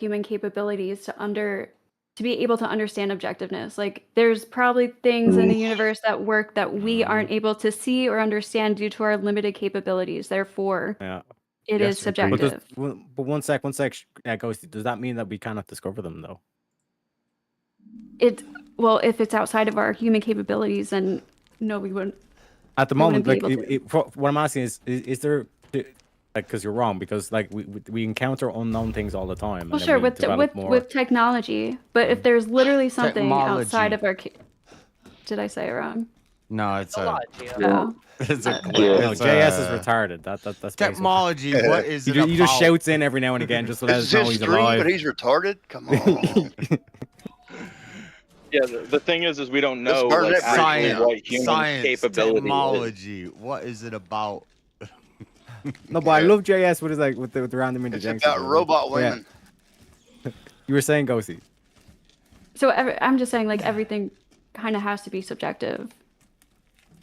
human capabilities to be able to understand objectiveness. Like there's probably things in the universe that work that we aren't able to see or understand due to our limited capabilities. Therefore, Yeah. it is Yes, agreed. subjective. But one sec, Ghosty. Does that mean that we cannot discover them though? Well, if it's outside of our human capabilities, then no, we wouldn't. At the We wouldn't moment, be like, able to. what I'm asking is there, like, because you're wrong, because like we encounter unknown things all the time. Well, and then sure, we develop more. with technology, but if there's literally something outside Technology. of our, did I say it wrong? No, it's a. Oh. It's a. No, it's JS a- is retarded. That's basically. Technology. What is it He just about? shouts in every now and again just to let us It's know his he's stream, alive. but he's retarded. Come on. Yeah, the thing is we don't know Let's burn like, that bridge actually down. what human Science, capability is. technology. What is it about? No, but I love JS with his like with the random It's interjections. about robot women. You were saying, Ghosty. So I'm just saying, like, everything kind of has to be subjective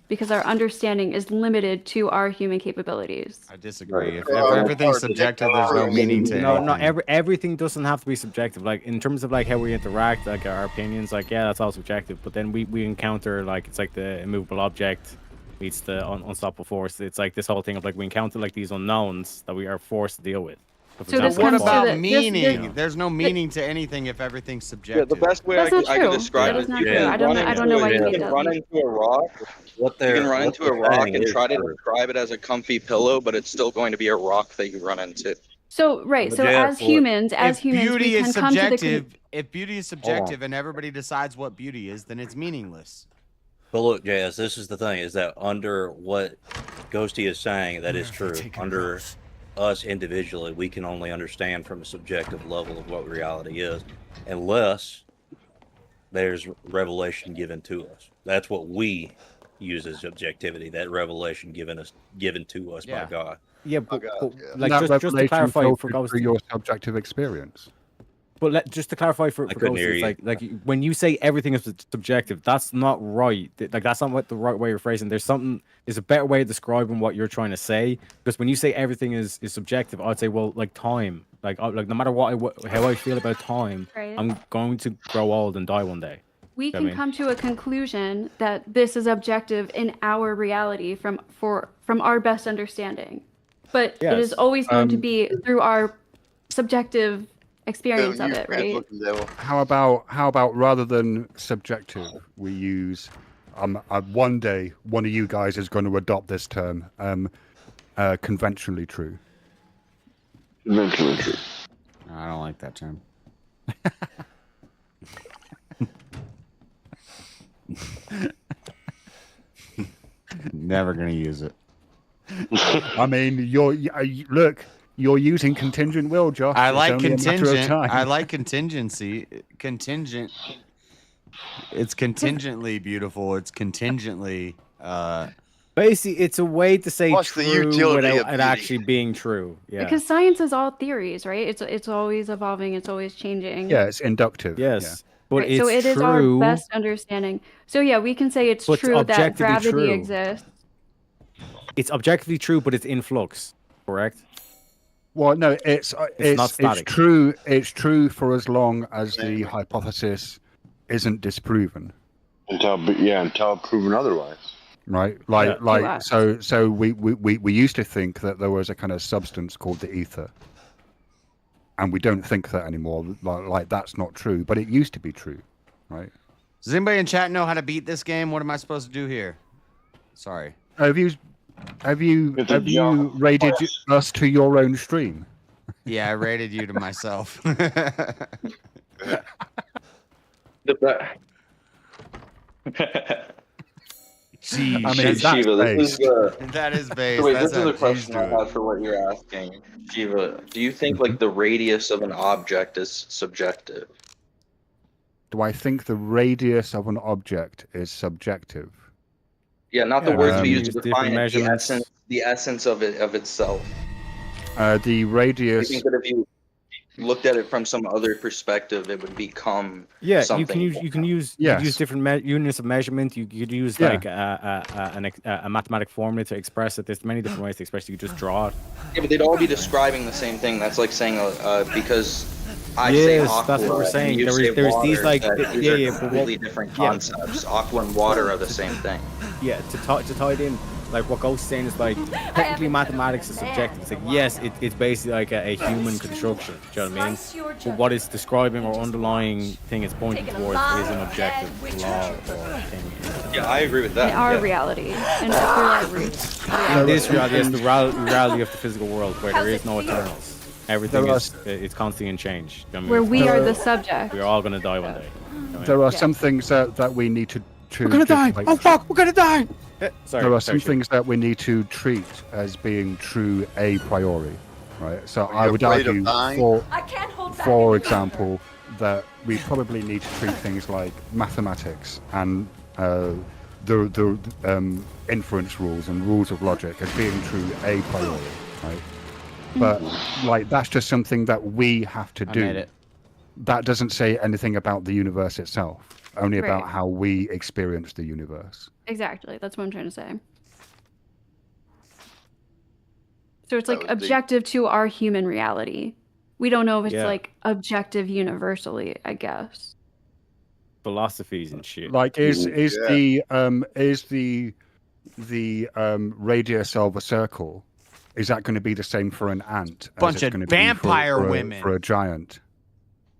because our understanding is limited to our human capabilities. I disagree. If Oh, everything's or subjective, there's no meaning to No, anything. everything doesn't have to be subjective. Like in terms of like how we interact, like our opinions, like yeah, that's all subjective. But then we encounter like it's like the immovable object meets the unstoppable force. It's like this whole thing of like we encounter like these unknowns that we are forced to deal with. So, for So this example, What comes to about the- this- meaning? this- There's no meaning to anything if everything's Yeah, subjective. the best way That's I not could true. describe That it is not you true. can I don't know why you you made can that run leap. into a rock. What You they're can run what into a they're rock saying and is try to true. describe it as a comfy pillow, but it's still going to be a rock that you run into. So right, But so yeah, as for- humans, If we beauty can is come to the subjective, if beauty is subjective and everybody decides what beauty is, then it's meaningless. But look, JS, this is the thing: is that under what Ghosty is saying, that is true. Under us individually, we can only understand from a subjective level of what reality is, unless there's revelation given to us. That's what we use as objectivity. That revelation given to us Yeah. by God. yeah, but, God, but, yeah. like That just to revelation clarify for filtered through Ghosty. your subjective experience. But just to clarify for couldn't Ghosty, hear it's you. like when you say everything is subjective, that's not right. Like that's not what the right way of phrasing. There's a better way of describing what you're trying to say. Because when you say everything is subjective, I'd say well like time, like no matter how I feel about time, Right. I'm going to grow old and die one day. We I can mean- come to a conclusion that this is objective in our reality from our best understanding. But it is Yes. always going to be through our subjective experience of You it, right? good-looking devil. How about rather than subjective, we use one day one of you guys is going to adopt this term, conventionally true. Eventually true. I don't like that term. Never gonna use it. I mean, look, you're using contingent will, Josh. I It's like only a matter of contingent. time. I like contingency. Contingent. It's contingently beautiful. It's contingently. Basically, it's a way to say What's the true utility without of it beauty? actually being true. Yeah. Because science is all theories, right? It's always evolving, it's always changing. Yeah, it's inductive. yes, but Right, it's so it is our true. best understanding. So yeah, we can say it's But it's true that objectively gravity true. exists. It's objectively true, but it's in flux. Correct. Well, no, it's not static. true. It's true for as long as the hypothesis isn't disproven, Until proven otherwise. right? Yeah. So we used to think that there was a kind of substance called the ether, and we don't think that anymore. Like that's not true, but it used to be true, right? Does anybody in chat know how to beat this game? What am I supposed to do here? Sorry. Have you It's a job. raided us to your own stream? Yeah, I rated you to myself. I mean, Shiva, that's this based. is That is based. wait, That's this is how a question G's I do it. had for what you're asking. Shiva, do you think like the radius of an object is subjective? Do I think the radius of an object is subjective? Yeah, not the Yeah, words we use use to different define it, measurements. the essence of itself. The I radius. think that if you looked at it from some other perspective, it would become Yeah, something. you can use Yes. different units of measurement. You could use Yeah. like a mathematic formula to express it. There's many different ways to express it. You could just draw it. Yeah, but they'd all be describing the same thing. That's like saying because I say Yes, aqua, that's what we're and saying. you There say is- there's these, water, like, that these yeah, are yeah, but what- completely different yeah. concepts. Aqua and water are the same thing. Yeah, to tie it in, like what Ghost is saying is like technically mathematics is subjective. It's like yes, it's basically like a human construction. Do you know what I mean? But what it's describing or underlying thing it's pointing towards is an objective law or thing. Yeah, I agree with In that. our yeah. reality. In our reality. In this reality, it's the reality of the physical world where there is no eternals. Everything There are- is it's constantly in change. Do you know what I Where mean? we are the subject. We're all gonna die one day. Do you know what I mean? There are Yeah. some things that we need to. We're gonna die. Oh fuck, we're gonna die. Sorry. There are sorry, some things that we need to treat as being true a priori, right? So I you would afraid of argue, dying? for example, that we probably need to treat things like mathematics and the inference rules and rules of logic as being true a priori, right? But like that's just something that we have to I do. made it. That doesn't say anything about the universe itself, only about Right. how we experience the universe. Exactly. That's what I'm trying to say. So it's That like was deep. objective to our human reality. We don't know if it's Yeah. like objective universally, I guess. Philosophies and shit. Like is Yeah. the radius of a circle, is that going to be the same for an ant as Bunch it's of gonna be vampire for a- women. for a giant?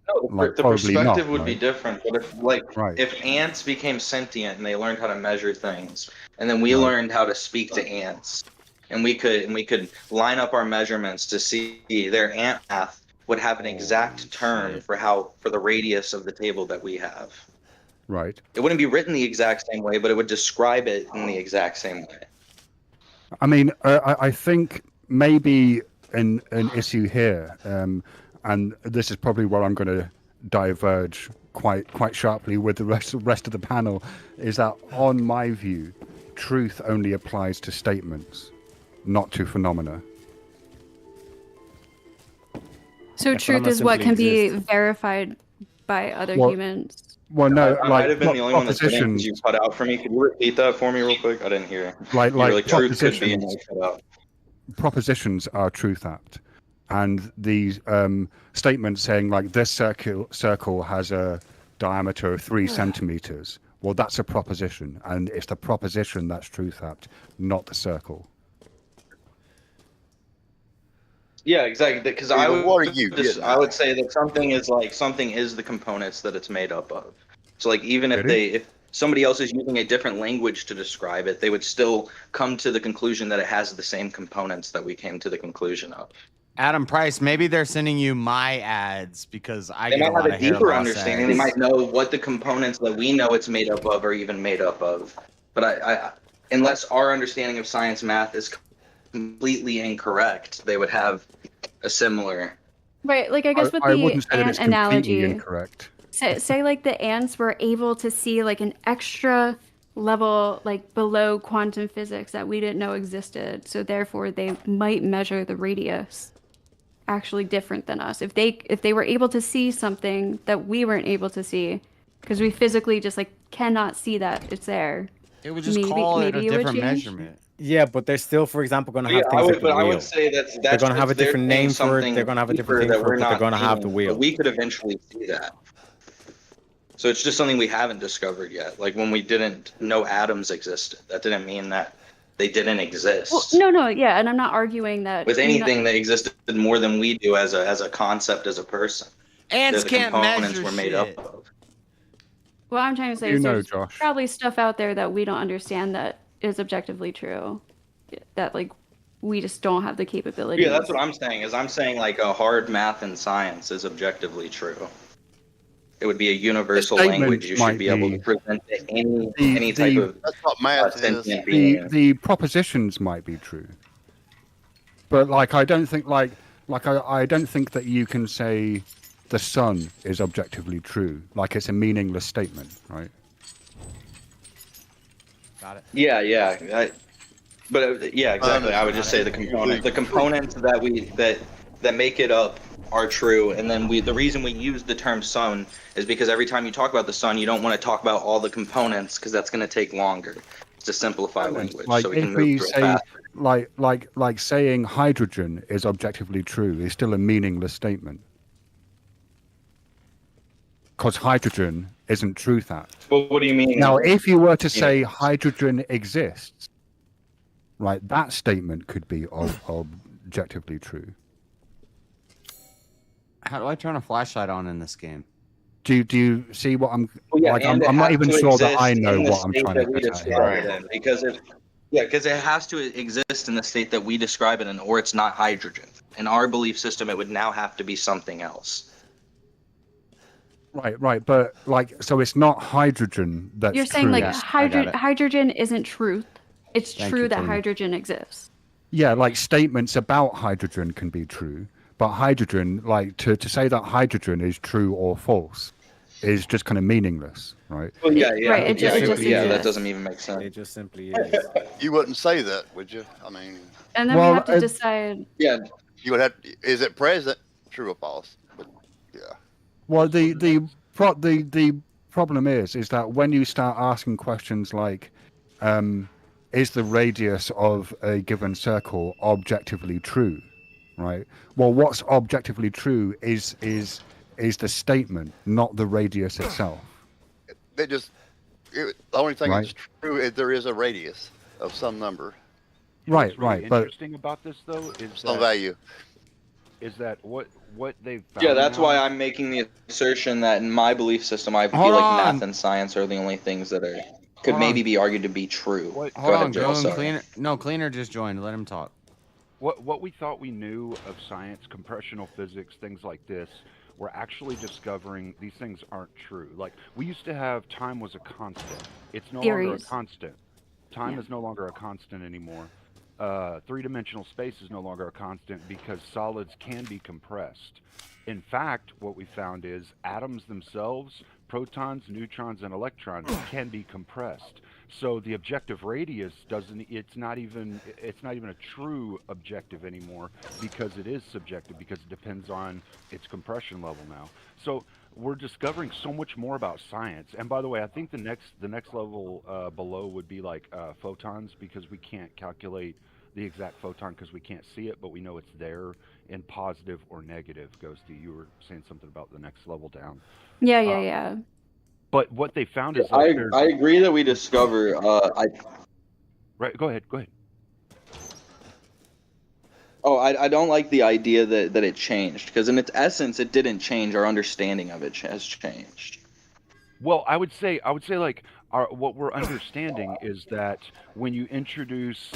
No, Like, the probably not, perspective would be right? different. But if like Right. if ants became sentient and they learned how to measure things, and then we Right. learned how to speak to ants, and we could line up our measurements to see their ant math would have an exact term for the radius of the table that we have. Right. It wouldn't be written the exact same way, but it would describe it in the exact same way. I mean, I think maybe an issue here, and this is probably where I'm going to diverge quite sharply with the rest of the panel, is that on my view, truth only applies to statements, not to phenomena. So Yeah, truth phenomena is what simply can be exist. verified by other Well, humans. Well, no, I like might have been the only one that's getting propositions, you cut out for me. Could you repeat that for me real quick? I didn't hear. like You were like truth could be propositions. and then cut out. Propositions are truth apt, and these statements saying like this circle has a diameter of 3 centimeters. Well, that's a proposition, and it's the proposition that's truth apt, not the circle. Yeah, exactly. Because Yeah, I but would, what are you getting I at? would say that something is the components that it's made up of. So like even if Really? if somebody else is using a different language to describe it, they would still come to the conclusion that it has the same components that we came to the conclusion of. Adam Price, maybe they're sending you my ads because I They get a might lot have of a hair deeper loss understanding. They ads. might know what the components that we know it's made up of are even made up of. But I unless our understanding of science math is completely incorrect, they would have a similar. Right, like I guess with I the wouldn't say that ant it's completely analogy, incorrect. say like the ants were able to see like an extra level like below quantum physics that we didn't know existed, so therefore they might measure the radius actually different than us if they were able to see something that we weren't able to see because we physically just like cannot see that it's there. It would just Maybe- call it a maybe it would different change. measurement. Yeah, but they're still, for example, going to have Yeah, things like the I wheel. would say that's They're gonna have a they're different saying name for it, something they're gonna have a different deeper thing that for it, we're but they're not gonna have the seeing, wheel. but we could eventually see that. So it's just something we haven't discovered yet. Like when we didn't know atoms existed, that didn't mean that they didn't exist. Well, no, yeah, and I'm not arguing that With you know- anything that existed more than we do as a concept, as a person. Ants the can't components measure were made shit. up of. What I'm trying to say You is know, there's Josh. probably stuff out there that we don't understand that is objectively true. That like we just don't have the capability. Yeah, that's what I'm saying. I'm saying like a hard math and science is objectively true. It would be a universal statement language you should might be able be- to present to any The- type the- of That's what math is. sentient being. The propositions might be true, but like I don't think I don't think that you can say the sun is objectively true. Like it's a meaningless statement, right? Got it. Yeah, yeah. Yeah, exactly. I would just say the components that make it up are true, and then the reason we use the term sun is because every time you talk about the sun, you don't want to talk about all the components because that's going to take longer to simplify language. Like so we can if we move through it say faster. like saying hydrogen is objectively true is still a meaningless statement. because hydrogen isn't truth at. But what do you mean? Now, if you were to say hydrogen exists, right, that statement could be objectively true. How do I turn a flashlight on in this game? Do you see what I'm Well, yeah, like? and it I'm not has even to sure that exist I know in the what I'm state trying that to we get at describe here. it in, because it has to exist in the state that we describe it in, or it's not hydrogen. In our belief system, it would now have to be something else. Right, but like, so it's not hydrogen that's You're saying true. like Yes, I got it. hydrogen isn't truth. It's Thank true you, that Tony. hydrogen exists. Yeah, like statements about hydrogen can be true, but hydrogen, like to say that hydrogen is true or false, is just kind of meaningless, right? Well, Right, it just that exists. doesn't even make sense. It just simply is. You wouldn't say that, would you? I mean, And then Well, we have to decide. Yeah, you would have. Is it present? True or false? But yeah. Well, the problem is that when you start asking questions like, is the radius of a given circle objectively true, right? Well, what's objectively true is the statement, not the radius itself. The only thing Right. that's true is there is a radius of some number, Right, What's really right, but interesting about this though is some value. what they've found. yeah. That's now- why I'm making the assertion that in my belief system, I feel Hold like on. math and science are the only things that could Hold maybe on. be argued to be true. What- Go Hold ahead, on, Joe, Joe. sorry. Cleaner just joined. Let him talk. What we thought we knew of science, compressional physics, things like this, we're actually discovering these things aren't true. Like, we used to have time was a constant. It's no longer a Theories. constant. Time Yeah. is no longer a constant anymore. Three-dimensional space is no longer a constant because solids can be compressed. In fact, what we found is atoms themselves, protons, neutrons, and electrons can be compressed. So the objective radius it's not even a true objective anymore because it is subjective, because it depends on its compression level now. So we're discovering so much more about science. And by the way, I think the next level below would be like photons, because we can't calculate the exact photon because we can't see it, but we know it's there in positive or negative. Ghosty, you were saying something about the next level down. Yeah. But what they found is I there's- agree that we discover. right. Go ahead. I don't like the idea that it changed, because in its essence it didn't change. Our understanding of it has changed. Well, I would say like what we're understanding is that when you introduce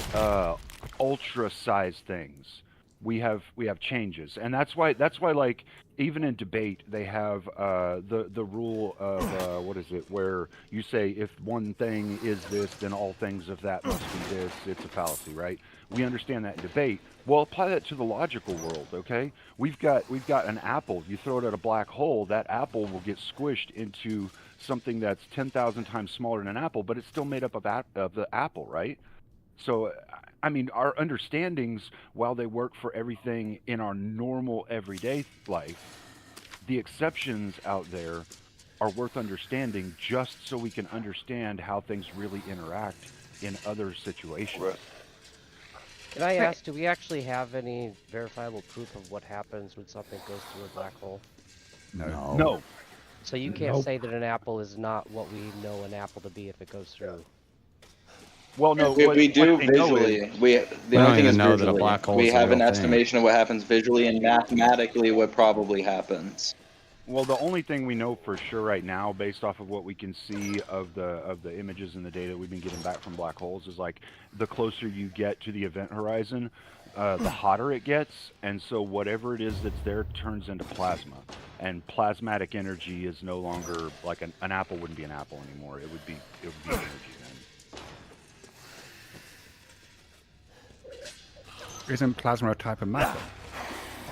ultra-sized things, we have changes, and that's why like even in debate they have the rule of what is it, where you say if one thing is this, then all things of that must be this. It's a fallacy, right? We understand that in debate. Well, apply that to the logical world, okay? We've got an apple. You throw it at a black hole, that apple will get squished into something that's 10,000 times smaller than an apple, but it's still made up of the apple, right? So, I mean, our understandings, while they work for everything in our normal everyday life, the exceptions out there are worth understanding just so we can understand how things really interact in other situations. Right. Can I ask, do we actually have any verifiable proof of what happens when something goes through a black hole? No. So you can't say that an apple is not what we know an apple to be if it goes through. Well, no. We what do they know visually. is- The don't only thing even is know that a visually. black hole We is a have an real thing. estimation of what happens visually and mathematically what probably happens. Well, the only thing we know for sure right now, based off of what we can see of the images and the data we've been getting back from black holes, is like the closer you get to the event horizon, the hotter it gets, and so whatever it is that's there turns into plasma. And plasmatic energy is no longer like an apple wouldn't be an apple anymore. It would be energy then. isn't plasma a type of matter?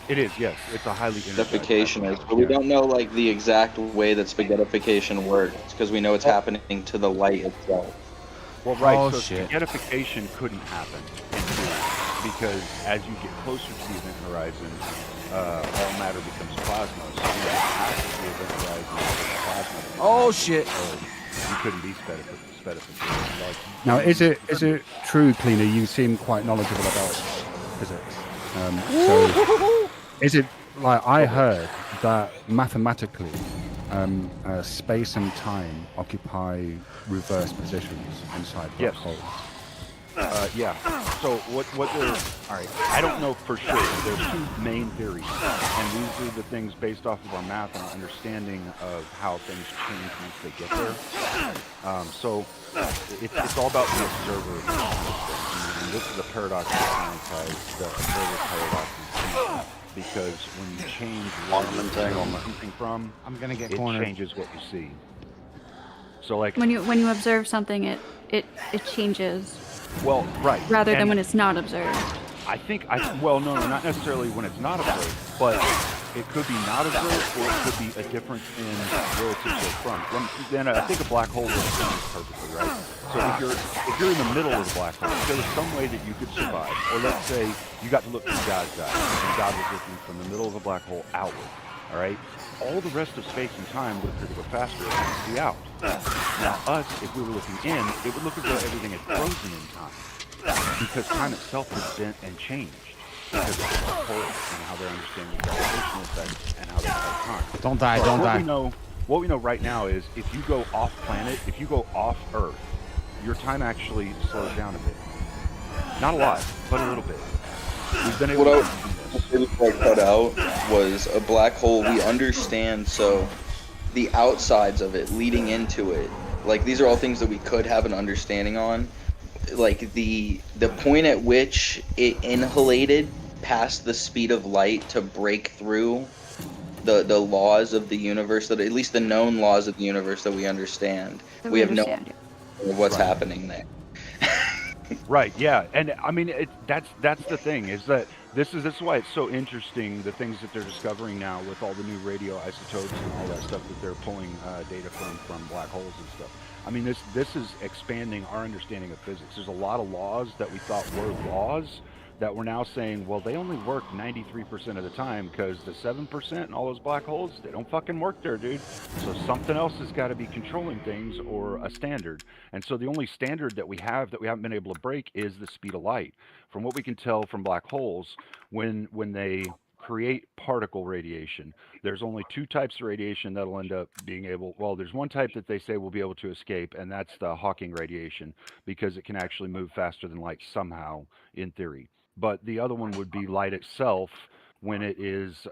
It is, yes. It's a highly energized Spaghettification plasma. is, but we don't know like the exact way that spaghettification works, because we know it's happening to the light itself. Well, right. Oh, so shit. spaghettification couldn't happen in theory, because as you get closer to the event horizon, all matter becomes plasma. So when you pass the event horizon, it's plasma. Oh, shit. So you couldn't be spaghettification. Like, Now, is it true, Cleaner? You seem quite knowledgeable about physics. So, is it like I heard that mathematically, space and time occupy reverse positions inside black Yes. holes? Yeah. So what they're all right. I don't know for sure. There's two main theories, and these are the things based off of our math and our understanding of how things change once they get there. So it's all about the observer. And this is a paradox that science has, the observer paradox, because when you change where you're coming from, I'm gonna get it cornered. changes what you see. So like, When you observe something, it changes well, right. rather than And when it's not observed. Well, no, not necessarily when it's not observed, but it could be not observed, or it could be a difference in where it's observed from. Then I think a black hole works perfectly, right? So if you're in the middle of the black hole, if there was some way that you could survive, or let's say you got to look through God's eye, and God was looking from the middle of the black hole outward, all right? All the rest of space and time would appear to go faster and be out. Now, us, if we were looking in, it would look as though everything had frozen in time, because time itself has bent and changed because of the black hole and how they're understanding gravitational effects and how they affect time. Don't die, So don't what die. what we know right now is if you go off planet, if you go off Earth, your time actually slows down a bit. Not a lot, but a little bit. We've been able to do this. What I cut out was a black hole. We understand, so the outsides of it leading into it, like these are all things that we could have an understanding on. Like the point at which it inhalated past the speed of light to break through the laws of the universe, that at least the known laws of the universe that we understand. That We have understand. no what's happening there. Right, yeah, and I mean that's the thing, is that this is why it's so interesting, the things that they're discovering now with all the new radioisotopes and all that stuff that they're pulling data from black holes and stuff. I mean, this is expanding our understanding of physics. There's a lot of laws that we thought were laws that we're now saying, well, they only work 93% of the time, because the 7% and all those black holes, they don't fucking work there, dude. So something else has got to be controlling things, or a standard. And so the only standard that we have that we haven't been able to break is the speed of light. From what we can tell from black holes, when they create particle radiation, there's only two types of radiation that'll end up being able, well, there's one type that they say will be able to escape, and that's the Hawking radiation, because it can actually move faster than light somehow, in theory. But the other one would be light itself, when it is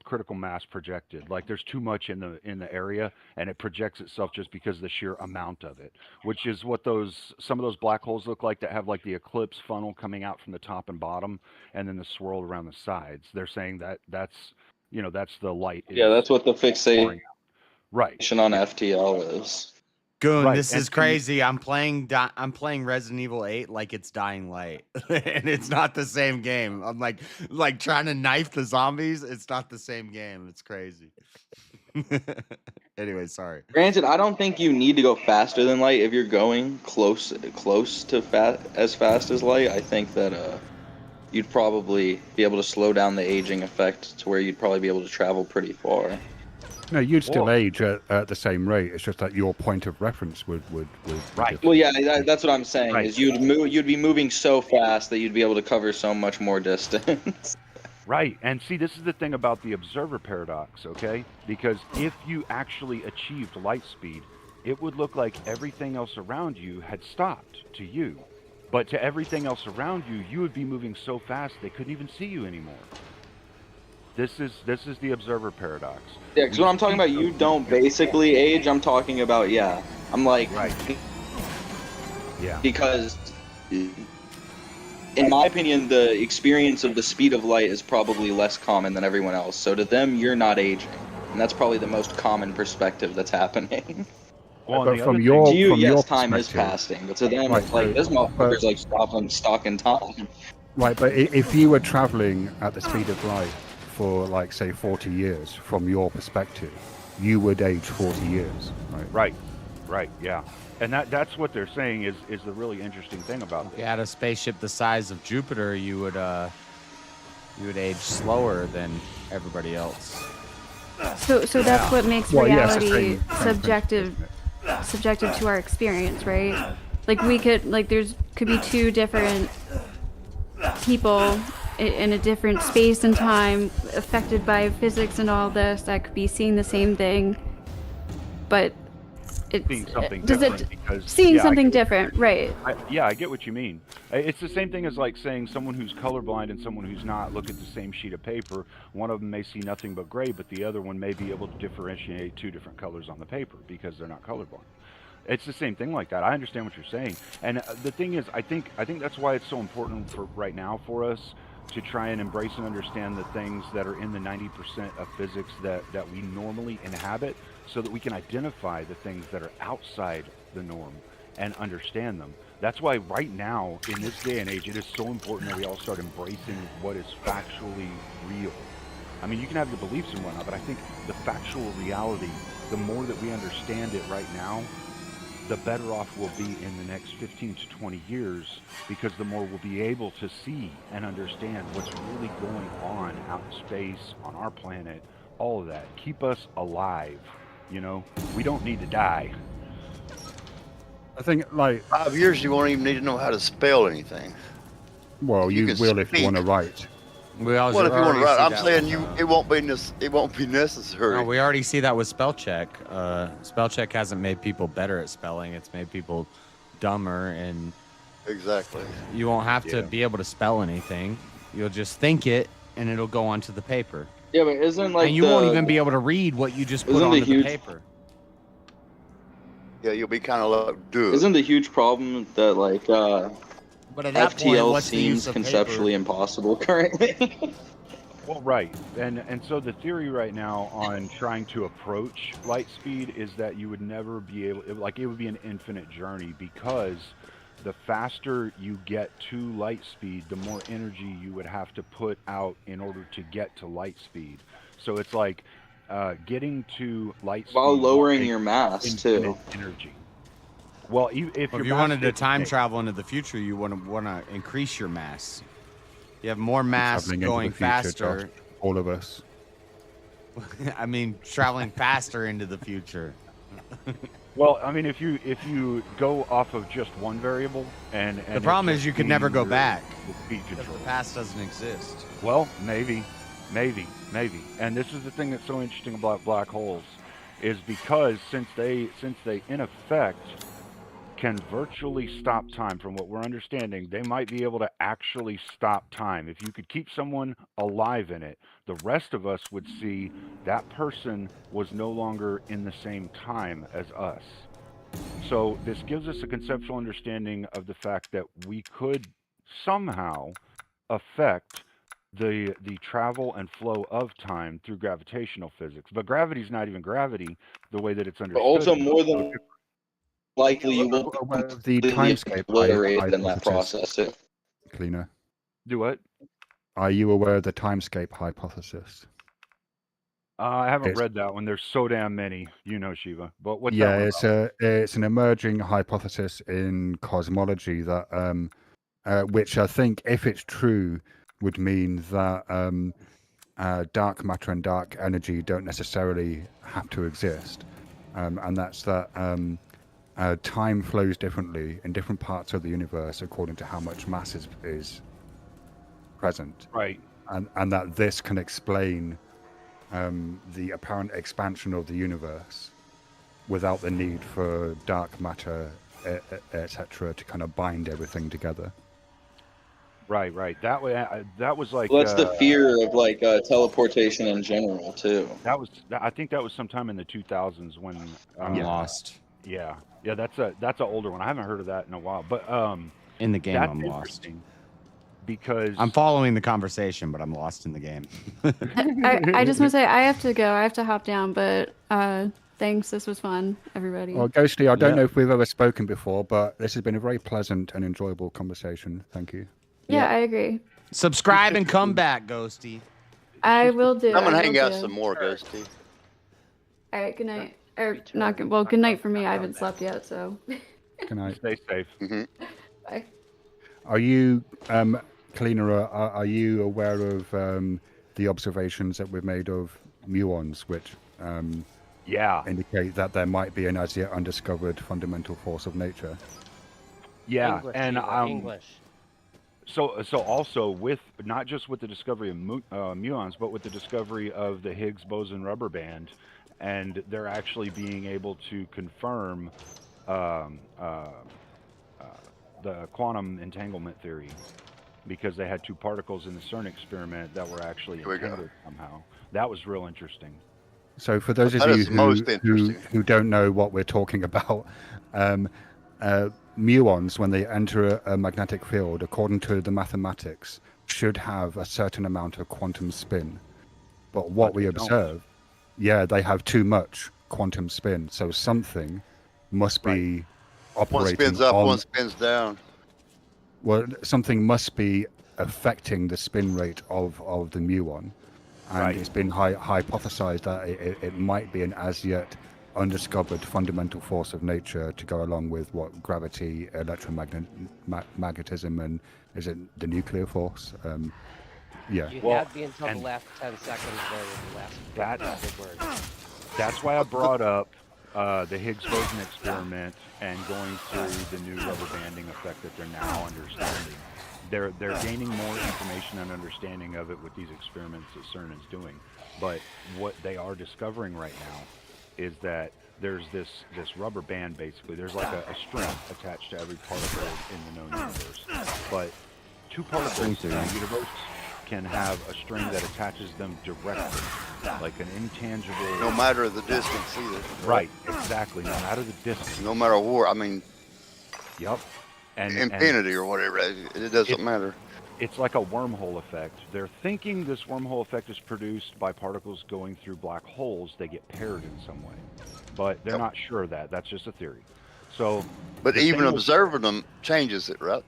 critical mass projected. Like there's too much in the area, and it projects itself just because of the sheer amount of it, which is what some of those black holes look like, that have like the eclipse funnel coming out from the top and bottom, and then the swirl around the sides. They're saying that's the light. Yeah, that's what the fixation Right. on FTL is. Goon, Right, this and is crazy. I'm playing Resident Evil 8 like it's Dying Light, and it's not the same game. I'm like trying to knife the zombies. It's not the same game. It's crazy. Anyway, sorry. Granted, I don't think you need to go faster than light if you're going close to as fast as light. I think that you'd probably be able to slow down the aging effect to where you'd probably be able to travel pretty far. No, you'd still age at the same rate. It's just that your point of reference would be Right. different. Well, yeah, that's what I'm saying. Right. Is you'd be moving so fast that you'd be able to cover so much more distance. Right, and see, this is the thing about the observer paradox, okay? Because if you actually achieved light speed, it would look like everything else around you had stopped to you. But to everything else around you, you would be moving so fast they couldn't even see you anymore. This is the observer paradox. Yeah, because when I'm talking about you don't basically age, I'm talking about, yeah. I'm like, Right. Yeah. because in my opinion, the experience of the speed of light is probably less common than everyone else. So to them, you're not aging. And that's probably the most common perspective that's happening. Well, But and the from other your- To you, from your yes, time is perspective- passing. But to them, Right, it's like, so- this motherfucker's like stuck in time. Right, but if you were traveling at the speed of light for, like, say, 40 years, from your perspective, you would age 40 years, right? Right, yeah. And that's what they're saying is the really interesting thing about If this. you had a spaceship the size of Jupiter, you would age slower than everybody else. So that's what makes Well, yeah, it's the reality same subjective principle, subjective to our experience, right? Like we could could be two different people in a different space and time affected by physics and all this that could be seeing the same thing, but it's Seeing something does different it because seeing yeah, I something get what- different, right? I get what you mean. It's the same thing as like saying someone who's colorblind and someone who's not look at the same sheet of paper. One of them may see nothing but gray, but the other one may be able to differentiate two different colors on the paper because they're not colorblind. It's the same thing like that. I understand what you're saying, and the thing is, I think that's why it's so important for right now for us to try and embrace and understand the things that are in the 90% of physics that we normally inhabit, so that we can identify the things that are outside the norm and understand them. That's why right now, in this day and age, it is so important that we all start embracing what is factually real. I mean, you can have your beliefs and whatnot, but I think the factual reality, the more that we understand it right now, the better off we'll be in the next 15 to 20 years, because the more we'll be able to see and understand what's really going on out in space, on our planet, all of that. Keep us alive, you know? We don't need to die. I think, like, 5 years, you won't even need to know how to spell anything. well, You you can will if you want to speak. write. We also Well, if you want to already write, see I'm that saying with, it won't be necessary. No, we already see that with spell check. Spell check hasn't made people better at spelling. It's made people dumber, and Exactly. you won't have to Yeah. be able to spell anything. You'll just think it, and it'll go onto the paper. Yeah, but isn't like And you won't even be able to read what you just put Isn't the onto the huge- paper. Yeah, you'll be kind of like, dude. Isn't the huge problem that like But at that point, FTL what's the use seems of conceptually impossible currently? Well, right, and so the theory right now on trying to approach light speed is that you would never be able, like, it would be an infinite journey, because the faster you get to light speed, the more energy you would have to put out in order to get to light speed. So it's like getting to light speed While lowering takes your mass infinite too. energy. Well, if If your you mass wanted to stays the time same- travel into the future, you want to increase your mass. You have more mass Traveling into going the future, faster. Josh, all of us. I mean, traveling faster into the future. Well, I mean, if you go off of just one variable, and The problem it's is you just could never being go your- back the speed because control. the past doesn't exist. Well, maybe. And this is the thing that's so interesting about black holes, is because since they in effect can virtually stop time, from what we're understanding, they might be able to actually stop time. If you could keep someone alive in it, the rest of us would see that person was no longer in the same time as us. So this gives us a conceptual understanding of the fact that we could somehow affect the travel and flow of time through gravitational physics. But gravity's not even gravity the way that it's But understood. also It's more so than likely you will be Aware of the completely timescape obliterated in that hypothesis, process too. Cleaner. Do what? Are you aware of the timescape hypothesis? I haven't It's- read that one. There's so damn many, you know, Shiva. But what's Yeah, that one it's an emerging hypothesis in cosmology that which I think, if it's true, would mean that dark matter and dark energy don't necessarily have to exist, and that's that time flows differently in different parts of the universe according to how much mass is present, Right. and that this can explain the apparent expansion of the universe without the need for dark matter, etc., to kind of bind everything together. Right. That way, that was like. Well, that's the fear of like teleportation in general too. I think that was sometime in the 2000s when. I'm lost. Yeah. That's an older one. I haven't heard of that in a while. But In the game, that's I'm lost. interesting because I'm following the conversation, but I'm lost in the game. I just want to say I have to go. I have to hop down, but thanks. This was fun, everybody. Well, Ghostly, I don't Yeah. know if we've ever spoken before, but this has been a very pleasant and enjoyable conversation. Thank you. yeah, I agree. Subscribe and come back, Ghosty. I will do. I'm gonna I hang will out do. some more, Ghosty. All right. Good night. Or not good. Well, good night for me. I haven't slept yet, so. Good night. stay safe. Bye. Are you, Cleaner, are you aware of the observations that we've made of muons, which Yeah. indicate that there might be an as yet undiscovered fundamental force of nature? Yeah. English, And Shiva, English. So also with not just with the discovery of muons, but with the discovery of the Higgs boson rubber band, and they're actually being able to confirm um, uh, the quantum entanglement theory because they had two particles in the CERN experiment that were actually Here we go. entangled somehow. That was real interesting. So for those of That you is most who interesting. who don't know what we're talking about, muons, when they enter a magnetic field, according to the mathematics, should have a certain amount of quantum spin. But what But we they don't. observe, yeah, they have too much quantum spin. So something must be One operating spins up, on. one spins down. Well, something must be affecting the spin rate of the muon, and Right. it's been hypothesized that it might be an as yet undiscovered fundamental force of nature to go along with what gravity, electromagnetism, and is it the nuclear force? Yeah. You Well, had me until the and last 10 seconds there with the last That's- big word. That's why I brought up the Higgs boson experiment and going through the new rubber banding effect that they're now understanding. They're gaining more information and understanding of it with these experiments that CERN is doing. But what they are discovering right now is that there's this rubber band basically. There's like a string attached to every particle in the known universe. But two particles in the universe can have a string that attaches them directly, like an intangible. No matter the distance either. Right, exactly. No matter the distance. No matter what. I mean, Yep. And infinity or whatever. It doesn't matter. it's like a wormhole effect. They're thinking this wormhole effect is produced by particles going through black holes. They get paired in some way, but they're Yep. not sure of that. That's just a theory. So, But the even thing with- observing them changes it, right?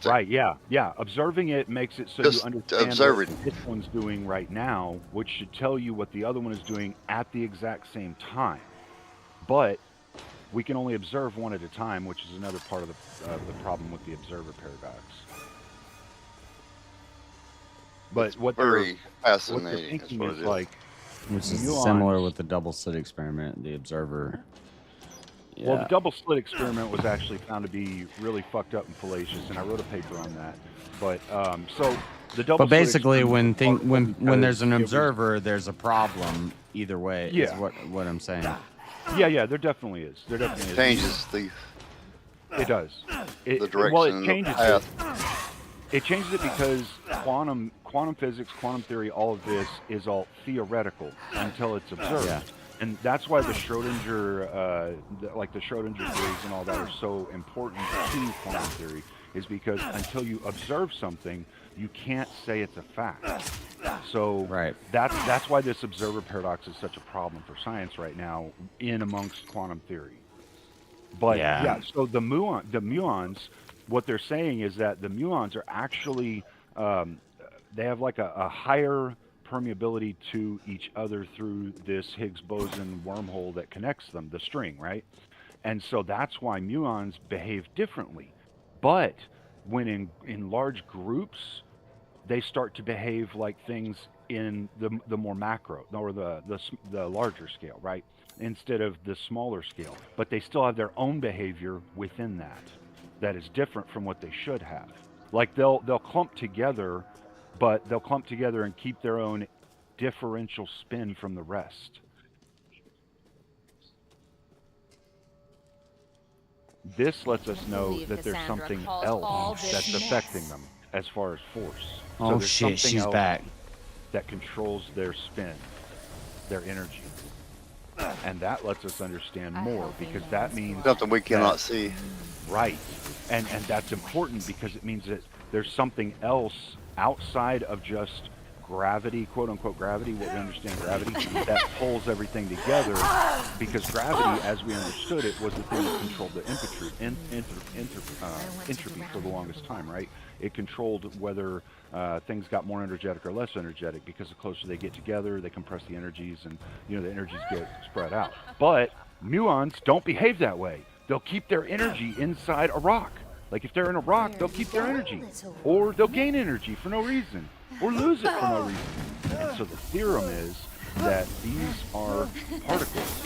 right, yeah. Observing it makes it so Just you understand observing. what this one's doing right now, which should tell you what the other one is doing at the exact same time. But we can only observe one at a time, which is another part of the problem with the observer paradox. But what they're Very fascinating. thinking That's what is it is. like, Which is muons- similar with the double slit experiment, the observer. Yeah. Well, the double slit experiment was actually found to be really fucked up and fallacious, and I wrote a paper on that. But so the double. But slit basically, experiment when there's an because it was- observer, there's a problem either way. Is Yeah. what I'm saying. Yeah, there definitely is. There definitely is. Changes the It does. the direction Well, and it the changes path. it. It changes it because quantum physics, quantum theory, all of this is all theoretical until it's observed. Yeah. And that's why the Schrodinger, the Schrodinger theories and all that are so important to quantum theory, is because until you observe something, you can't say it's a fact. So Right. that's why this observer paradox is such a problem for science right now in amongst quantum theory. But Yeah. so the muons, what they're saying is that the muons are actually they have like a higher permeability to each other through this Higgs boson wormhole that connects them, the string, right? And so that's why muons behave differently. But when in large groups, they start to behave like things in the more macro or the larger scale, right? Instead of the smaller scale. But they still have their own behavior within that is different from what they should have. Like they'll clump together, but they'll clump together and keep their own differential spin from the rest. This lets us know Believe that there's Cassandra something calls all else this that's mess. affecting them as far as force. So Oh there's shit, something she's else back. that controls their spin, their energy. And that lets us understand more because that means Something we cannot that- see. Right. And that's important because it means that there's something else outside of just gravity, quote unquote gravity, what we understand gravity, that pulls everything together, because gravity, as we understood it, was the thing that controlled the entropy for the longest time, right? It controlled whether things got more energetic or less energetic, because the closer they get together, they compress the energies, and the energies get spread out. But muons don't behave that way. They'll keep their energy inside a rock. Like if they're in a rock, they'll keep their energy, or they'll gain energy for no reason, or lose it for no reason. And so the theorem is that these are particles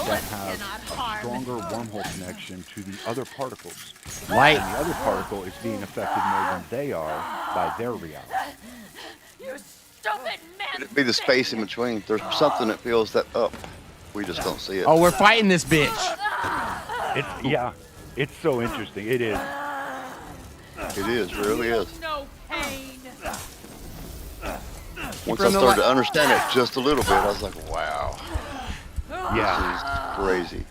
that have a stronger wormhole connection to the other particles. Light. And the other particle is being affected more than they are by their reality. You stupid man! Could it be the space in between? There's something that fills that up. We just don't see it. Oh, we're fighting this bitch. It's so interesting. It is. It is, really is. No pain. Once I started to understand it just a little bit, I was like, wow. Yeah. This is crazy.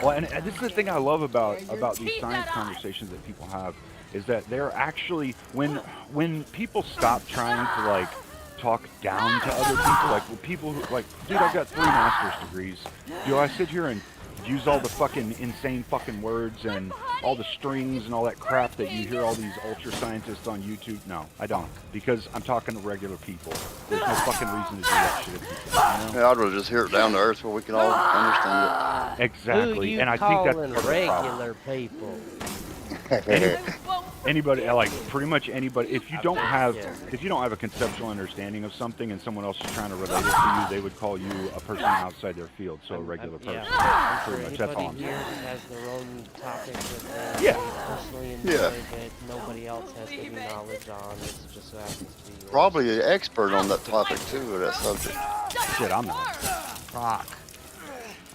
Well, and this is the thing I love about these science conversations that people have, is that they're actually, when people stop trying to like talk down to other people, like with people who like, dude, I've got 3 master's degrees. Do I sit here and use all the fucking insane fucking words and all the strings and all that crap that you hear all these ultra scientists on YouTube? No, I don't, because I'm talking to regular people. There's no fucking reason to do that shit. Yeah, I'd rather just hear it down to earth where we can all understand Exactly, Who and I think that's calling part of the problem. regular people? Anybody, like pretty much anybody, if you don't have a conceptual understanding of something and someone else is trying to relate it to you, they would call you a person outside their field, so a regular person. I'm sure Pretty much, that's all I'm anybody here saying. has their own topic that they Yeah. personally enjoy Yeah. that nobody else has any knowledge on. It just so happens to be yours. Probably an expert on that topic too, or that subject. Shit, I'm not. Fuck.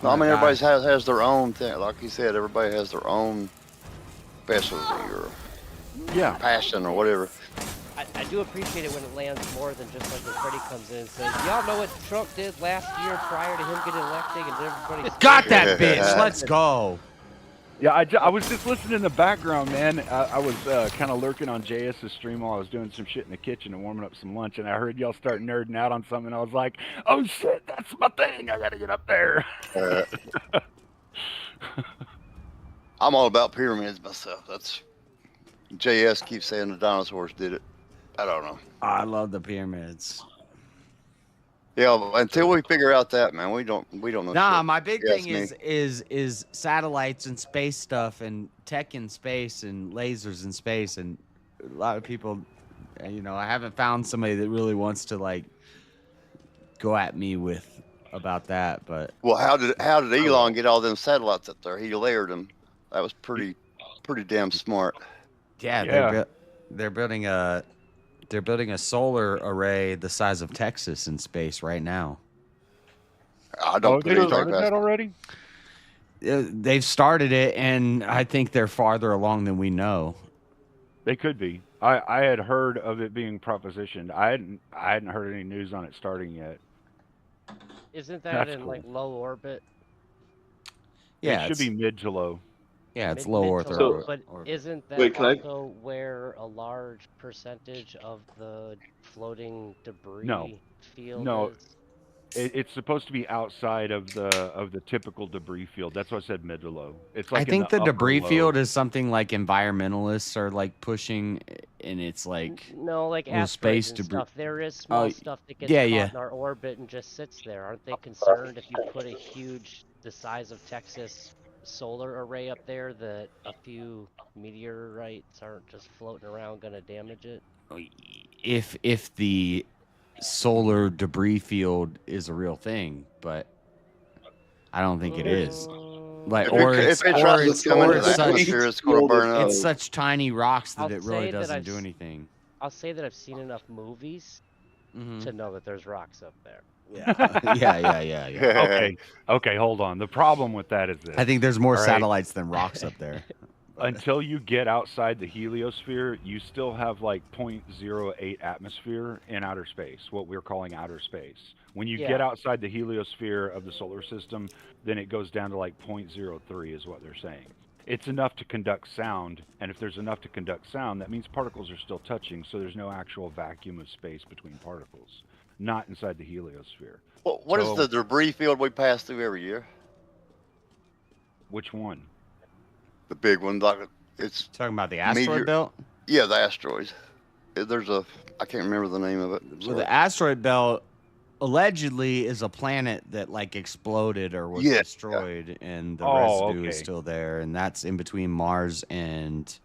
No, I mean, everybody has their own thing. Like you said, everybody has their own specialty or passion or whatever. I do appreciate it when it lands more than just like when Freddie comes in and says, y'all know what Trump did last year prior to him getting elected, and everybody Got that bitch. Let's go. Yeah, I was just listening in the background, man. I was kind of lurking on JS's stream while I was doing some shit in the kitchen and warming up some lunch, and I heard y'all start nerding out on something. I was like, oh shit, that's my thing. I gotta get up there. I'm all about pyramids myself. That's JS keeps saying the dinosaurs did it. I don't know. I love the pyramids. Yeah, until we figure out that, man, we don't know. Nah, shit. my big Yes, thing me. is satellites and space stuff and tech in space and lasers in space, and a lot of people, you know, I haven't found somebody that really wants to like go at me with about that, but Well, how did Elon get all them satellites up there? He layered them. That was pretty damn smart. yeah. They're building a solar array the size of Texas in space right now. I don't they believe started that already? They've started it, and I think they're farther along than we know. They could be. I had heard of it being propositioned. I hadn't heard any news on it starting yet. Isn't that That's in cool. like low orbit? Yeah, it should be mid to low. Yeah, it's Mid- low mid to Earth low, orbit. But isn't that Wait, can I- also where a large percentage of the floating debris field No. is? It's supposed to be outside of the typical debris field. That's why I said mid to low. It's like I in think the upper debris low. field is something like environmentalists are like pushing, and it's like No, like little asteroids space and debris. stuff. There is small Oh, stuff that gets yeah, caught yeah. in our orbit and just sits there. Aren't they concerned if you put a huge, the size of Texas solar array up there, that a few meteorites aren't just floating around gonna damage it? if the solar debris field is a real thing, but I don't think it is. Like, If or it- it's if it tries or to it's come or into it's the such atmosphere, it's gonna burn up. it's such tiny rocks that I'll it really say that doesn't I've do s- anything. I'll say that I've seen enough movies Mhm. to know that there's rocks up there. Yeah. Okay, hold on. The problem with that is this. I think there's more all right? satellites than rocks up there. Until you get outside the heliosphere, you still have like 0.08 atmosphere in outer space, what we're calling outer space. When you get Yeah. outside the heliosphere of the solar system, then it goes down to like 0.03 is what they're saying. It's enough to conduct sound, and if there's enough to conduct sound, that means particles are still touching, so there's no actual vacuum of space between particles, not inside the heliosphere. What is So- the debris field we pass through every year? Which one? The big one, like it's talking about the asteroid belt. Yeah, the asteroids. There's I can't remember the name of it. Well, Sorry. the asteroid belt allegedly is a planet that like exploded or was Yeah. destroyed, and the Oh, residue is okay. still there, and that's in between Mars and.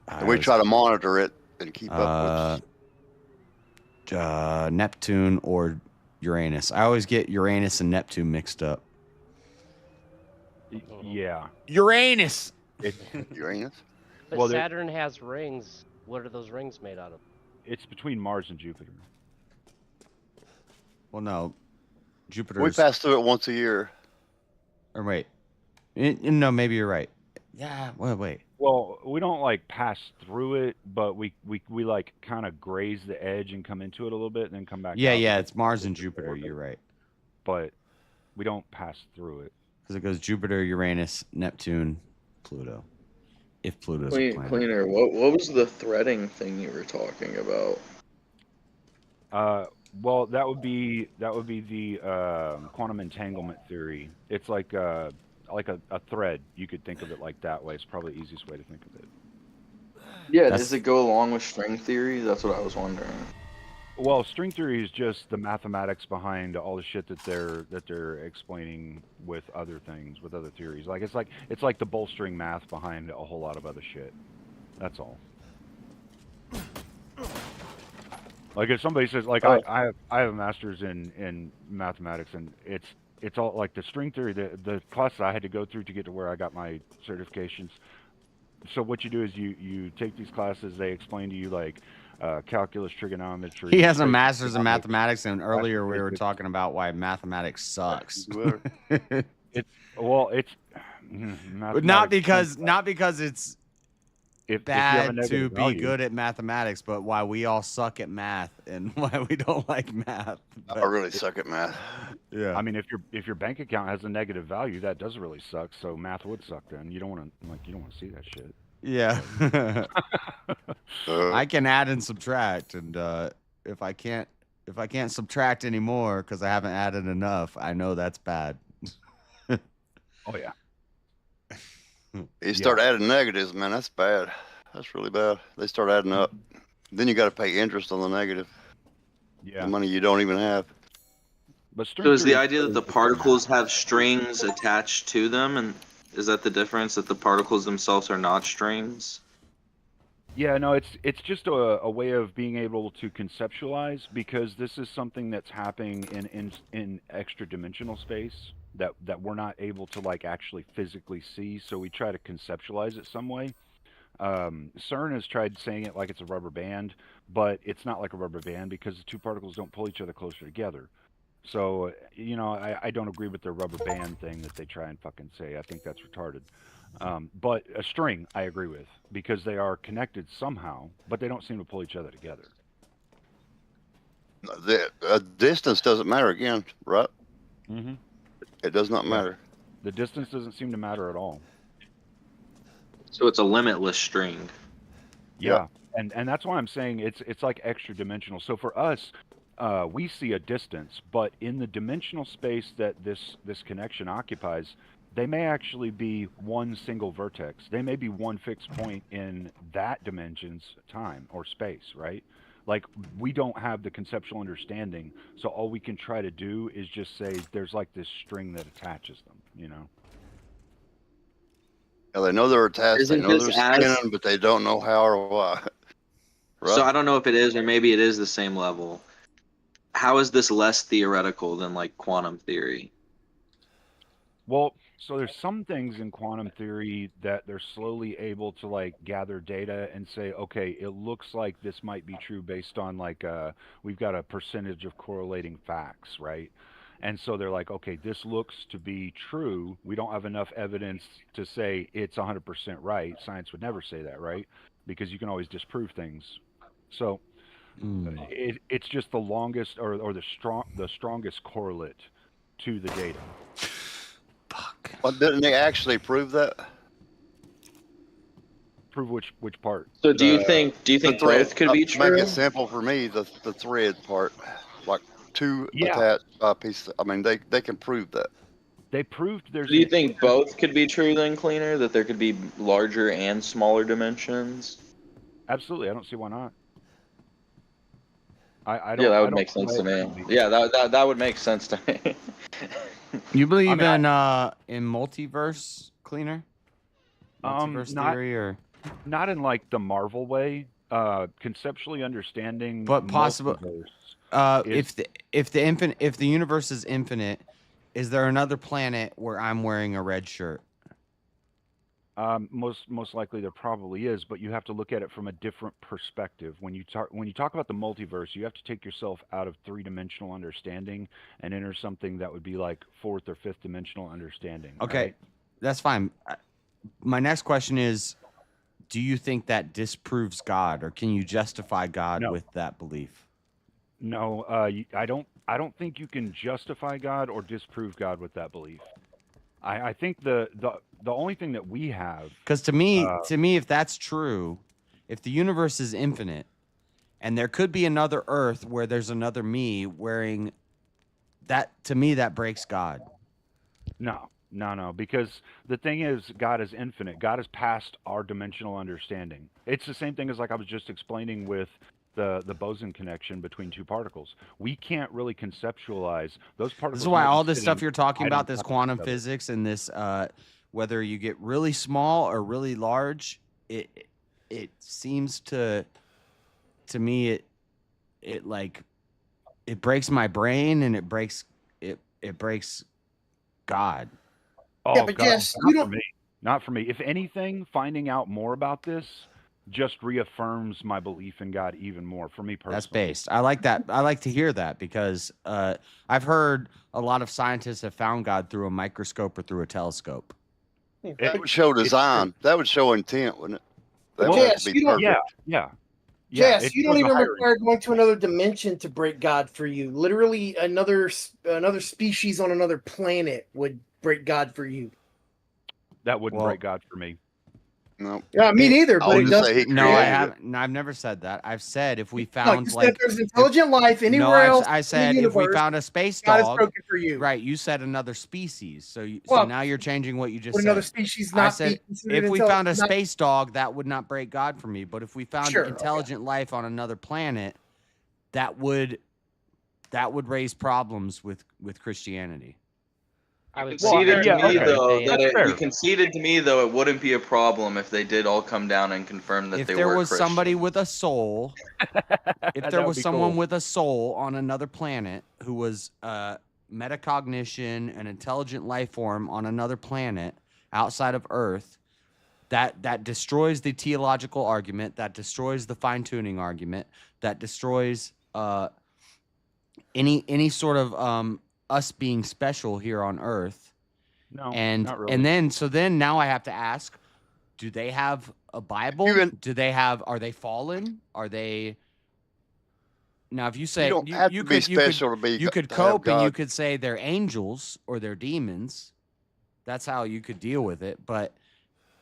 And we try to monitor it and keep up Neptune or Uranus. I always get Uranus and Neptune mixed up. Yeah. Uranus. with Uranus. But Well, there- Saturn has rings. What are those rings made out of? It's between Mars and Jupiter. Well, no. Jupiter's. We pass through it once a year. Or wait. No, maybe you're right. Yeah. Wait. Well, we don't like pass through it, but we like kind of graze the edge and come into it a little bit and then come back. Yeah, out. yeah. It's Mars and Jupiter. You're right. But we don't pass through it. Because it goes Jupiter, Uranus, Neptune, Pluto. If Pluto's a planet. Cleaner, what was the threading thing you were talking about? Well, that would be the quantum entanglement theory. It's like a thread. You could think of it like that way. It's probably the easiest way to think of it. Yeah, does it go along with string theory? That's what I was wondering. Well, string theory is just the mathematics behind all the shit that they're explaining with other things, with other theories. Like it's like the bolstering math behind a whole lot of other shit. That's all. Like if somebody says like I have a master's in mathematics, and it's all like the string theory, the classes I had to go through to get to where I got my certifications. So what you do is you take these classes, they explain to you like calculus, trigonometry. He has a master's in mathematics, and earlier we were talking about why mathematics sucks. Not because it's bad to be good at mathematics, but why we all suck at math and why we don't like math. I really suck at math. Yeah. I mean, if your bank account has a negative value, that does really suck. So math would suck then. You don't want to see that shit. Yeah. I can add and subtract, and if I can't subtract anymore because I haven't added enough, I know that's bad. Oh yeah. You start adding negatives, man. That's bad. That's really bad. They start adding up. Then you got to pay interest on the negative. Yeah. The money you don't even have. But so is the idea that the particles have strings attached to them, and is that the difference, that the particles themselves are not strings? Yeah, no, it's just a way of being able to conceptualize, because this is something that's happening in extra dimensional space that we're not able to like actually physically see. So we try to conceptualize it some way. CERN has tried saying it like it's a rubber band, but it's not like a rubber band because the two particles don't pull each other closer together. So, you know, I don't agree with the rubber band thing that they try and fucking say. I think that's retarded. But a string, I agree with, because they are connected somehow, but they don't seem to pull each other together. The distance doesn't matter again, right? Mm-hmm. It does not matter. The distance doesn't seem to matter at all. So it's a limitless string. Yeah. And that's why I'm saying it's like extra dimensional. So for us, we see a distance, but in the dimensional space that this connection occupies, they may actually be one single vertex. They may be one fixed point in that dimension's time or space, right? Like, we don't have the conceptual understanding, so all we can try to do is just say there's like this string that attaches them, you know? Yeah, they know they're attached, they know they're spinning, but they don't know how or why. Right? So I don't know if it is, or maybe it is the same level. How is this less theoretical than like quantum theory? Well, so there's some things in quantum theory that they're slowly able to like gather data and say, okay, it looks like this might be true based on like we've got a percentage of correlating facts, right? And so they're like, okay, this looks to be true. We don't have enough evidence to say it's 100% right. Science would never say that, right? Because you can always disprove things. So it's just the longest or the strongest correlate to the data. Fuck. Well, didn't they actually prove that? Prove which part? So do you think both could be true? Make it simple for me, the thread part, like two attached pieces. I mean, they can prove that. They proved there's. Do you think both could be true then, Cleaner? That there could be larger and smaller dimensions? Absolutely, I don't see why not. I don't. Yeah, that would make sense to me. Yeah, that would make sense to me. You believe in multiverse, Cleaner? Multiverse theory, or not in like the Marvel way. Conceptually understanding, but possible. If the universe is infinite, is there another planet where I'm wearing a red shirt? Most likely there probably is, but you have to look at it from a different perspective. When you talk about the multiverse, you have to take yourself out of three-dimensional understanding and enter something that would be like fourth or fifth dimensional understanding. Okay, right? that's fine. My next question is, do you think that disproves God, or can you justify God No. with that belief? No, I don't think you can justify God or disprove God with that belief. I think the only thing that we have, Because to me, if that's true, if the universe is infinite, and there could be another Earth where there's another me wearing that, to me that breaks God. no, because the thing is, God is infinite. God is past our dimensional understanding. It's the same thing as like I was just explaining with the boson connection between two particles. We can't really conceptualize those particles. This is why might be all this stuff sitting you're talking right on about, this top of quantum each other. physics and this, whether you get really small or really large, it seems to me it like it breaks my brain, and it breaks God. Oh, Yeah, but God, Jess, not you for don't. me. Not for me. If anything, finding out more about this just reaffirms my belief in God even more. For me personally, That's based. I like that. I like to hear that because I've heard a lot of scientists have found God through a microscope or through a telescope. That would show design. That would show intent, wouldn't it? That But would have Jess, to be you don't. perfect. Yeah. Jess, it you don't shows a even higher require going to another dimension to break God for you. Literally, another species on another planet would break God for you. that wouldn't Well, break God for me. No. Yeah, me neither. I But would it just does. say he No, I created it. haven't. No, I've never said that. I've said if we No, found you said like there's intelligent life no, anywhere else I in said the if we universe, found a space God is dog, broken for you. right? You said another species, so so Well, now you're changing what you just would said. another species I not said be considered if we intelligent? found a Not- space dog, that would not break God for me. But if we found Sure, okay. intelligent life on another planet, that would raise problems with Christianity. I would Conceded yeah, to me okay. though That's that fair. you conceded to me though it wouldn't be a problem if they did all come down and confirm that If they there were was Christian. somebody with a soul, if That there would was be someone cool. with a soul on another planet who was metacognition, an intelligent life form on another planet outside of Earth, that destroys the teleological argument, that destroys the fine-tuning argument, that destroys any sort of us being special here on Earth. No, And not really. and then now I have to ask, do they have a Bible? Are they fallen? Are they now if you say You don't have to be special to be. you could to have cope and you God. could say they're angels or they're demons. That's how you could deal with it. But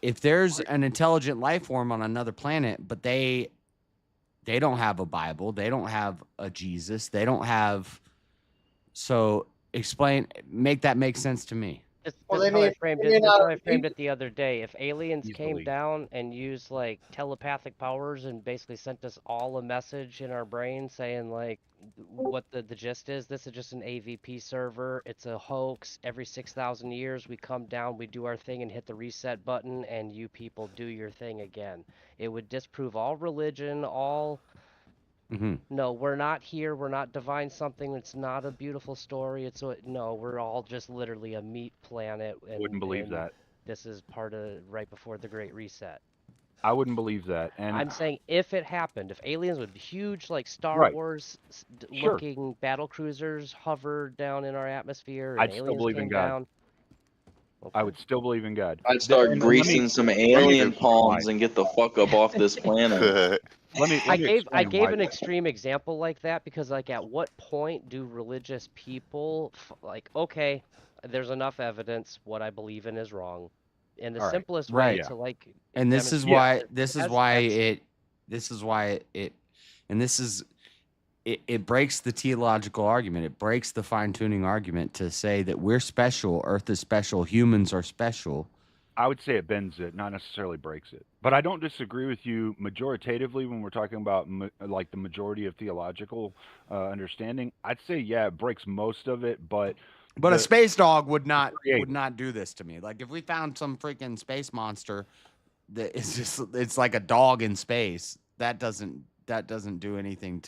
if there's an intelligent life form on another planet, but they don't have a Bible, they don't have a Jesus, they don't have make that make sense to me. Well, This is they how I may- framed they it. may This is how not I framed be- it the other day. If aliens came Easily. down and used like telepathic powers and basically sent us all a message in our brain saying like what the gist is, this is just an AVP server. It's a hoax. Every 6,000 years we come down, we do our thing and hit the reset button, and you people do your thing again. It would disprove all religion, all. No, we're not here. We're not divine something. It's not a beautiful story. No, we're all just literally a meat planet. And, Wouldn't believe and that. This is part of right before the Great Reset. I wouldn't believe that. And I'm saying if it happened, if aliens with huge like Star Right. Wars Sure. looking battle cruisers hovered down in our atmosphere and I'd still aliens believe in came God. down. I would still believe in God. I'd start And let greasing some alien palms and get the fuck up off this planet. I gave explain an why. extreme example like that because like at what point do religious people like okay, there's enough evidence what I believe in is wrong, and the All right. simplest Right. way to like And this is demonstrate why it breaks the teleological argument. It breaks the fine-tuning argument to say that we're special, Earth is special, humans are special. I would say it bends it, not necessarily breaks it. But I don't disagree with you majoritatively when we're talking about like the majority of theological understanding. I'd say yeah, it breaks most of it, but a space dog would not creator. do this to me. Like if we found some freaking space monster that is it's like a dog in space, that doesn't do anything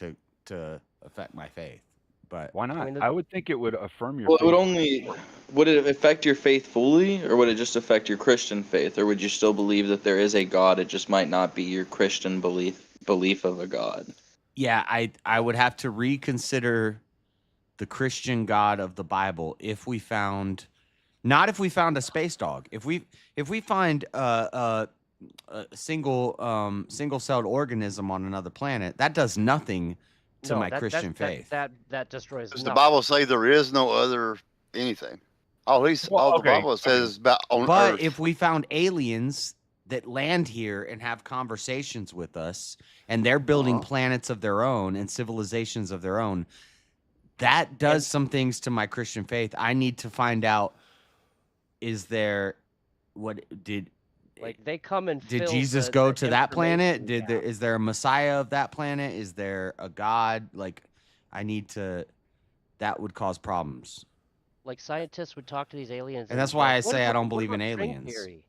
to affect my faith. But Why not? I mean, I would think it would affirm your Well, it would faith. only would it affect your faith fully, or would it just affect your Christian faith, or would you still believe that there is a God? It just might not be your Christian belief of a God. yeah, I would have to reconsider the Christian God of the Bible if we found, not if we found a space dog. If we find a single-celled organism on another planet, that does nothing to no, my that, Christian that, faith. that destroys Does the nothing. Bible say there is no other anything? All Well, the Bible says about on But Earth. if we found aliens that land here and have conversations with us, and they're building planets of their own and civilizations of their own, that does some things to my Christian faith. I need to find out, is there, what did, Like they come and did fill Jesus the- go the to that planet? information Did there, gap. is there a Messiah of that planet? Is there a God? Like, I need to, that would cause problems. Like scientists would talk to these aliens, And that's why I what say I about- don't what believe in about string aliens. theory?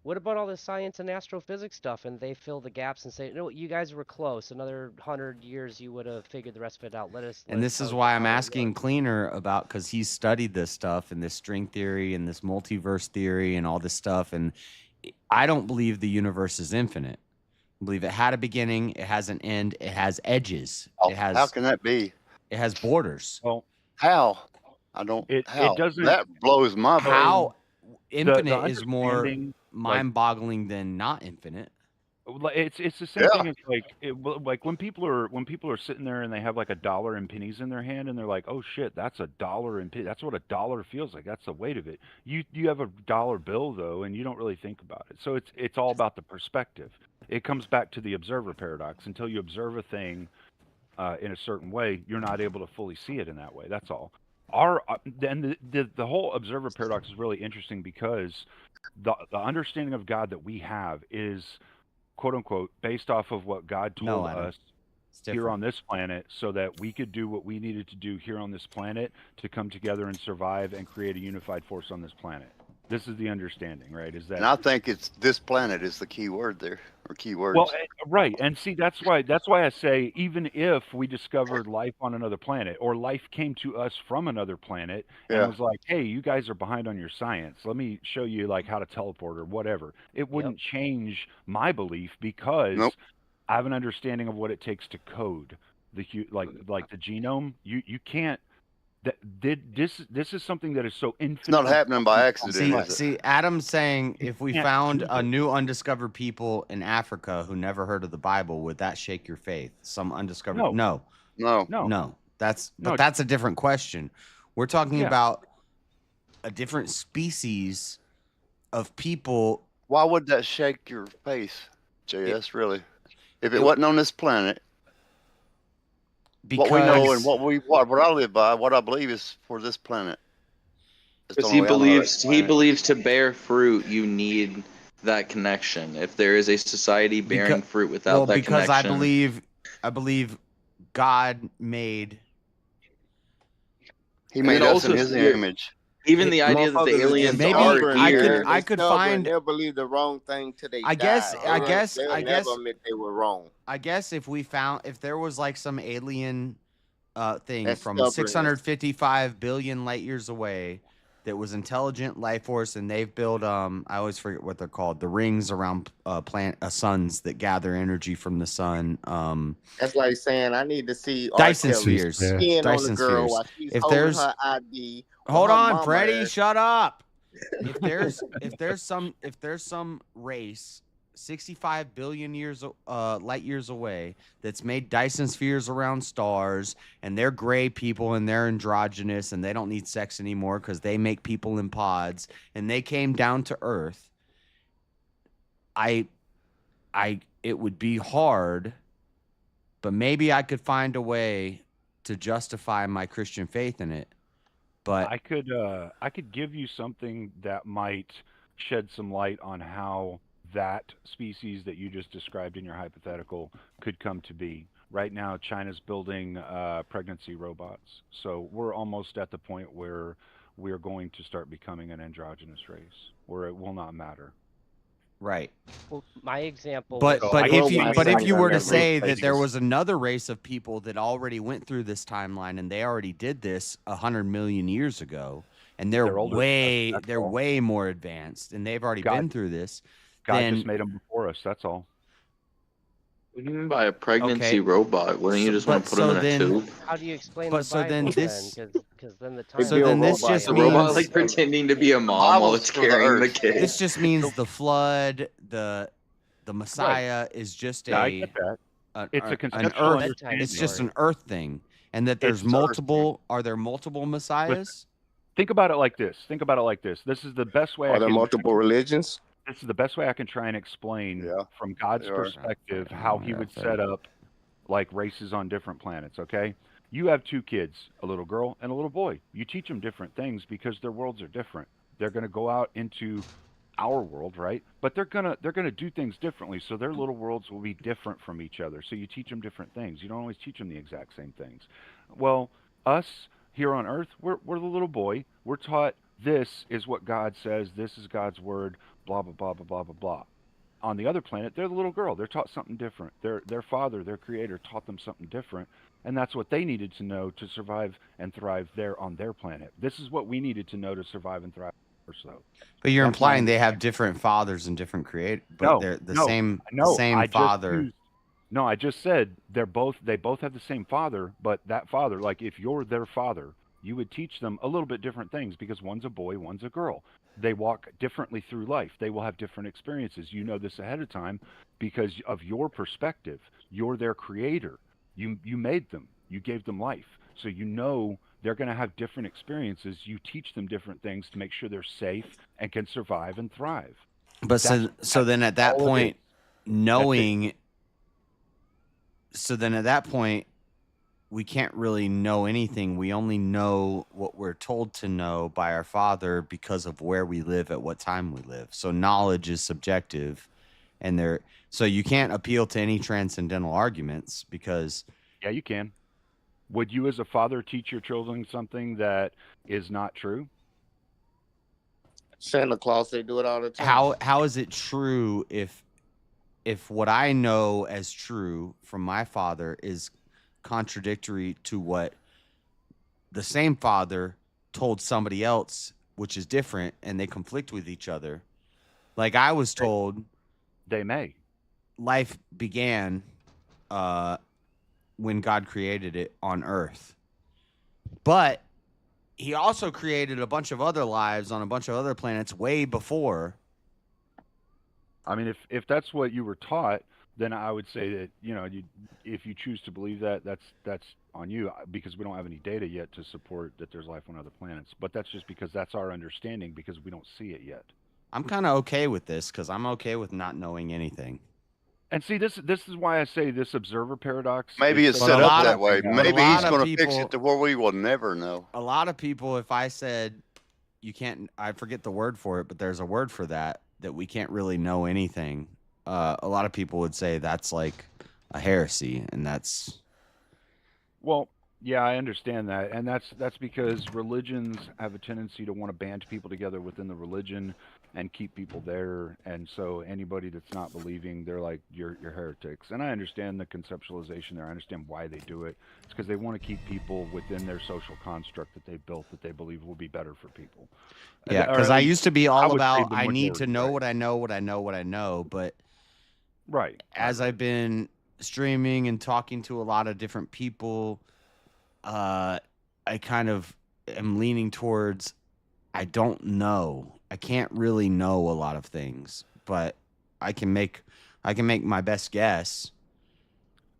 What about all the science and astrophysics stuff? And they fill the gaps and say, "No, you guys were close. Another 100 years, you would have figured the rest of it out." Let us. And this is why I'm asking Cleaner about, because he's studied this stuff and this string theory and this multiverse theory and all this stuff. And I don't believe the universe is infinite. I believe it had a beginning, it has an end, it has edges, it has. How can that be? It has borders. Well, how? I don't. How? It doesn't. That blows my brain. How The infinite is more understanding, mind-boggling than not infinite. It's the same thing as like when people are sitting there and they have like $1 and pennies in their hand and they're like, oh shit, that's $1 and that's what $1 feels like. That's the weight of it. You have a dollar bill though, and you don't really think about it. So it's all about the perspective. It comes back to the observer paradox. Until you observe a thing in a certain way, you're not able to fully see it in that way. That's all. Then the whole observer paradox is really interesting because the understanding of God that we have is, quote unquote, based off of what God told us here on this planet, so that we could do what we needed to do here on this planet to come together and survive and create a unified force on this planet. This is the understanding, right? Is that? And I think it's this planet is the key word there, or key words. Well, right, and see, that's why I say, even if we discovered life on another planet, or life came to us from another planet, and was like, hey, you guys are behind on your science, let me show you like how to teleport or whatever, it wouldn't change my belief, because I have an understanding of what it takes to code the like the genome. You can't. This is something that is so infinite. It's not happening by accident. See, Adam's saying, if we found a new undiscovered people in Africa who never heard of the Bible, would that shake your faith? Some undiscovered? No. That's a different question. We're talking about a different species of people. Why would that shake your faith, JS? Really, if it wasn't on this planet. Because what we know and what I live by, what I believe is for this planet. Because he believes to bear fruit, you need that connection. If there is a society bearing fruit without that connection, because I believe God made. He made us in His image. Even the idea that the aliens are here, I could find. They'll believe the wrong thing till they die. I guess. They'll never admit they were wrong. I guess if there was like some alien thing That's from stubborn. 655 billion light years away that was intelligent life force, and they've built I always forget what they're called, the rings around suns that gather energy from the sun. That's like saying I need to see Dyson R. Kelly's spheres. skin Dyson on the girl spheres. while she's If holding there's her ID. Hold her on, mama Freddie, is- shut up. If there's some race 65 billion light years away that's made Dyson spheres around stars, and they're gray people and they're androgynous and they don't need sex anymore because they make people in pods, and they came down to Earth, it would be hard, but maybe I could find a way to justify my Christian faith in it. But I could give you something that might shed some light on how that species that you just described in your hypothetical could come to be. Right now, China's building pregnancy robots. So we're almost at the point where we're going to start becoming an androgynous race, where it will not matter. Right. Well, my example. But was- if you were to say that there was another race of people that already went through this timeline and they already did this 100 million years ago, and they're older. they're way more advanced and they've already been through this, God then just made them before us. That's all. What do you mean by a pregnancy Okay. robot? Wouldn't you just want to put them in a tube? How do you explain But the so Bible then this- Because then the So time. then this just The robot means like pretending to be a mom while Bible's it's for the carrying the earth. kid. this just means the flood, the Messiah is just Yeah, I a get that. It's a an conceptual earth. understanding. It's just an earth thing, and that there's It's an earth multiple. Are there multiple messiahs? Think about it like this. Think about it like this. This is the best way. Are there multiple religions? This is the best way I can try and explain from God's they are. perspective how he would set up like races on different planets, okay? You have two kids, a little girl and a little boy. You teach them different things because their worlds are different. They're going to go out into our world, right? But they're going to do things differently, so their little worlds will be different from each other. So you teach them different things. You don't always teach them the exact same things. Well, us here on earth, we're the little boy. We're taught this is what God says, this is God's word, blah blah blah blah blah blah blah. On the other planet, they're the little girl. They're taught something different. Their father, their creator, taught them something different, and that's what they needed to know to survive and thrive there on their planet. This is what we needed to know to survive and thrive. So, But you're that's implying my they have different fathers and different creators, but No, they're the no, same no, same I just father. used- No, I just said they both have the same father, but that father, like if you're their father, you would teach them a little bit different things because one's a boy, one's a girl. They walk differently through life. They will have different experiences. You know this ahead of time because of your perspective. You're their creator. You made them. You gave them life. So you know they're going to have different experiences. You teach them different things to make sure they're safe and can survive and thrive. But so then at that all it point, is. knowing. So then at that point, we can't really know anything. We only know what we're told to know by our father because of where we live at what time we live. So knowledge is subjective, and so you can't appeal to any transcendental arguments because Yeah, you can. Would you as a father teach your children something that is not true? Santa Claus, they do it all the time. how is it true if what I know as true from my father is contradictory to what the same father told somebody else, which is different, and they conflict with each other? Like I was told, They may. life began when God created it on Earth, but he also created a bunch of other lives on a bunch of other planets way before. I mean, if that's what you were taught, then I would say that if you choose to believe that, that's on you because we don't have any data yet to support that there's life on other planets. But that's just because that's our understanding because we don't see it yet. I'm kind of okay with this because I'm okay with not knowing anything. And see, this is why I say this observer paradox. Maybe is it's But set a up lot that of- way. but a Maybe lot he's of going to fix people- it to where we will never know. A lot of people, if I said you can't, I forget the word for it, but there's a word for that we can't really know anything. A lot of people would say that's like a heresy, and that's Well, yeah, I understand that, and that's because religions have a tendency to want to band people together within the religion and keep people there, and so anybody that's not believing, they're like you're heretics. And I understand the conceptualization there. I understand why they do it. It's because they want to keep people within their social construct that they built that they believe will be better for people. yeah. Or Because at I least used to be I all would say about the I need to majority, know right? what I know, what I know, what I know, but Right. as I've been streaming and talking to a lot of different people, I kind of am leaning towards I don't know. I can't really know a lot of things, but I can make my best guess.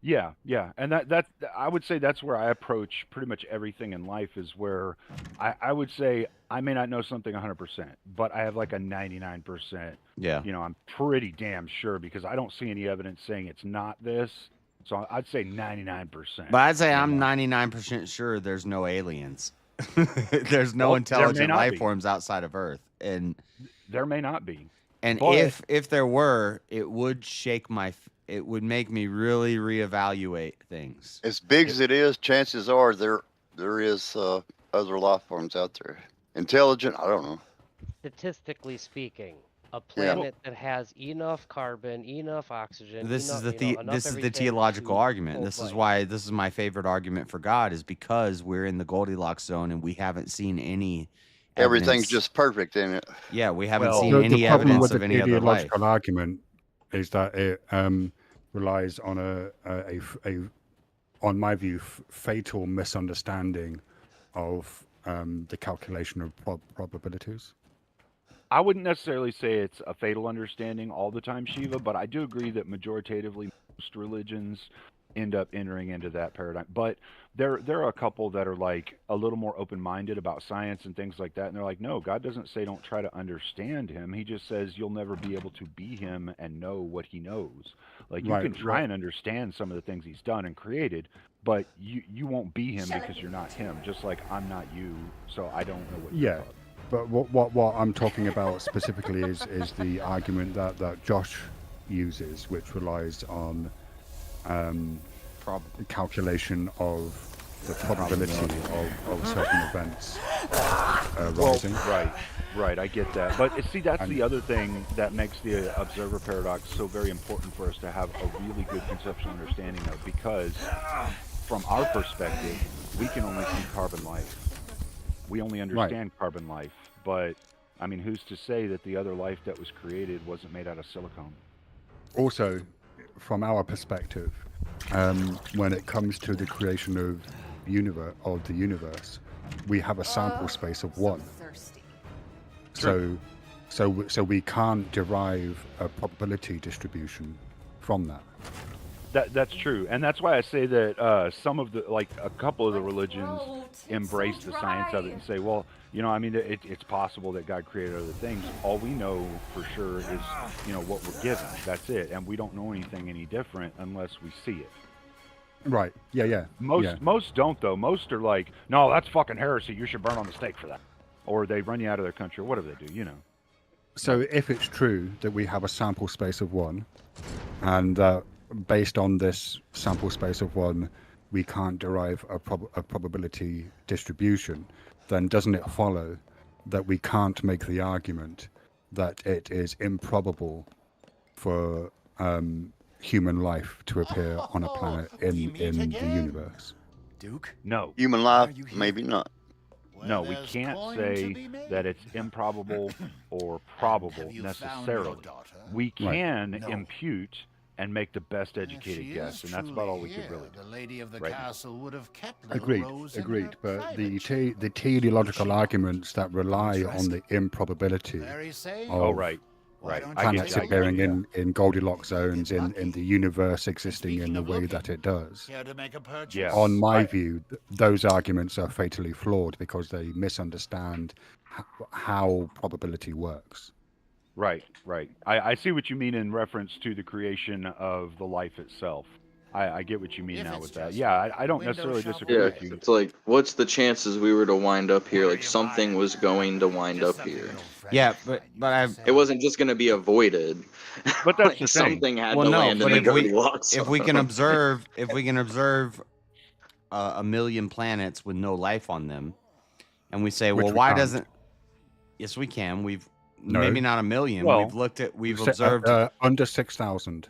Yeah, and that I would say that's where I approach pretty much everything in life is where I would say I may not know something 100%, but I have like a 99%. Yeah. I'm pretty damn sure because I don't see any evidence saying it's not this. So I'd say 99%. But I'd say I'm 99% sure there's no aliens. There's no Well, there may intelligent not life be. forms outside of Earth. And There may not be. and But- if there were, it would it would make me really reevaluate things. As big as it is, chances are there is other life forms out there. Intelligent, I don't know. Statistically speaking, a planet that has enough carbon, enough oxygen. This is enough, the enough this is the everything theological to argument. hold This is life. why this is my favorite argument for God, is because we're in the Goldilocks zone and we haven't seen any Everything's evidence. just perfect in it. Yeah, we haven't Well, seen The any problem evidence with of the any other life. teleological argument is that it relies on on my view, fatal misunderstanding of the calculation of probabilities. I wouldn't necessarily say it's a fatal understanding all the time, Shiva, but I do agree that majoritatively most religions end up entering into that paradigm. But there are a couple that are like a little more open-minded about science and things like that, and they're like, no, God doesn't say don't try to understand him. He just says you'll never be able to be him and know what he knows. Like you can try and understand some of the things he's done and created, but you won't be him because you're not him. Just like I'm not you, so I don't know what you're talking. But what I'm talking about specifically is the argument that Josh uses, which relies on calculation of the probability of certain events rising. Right, I get that. But see, that's the other thing that makes the observer paradox so very important for us to have a really good conceptual understanding of, because from our perspective, we can only see carbon life. We only understand carbon life, but I mean, who's to say that the other life that was created wasn't made out of silicone? Also, from our perspective, when it comes to the creation of the universe, we have a sample space of one. So we can't derive a probability distribution from that. That's true, and that's why I say that some of the, like a couple of the religions embrace the science of it and say, well, you know, I mean, it's possible that God created other things. All we know for sure is, you know, what we're given. That's it, and we don't know anything any different unless we see it. Right. Yeah. Most don't though. Most are like, no, that's fucking heresy. You should burn on the stake for that, or they run you out of their country, or whatever they do. You know. So if it's true that we have a sample space of one, and based on this sample space of one, we can't derive a probability distribution, then doesn't it follow that we can't make the argument that it is improbable for human life to appear on a planet in the universe? Duke? No. Human life, maybe not. No, we can't say that it's improbable or probable necessarily. We can impute and make the best educated guess, and that's about all we could really do. The lady of the castle would have kept Agreed. But the teleological arguments that rely on the improbability of planets appearing in Goldilocks zones, in the universe existing in the way that it does. On my view, those arguments are fatally flawed because they misunderstand how probability works. Right. I see what you mean in reference to the creation of the life itself. I get what you mean now with that. Yeah, I don't necessarily disagree with you. It's like, what's the chances we were to wind up here? Like something was going to wind up here. Yeah, but it wasn't just going to be avoided. But that's like the thing. Something had to land in the Goldilocks. if we can observe a million planets with no life on them, and we say, well, why doesn't? Yes, we can. Maybe not a million. Well, we've observed under 6,000.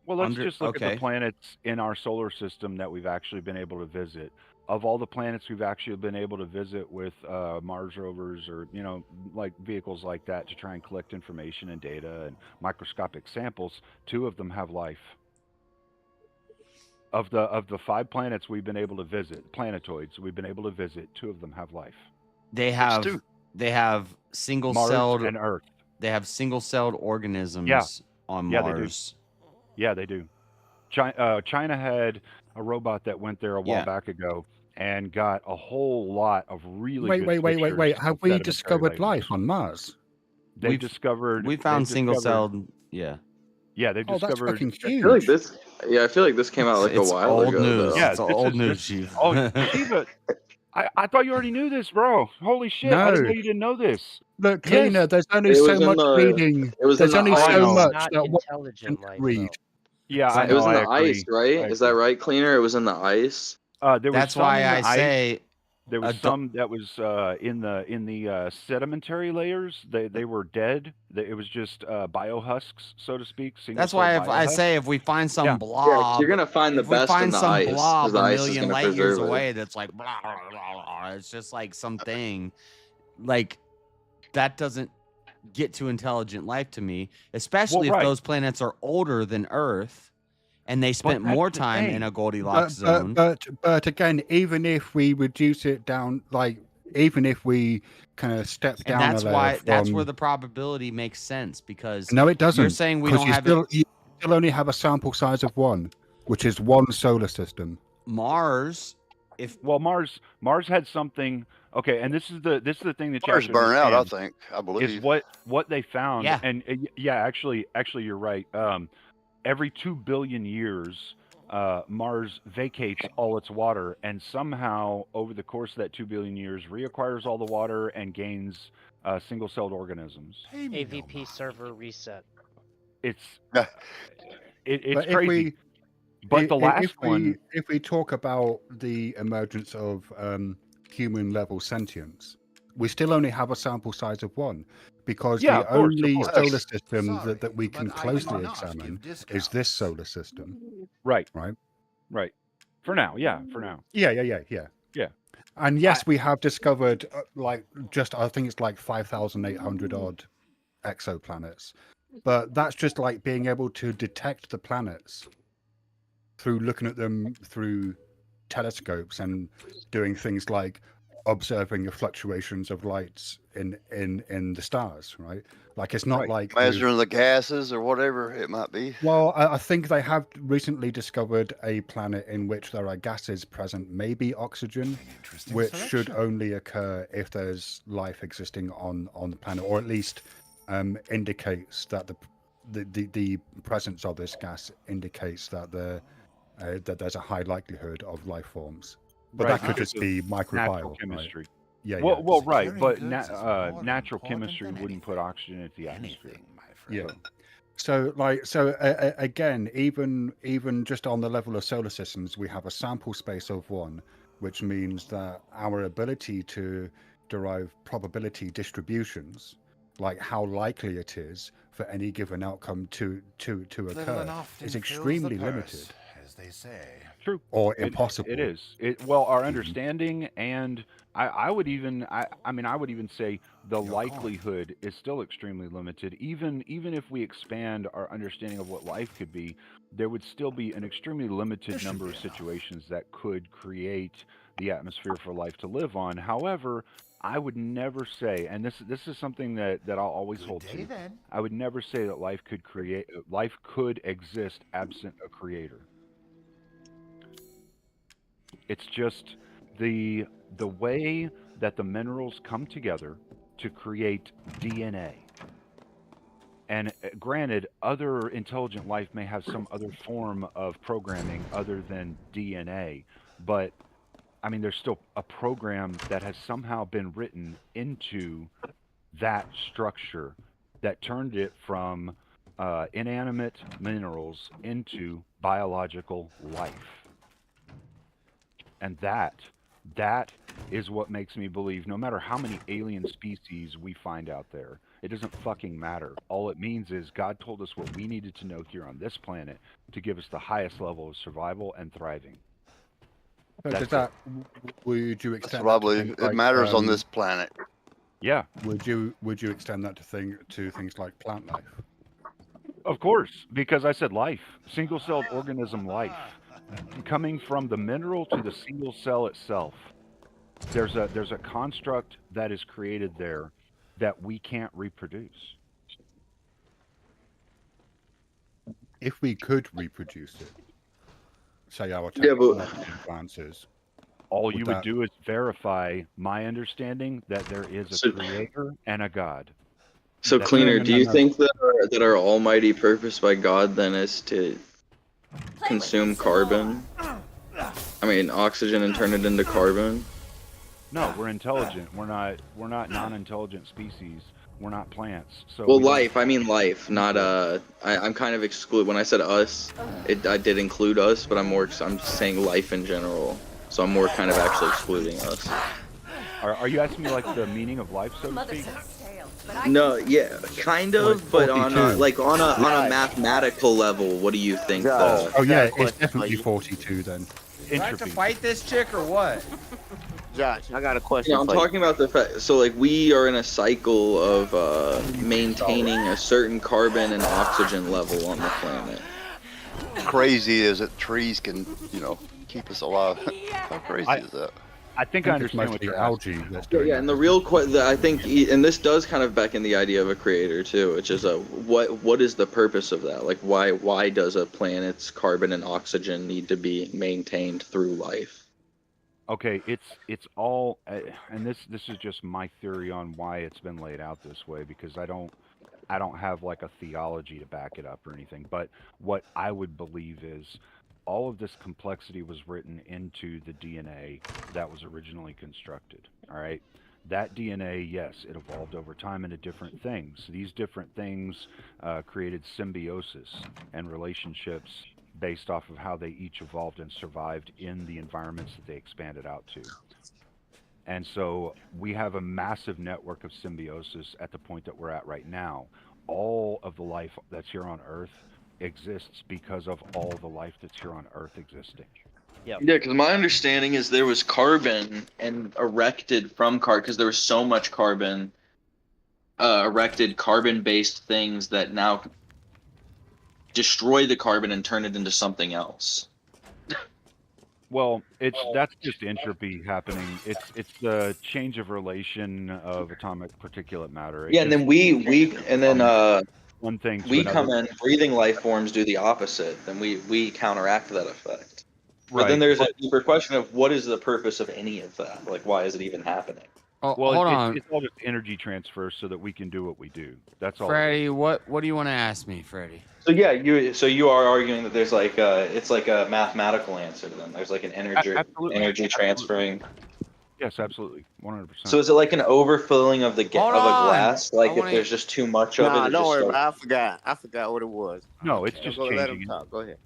Well, let's just look at the planets in our solar system that we've actually been able to visit. Of all the planets we've actually been able to visit with Mars rovers or, you know, like vehicles like that to try and collect information and data and microscopic samples, 2 of them have life. Of the 5 planets we've been able to visit, planetoids we've been able to visit, 2 of them have life. They have single-celled Mars and Earth. They have single-celled organisms on Mars. Yeah, they do. China had a robot that went there a while back ago and got a whole lot of really good pictures. Wait. Have we discovered life on Mars? We found single-celled. Yeah, they've discovered. That's fucking huge. I feel like this came out like a while ago. News. Yeah, it's old news, Chief. Oh, Steve, I thought you already knew this, bro. Holy shit! No. I didn't know you didn't know this. Look, Cleaner, there's only so much reading. There's only so much that one can read. Yeah, it was in the ice, right? Is that right, Cleaner? It was in the ice. That's why I say There was some that was in the sedimentary layers. They were dead. It was just biohusks, so to speak. That's why I say if we find some blob, Yeah, 'cause you're gonna find the if we best find in the some ice, 'cause blob the a ice is million gonna light years preserve it. away, that's like blah, blah, blah, blah. It's just like something like that doesn't get to intelligent life to me, especially if those planets are older than Earth and they spent more time in a Goldilocks zone. But again, even if we reduce it down, like even if we kind of step down, And that's a layer why that's from- where the probability makes sense, because No, it doesn't. You're saying we 'cause don't you have still, you still only have a sample size of one, which is one solar system. Mars. Mars had something. Okay, and this is the thing that you Mars have to burn out, I understand, think. I believe. is what they found. Yeah. And actually you're right. Every 2 billion years, Mars vacates all its water, and somehow over the course of that 2 billion years, reacquires all the water and gains single-celled organisms. AVP server reset. It's But it's if crazy. But the last one, if we talk about the emergence of human level sentience, we still only have a sample size of one, because Yeah, the of course, of only course. solar system Sorry, that we can but I closely cannot examine give is discounts. this solar system. right, Right. For now, for now. Yeah. And yes, we have discovered I think it's like 5,800 odd exoplanets, but that's just like being able to detect the planets through looking at them through telescopes and doing things like observing the fluctuations of lights in the stars, right? Like it's not like measuring the gases or whatever it might be. well, I think they have recently discovered a planet in which there are gases present, maybe oxygen, which should only occur if there's life existing on the planet, or at least indicates that the presence of this gas indicates that that there's a high likelihood of life forms. But that could just be microbial, natural chemistry. Right? Yeah. Well, right, Securing but goods is more natural important chemistry than wouldn't put oxygen into the atmosphere. Anything, my friend. Yeah. So again, even just on the level of solar systems, we have a sample space of one, which means that our ability to derive probability distributions, like how likely it is for any given outcome to Little occur, and often is fills the extremely purse, limited as they say. True. or It- impossible. It is. Well, our understanding, and I would even I would even say the likelihood is still extremely limited. Even if we expand our understanding of what life could be, there would still be an extremely limited number of situations that could create the atmosphere for life to live on. However, I would never say, and this is something that I'll always hold Day to. then. I would never say that life could exist absent a creator. It's just the way that the minerals come together to create DNA. And granted, other intelligent life may have some other form of programming other than DNA, but I mean, there's still a program that has somehow been written into that structure that turned it from inanimate minerals into biological life. And that is what makes me believe no matter how many alien species we find out there, it doesn't fucking matter. All it means is God told us what we needed to know here on this planet to give us the highest level of survival and thriving. So That's does that would you extend? That's that what I to believe. things It like, matters on this planet. Yeah, Would you extend that to things like plant life? of course, because I said life, single-celled organism life, coming from the mineral to the single cell itself. There's a construct that is created there that we can't reproduce. If we could reproduce it, say our Yeah, but- technology advances, All Would you would that- do is verify my understanding that there is a So- creator and a God. So, That's- Cleaner, no, do you no. think that our almighty purpose by God then is to consume carbon? I mean, oxygen and turn it into carbon? No, we're intelligent. We're not non-intelligent species. We're not plants. So Well, we don't- life. I mean life, not I'm kind of exclude when I said us. I did include us, but I'm saying life in general. So I'm more kind of actually excluding us. Are you asking me like the meaning of life, so to speak? No, yeah, kind of, but on a, like on a mathematical level, what do you think? Oh yeah, it's definitely 42 then. Do I have to fight this chick or what? Josh, I got a question. Yeah, I'm for you. talking about the fact. So like we are in a cycle of maintaining a certain carbon and oxygen level on the planet. Crazy is that trees can, keep us alive. How crazy is that? I think I understand what you're algae. Yeah, and the real I think, and this does kind of back in the idea of a creator too, which is what is the purpose of that? Like why does a planet's carbon and oxygen need to be maintained through life? Okay, it's all, and this is just my theory on why it's been laid out this way, because I don't have like a theology to back it up or anything, but what I would believe is all of this complexity was written into the DNA that was originally constructed. All right, that DNA, yes, it evolved over time into different things. These different things created symbiosis and relationships based off of how they each evolved and survived in the environments that they expanded out to. And so we have a massive network of symbiosis at the point that we're at right now. All of the life that's here on Earth exists because of all the life that's here on Earth existing. Yeah, because my understanding is there was carbon and erected from carbon, because there was so much carbon, erected carbon-based things that now destroy the carbon and turn it into something else. Well, that's just entropy happening. It's the change of relation of atomic particulate matter. Yeah, and then one thing we come in, breathing life forms do the opposite, then we counteract that effect. But then there's a deeper question of what is the purpose of any of that? Like, why is it even happening? Well, hold on. It's all just energy transfer so that we can do what we do. That's all. Freddie, what do you want to ask me, Freddie? So yeah, you are arguing that there's like it's like a mathematical answer to them. There's like an energy transferring. Yes, absolutely, 100%. So is it like an overfilling of a glass? Like if there's just too much of it? Nah, don't worry about it. I forgot what it was. No, it's just changing. Let him talk. Go ahead.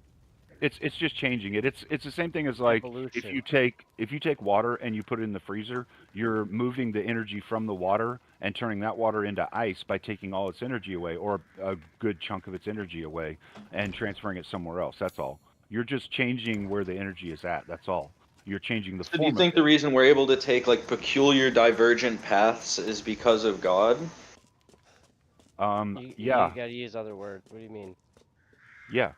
It's just changing it. It's the same thing as like if you take water and you put it in the freezer, you're moving the energy from the water and turning that water into ice by taking all its energy away, or a good chunk of its energy away, and transferring it somewhere else. That's all. You're just changing where the energy is at. That's all. You're changing the form. So do you think the reason we're able to take like peculiar divergent paths is because of God? Yeah. You gotta use other words. What do you mean? Yeah.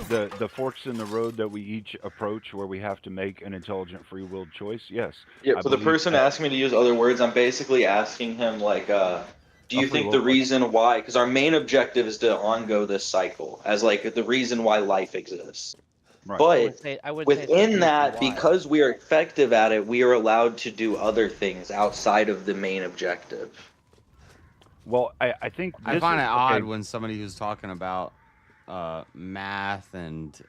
The forks in the road that we each approach, where we have to make an intelligent free willed choice. Yes. Yeah. So the person asking me to use other words, I'm basically asking him like, do you think the reason why? Because our main objective is to ongo this cycle as like the reason why life exists. Right. But within that, because we are effective at it, we are allowed to do other things outside of the main objective. Well, I think I find it odd when somebody who's talking about math and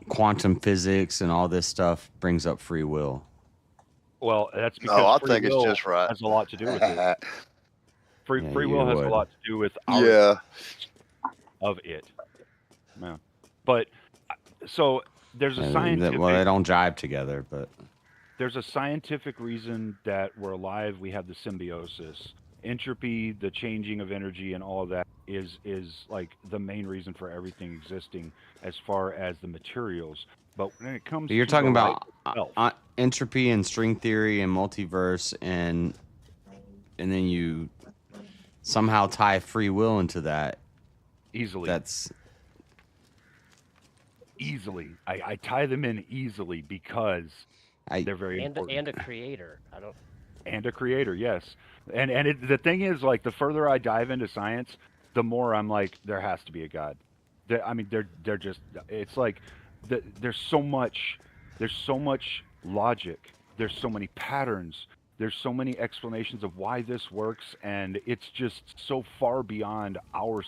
quantum physics and all this stuff brings up free will. Well, that's because I think it's just right. Has a lot to do with it. Free will has a lot to do with of it. Yeah. But so there's a scientific. Well, they don't jive together, but there's a scientific reason that we're alive. We have the symbiosis. Entropy, the changing of energy, and all of that is like the main reason for everything existing as far as the materials. But when it comes, you're talking about entropy and string theory and multiverse, and then you somehow tie free will into that easily. That's easily. I tie them in easily because they're very important. And a creator. And a creator, yes. And the thing is, like, the further I dive into science, the more I'm like, there has to be a God. They're just. It's like, there's so much logic. There's so many patterns. There's so many explanations of why this works, and it's just so far beyond our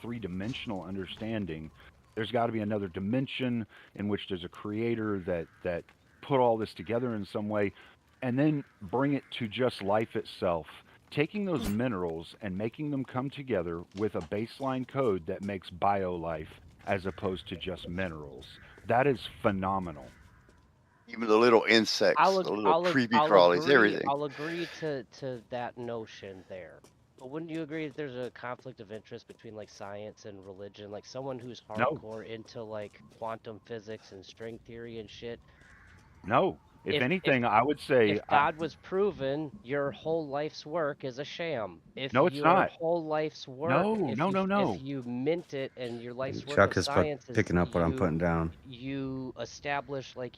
three-dimensional understanding. There's got to be another dimension in which there's a creator that put all this together in some way. And then bring it to just life itself, taking those minerals and making them come together with a baseline code that makes bio-life as opposed to just minerals. That is phenomenal. Even the little insects, the little creepy crawlies, everything. I'll agree to that notion there. But wouldn't you agree that there's a conflict of interest between like science and religion? Like someone who's No. hardcore into like quantum physics and string theory and shit. No. If anything, I would say if God was proven, your whole life's work is a sham. If No, it's your not. whole life's work, No, if no, you, no, no. if you mint it and your life's work Chuck of is science is picking up what I'm putting down. you establish like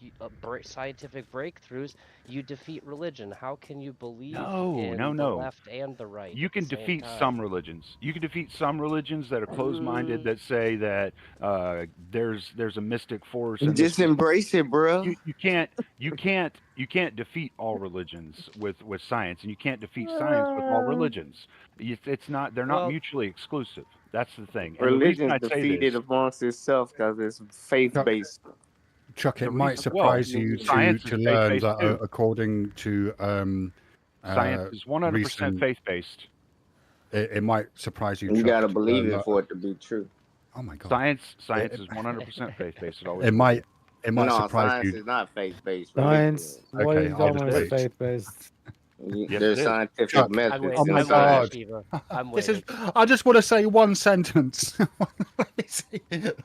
scientific breakthroughs, you defeat religion. How can you believe in the left and the right? You at can the same defeat time? some religions. You can defeat some religions that are closed-minded that say that there's a mystic force. And Just embrace it, bro. You can't defeat all religions with science, and you can't defeat science with all religions. It's not. They're not mutually exclusive. That's the thing. And the reason Religion's I say defeated this, amongst itself because it's faith-based. Chuck, it might reason- well, surprise you science to is learn faith-based that too. according to science is 100% recent- faith-based. it might surprise you. You Chuck, gotta to believe learn it that- for it to be true. Oh my god! Science is 100% faith-based. It always It might No, surprise science you. is not faith-based. Science. What Okay, is I'll just almost wait. faith-based? Yes, There's it is. scientific Chuck, methods. I'm waiting. Oh my I'm God. waiting, Shiva. I'm This waiting. is. I just want to say one sentence.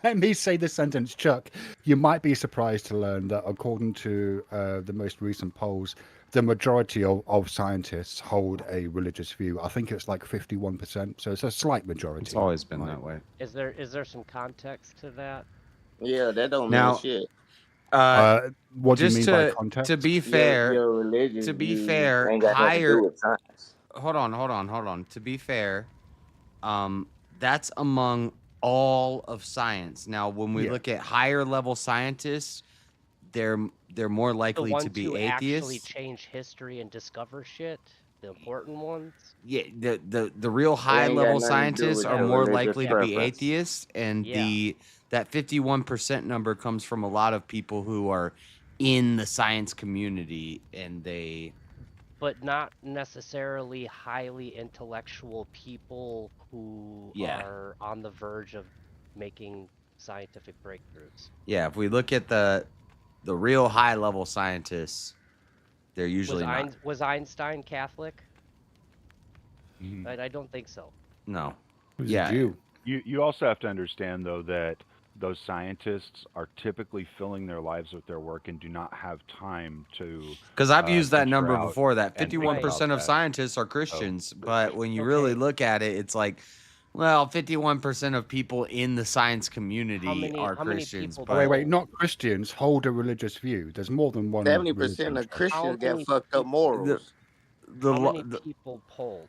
Let me say this sentence, Chuck. You might be surprised to learn that, according to the most recent polls, the majority of scientists hold a religious view. I think it's like 51%, so it's a slight majority. It's always been that way. Is there some context to that? Yeah, that don't Now- mean shit. What do you just mean by to context? be fair, Your religion to be views fair, ain't got nothing to do higher. with science. Hold on. To be fair, that's among all of science. Now, when we Yeah. look at higher level scientists, they're more The likely ones to be who actually atheists. change history and discover shit, the important ones. Yeah, the real high ain't got level nothing to do scientists with are their more religious likely to be preference. atheists, and Yeah. that 51% number comes from a lot of people who are in the science community, and they But not necessarily highly intellectual people who Yeah. are on the verge of making scientific breakthroughs. yeah. If we look at the real high level scientists, they're usually not. Was Einstein Catholic? Mhm. I don't think so. No. Who's Yeah. a Jew? You also have to understand though that those scientists are typically filling their lives with their work and do not have time to. Because I've used that venture number out before. That and think 51% about of that. scientists are Christians, but when you really Okay. look at it, it's like, well, 51% of people in the science community are how many Christians. people But Wait, not Christians hold a religious view. There's more than one. 70% religion, of Chuck. Christians How got many fucked up morals. the, How lo- many the people polled?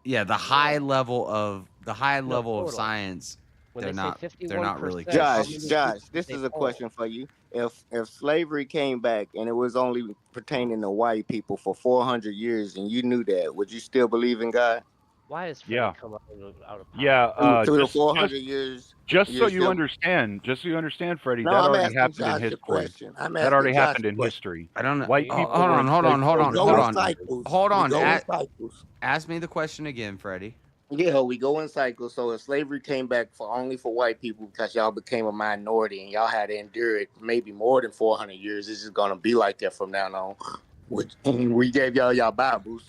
yeah, the high level of total. science, When they're they not say 51%, they're not really how Josh, many Josh, people this they is a poll? question for you. If slavery came back and it was only pertaining to white people for 400 years and you knew that, would you still believe in God? Why has Freddie Yeah. come out of power? Yeah. Through the Just, 400 years. just so you're you still- understand, Freddie, No, that I'm already asking happened Josh in a history. question. I'm That already asking Josh happened a in question. history. I don't know. White Oh, people hold were on. We go Hold in on. cycles. Hold We on. go in cycles. Ask me the question again, Freddie. Yeah, we go in cycles. So if slavery came back for only for white people because y'all became a minority and y'all had to endure it maybe more than 400 years, it's just gonna be like that from now on. We gave y'all Bibles.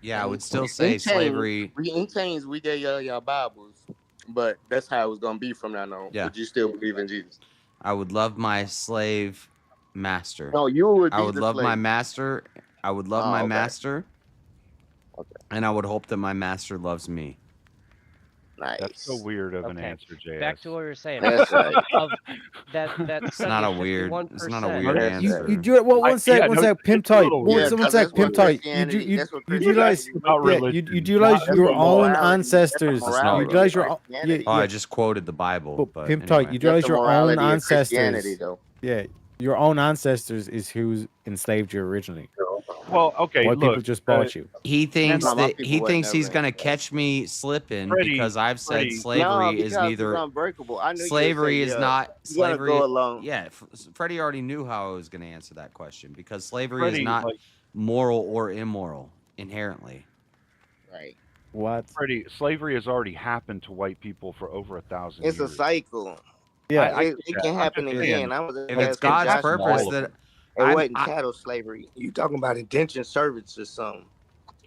Yeah, I would still say slavery. In chains, we gave y'all Bibles, but that's how it was gonna be from now on. Yeah. Would you still believe in Jesus? I would love my slave master. No, you would. Be I would the love my slave. master. I would love Oh, my okay. master. And I would hope that my master loves me. Nice. That's so weird of an Okay. answer, JS. Back to what we were saying. That's right. That It's not a weird. It's not a weird Okay. answer. You do it. Well, one sec, no, pimp it's a tight. little One weird. sec, Yeah, 'cause that's pimp what tight. Christianity- that's what You do realize, It's about religion. you do realize Not your about own morality. ancestors. That's not You realize your Christianity. Oh, I just quoted the Bible. But pimp anyway. tight. You That's realize the your own morality of Christianity, ancestors. though. Yeah, your own ancestors is who enslaved you originally. Well, okay, White look. people just bought you. He thinks No, my that people he wasn't thinks he's never gonna in that. catch me slipping Freddie, because I've said Freddie. slavery No, is because neither it's unbreakable. I knew you would slavery say, is yeah, not you gotta slavery. go along. Yeah, Freddie already knew how I was gonna answer that question because slavery Freddie, is not like, moral or immoral inherently. Right. What? Freddie, slavery has already happened to white people for over 1,000 It's years. a cycle. Yeah. It can happen again. I was If it's asking God's Josh purpose, about that it I'm- wasn't chattel slavery. You talking about indentured servants or something?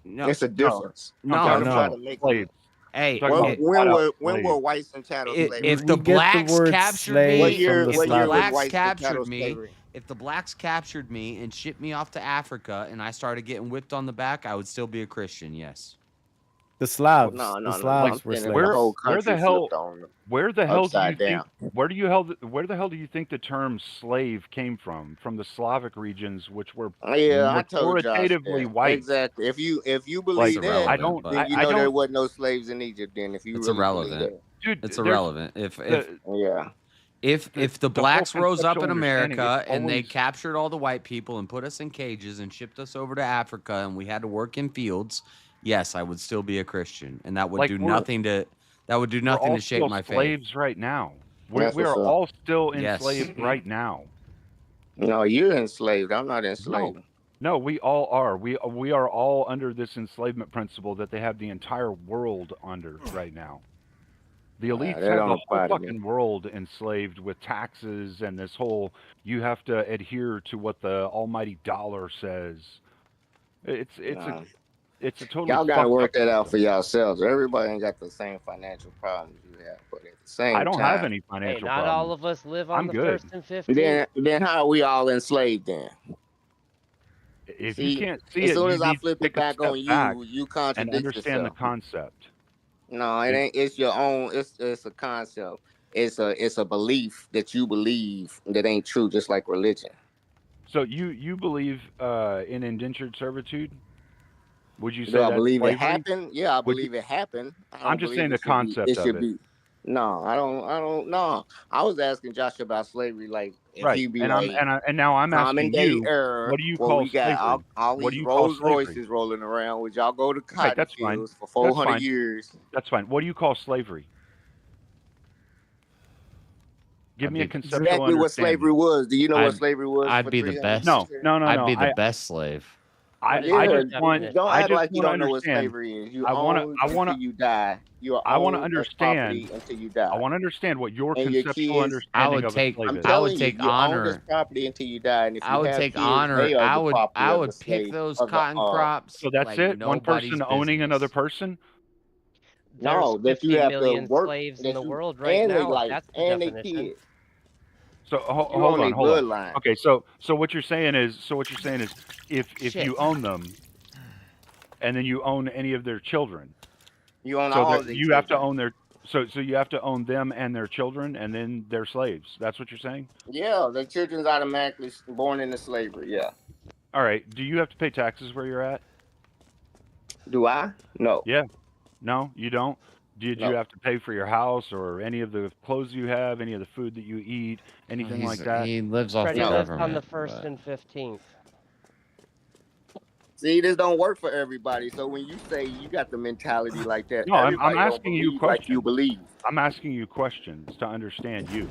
No, It's a difference. no, I'm no. trying to make Slaves. Hey, when were whites and chattel slavery? if the We get the blacks word captured slave me, What year- if what the year was blacks whites and chattel captured me, slavery? if the blacks captured me and shipped me off to Africa and I started getting whipped on the back, I would still be a Christian. Yes. The Slavs. No, the no, no. Slavs I'm were saying slaves. the whole Where country the hell? flipped on them. Where the hell do you Upside think? down. Where the hell do you think the term slave came from? From the Slavic regions, which were Yeah, I told Josh authoritatively that. white. Exactly. If you Like, believe that, irrelevant, I don't. but- then you I know there don't. wasn't no slaves in Egypt. Then if you It's really irrelevant. believe Dude, It's there's- irrelevant. If yeah. if the the blacks whole rose up in conceptual understanding America is and they always- captured all the white people and put us in cages and shipped us over to Africa and we had to work in fields, yes, I would still be a Christian, and that would Like, do we're- nothing to we're all to shape still my faith. slaves right now. We That's are what's up. all still Yes. enslaved right now. No, you're enslaved. I'm not enslaved. No, we all are. We are all under this enslavement principle that they have the entire world under right now. The elites that have don't the apply whole to me. fucking world enslaved with taxes and this whole you have to adhere to what the almighty dollar says. It's Nah. it's a totally Y'all gotta fucked work up that out system. for yourselves. Everybody ain't got the same financial problems you have, but at the same I don't time, have any Hey, financial not problems. all of us live on I'm the good. 1st and 15th. then how are we all enslaved then? If See, you can't see as it, soon you as I need to flip it take a back step on back you and contradict understand the yourself. concept. No, it ain't. It's your own. It's a concept. It's a belief that you believe that ain't true, just like religion. So you believe in indentured servitude? Would you say Do I that's believe it slavery? happened? Yeah, I Would you- believe it happened. I I'm don't just believe saying the it should be. concept It of should it. be. No, I don't. No, I was asking Josh about slavery. Like, if Right. he'd be And like, and now I'm common asking day you, error. what do you Well, call we got slavery? all What do these you call Rolls slavery? Royces rolling around. Would y'all go to Right, cotton that's fine. fields for That's 400 fine. years? That's fine. What do you call slavery? Give me a conceptual Exactly what slavery understanding. was. Do you know what I'd- slavery was? I'd for be the 300 best. No, years? no, no, I'd no. be the best slave. I Yeah, just want don't I act just like you want to don't know what understand. slavery is. You I wanna- own I wanna- until you die. You are I want to owned as understand. property until you die. I want to understand what your And your conceptual kids- understanding I would of take- a slave I'm is. I would telling you, take you're owned honor. as property until you die. And if you I would have take kids, honor. they are I the would property I of would the pick slave, those of the, cotton crops. So that's like it. One nobody's person owning business. another person. No, There's that you have 50 to million work. slaves that in the you- world right and they now. like, That's the and they definition. kids. So You hold own on, their hold on. bloodline. Okay, so what you're saying is, if Shit. you own them, and then you own any of their children, You own so all that these. you have to own their, so you have to own them and their children, and then they're slaves. That's what you're saying. Yeah, the children's automatically born into slavery. Yeah. All right. Do you have to pay taxes where you're at? Do I? No. Yeah. No, you don't. Did you No. have to pay for your house or any of the clothes you have, any of the food that you eat, anything like that? He lives off Freddie the lives government. on the 1st but- and 15th. See, this don't work for everybody. So when you say you got the mentality like that, No, I'm everybody don't asking you believe like you questions. believe. I'm asking you questions to understand you.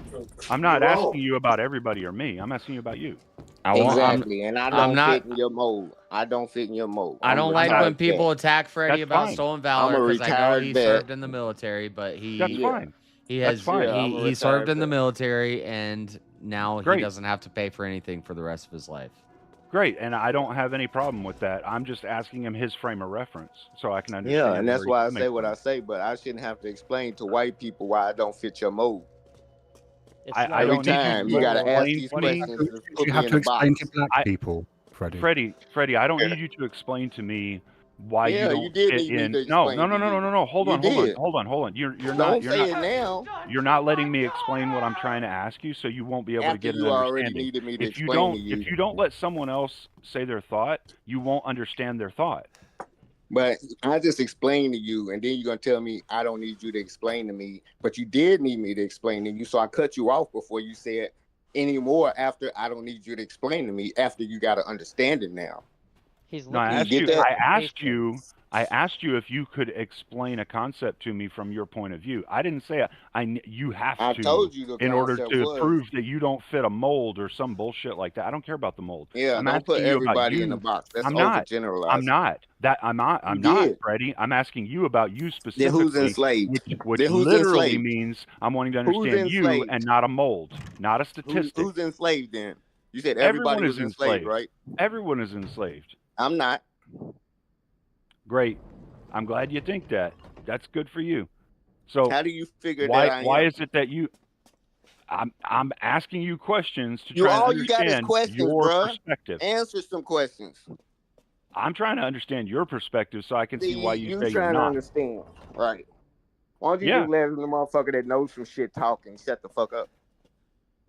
I'm not asking you about everybody or me. I'm asking you about you. Exactly, and I don't not- fit in your mold. I don't fit in your mold. I don't like when people attack Freddie That's about fine. stolen I'm valor a because I know retired he vet. served in the military, but That's he fine. he That's has fine. Yeah, I'm a he served retired in the vet. military and now Great. he doesn't have to pay for anything for the rest of his life. Great, and I don't have any problem with that. I'm just asking him his frame of reference so I can understand. Yeah, and that's where why I he's say coming what from. I say. But I shouldn't have to explain to white people why I don't fit your mold. It's I not Every don't need time you you to gotta ask explain these to me. questions and put You me have in to a box. explain to black I- people, Freddie. Freddie, I don't need you to explain to me why Yeah, you don't you did fit need me in. to No, explain no, no, to no, no, you. no, no. Hold You on. did. Hold on. You're Don't not say it now. you're not letting me explain what I'm trying to ask you, so you won't be able to After get an you already understanding. needed me to If you explain don't, to you. if you don't let someone else say their thought, you won't understand their thought. But I just explained to you, and then you're gonna tell me I don't need you to explain to me. But you did need me to explain to you, so I cut you off before you said any more. After I don't need you to explain to me. After you got to understand it now. He's No, I looking asked for you. patience. I asked you if you could explain a concept to me from your point of view. I didn't say you have I to told you the in order concept to was, prove that you don't fit a mold or some bullshit like that. I don't care about the mold. yeah, I'm don't put asking you about everybody in the you. box. That's I'm not. overgeneralizing. I'm You not, did. Freddie. I'm asking you about you Then who's specifically, enslaved? which Then who's literally enslaved? means I'm wanting to Who's understand you enslaved? and not a mold, not a statistic. Who's enslaved then? You said everybody Everyone was is enslaved, enslaved. right? Everyone is enslaved. I'm not. Great. I'm glad you think that. That's good for you. So How do you figure that I why am? is it that you? I'm asking you questions to You try and all you got is understand questions, your bruh. perspective. Answer some questions. I'm trying to understand your perspective so I can see why you say you're trying to not. understand, right? Why don't you Yeah. just let the motherfucker that knows some shit talk and shut the fuck up?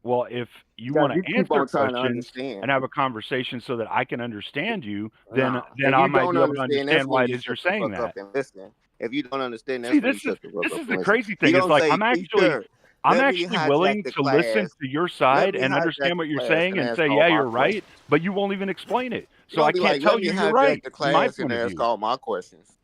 Well, if you Because want you to keep answer on trying to questions understand. and have a conversation so that I can understand you, then Nah. then If I you might don't be able to understand, that's understand why when it you is you're shut the saying fuck up that. and listen. If you don't understand, that's See, when you this shut the fuck is up the and listen. crazy You thing. It's don't like say, I'm teacher, let me actually hijack willing the to listen class. to your Let side me and hijack understand the what you're class saying and and ask say, all yeah, my you're right, questions. but you won't even explain it. You So I don't be can't like, tell let me you you're hijack right the from my class point and of ask view. all my questions.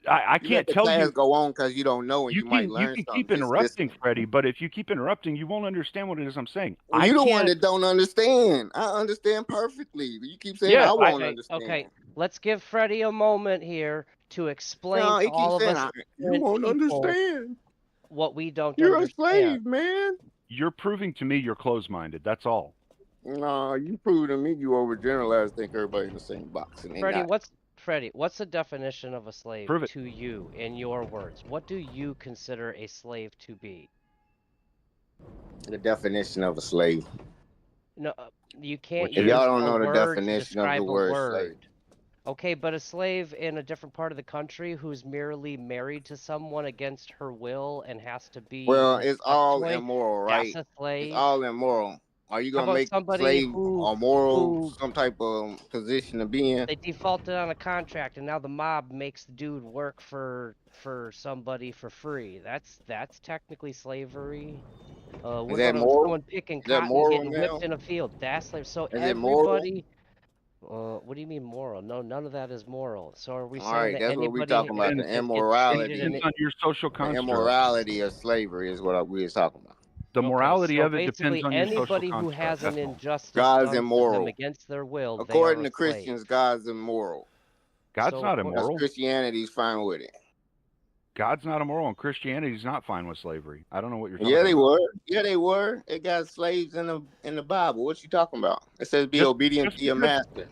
I You can't let the tell class you. go on because you don't know and you might You learn can something. keep Just interrupting, listen. Freddie, but if you keep interrupting, you won't understand what it is I'm saying. Well, I you the one can't. that don't understand. I understand perfectly. You keep saying Yeah, I won't Okay, understand. okay. Let's give Freddie a moment here to explain No, to he all keeps of saying us you ignorant won't people understand. what we don't You're a understand. slave, man. You're proving to me you're closed-minded. That's all. No, you prove to me you overgeneralize, think everybody in the same box, and they Freddie, not. what's the definition of a slave Prove it. to you in your words? What do you consider a slave to be? The definition of a slave. No, you can't Which If use y'all don't a know the word to definition of the describe a word word. slave, Okay, but a slave in a different part of the country who's merely married to someone against her will and has to be well, his it's sex all slave, immoral, that's right? a It's slave. all immoral. Are you How gonna about make somebody slave or moral who some type of position to be in? they defaulted on a contract and now the mob makes the dude work for somebody for free? That's technically slavery. What Is that about moral? someone picking Is that cotton moral getting now? whipped in a field? That's slave. So Is it moral? everybody. What do you mean moral? No, none of that is moral. So are we All saying right, that that's what we're anybody talking about. The Depends. is It treated immorality, in depends on your social the construct. immorality of slavery is what we was talking about. The Okay, morality so of it depends basically on your social anybody who construct. has an That's all. injustice God is done to them immoral. against their will, they are According a to slave. Christians, God's immoral. God's So not according Because immoral. Christianity's fine with it. God's not immoral, and Christianity's not fine with slavery. I don't know what you're talking Yeah, they about. were. Yeah, they were. It got slaves in the Bible. What you talking about? It says be obedient to your master.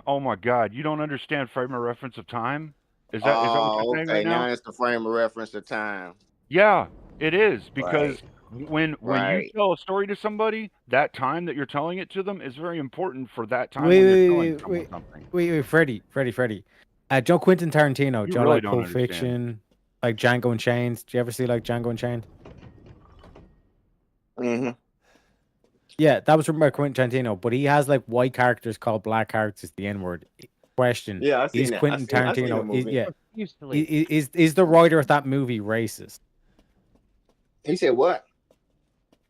Oh my God, you don't understand frame of reference of time? Is that what Oh, you're saying okay. right now? Now it's the frame of reference of time. Yeah, it is, because Right. when you Right. tell a story to somebody, that time that you're telling it to them is very important for that time Wait, when you're wait, telling wait, someone wait, something. wait, Freddie. Joe Quentin Tarantino, You Joe really like don't Pulp understand. Fiction, like Django Unchained. Do you ever see like Django Unchained? Mm-hmm. Yeah, that was written by Quentin Tarantino, but he has like white characters called black characters. The N word. Question: Yeah, I seen Is that. Quentin I seen the Tarantino? movie. Is the writer of that movie racist? He said what?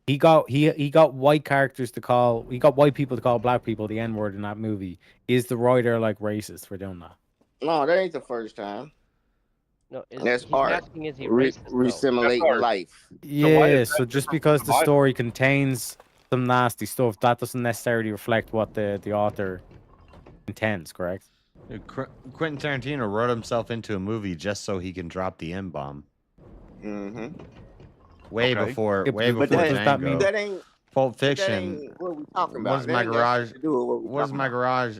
He got white characters to call. He got white people to call black people the N word in that movie. Is the writer like racist for doing that? No, that ain't the first time. No, That's he's art. asking, is he racist though? Resimulating life. Yeah, so just because the story contains some nasty stuff, that doesn't necessarily reflect what the author intends, correct? Quentin Tarantino wrote himself into a movie just so he can drop the M-bomb. Mm-hmm. Way Okay. before Yeah, but does Django. that mean- That ain't Pulp that Fiction. ain't what we talking What about. does That my ain't got garage? shit to do with what we What does talking my about. garage?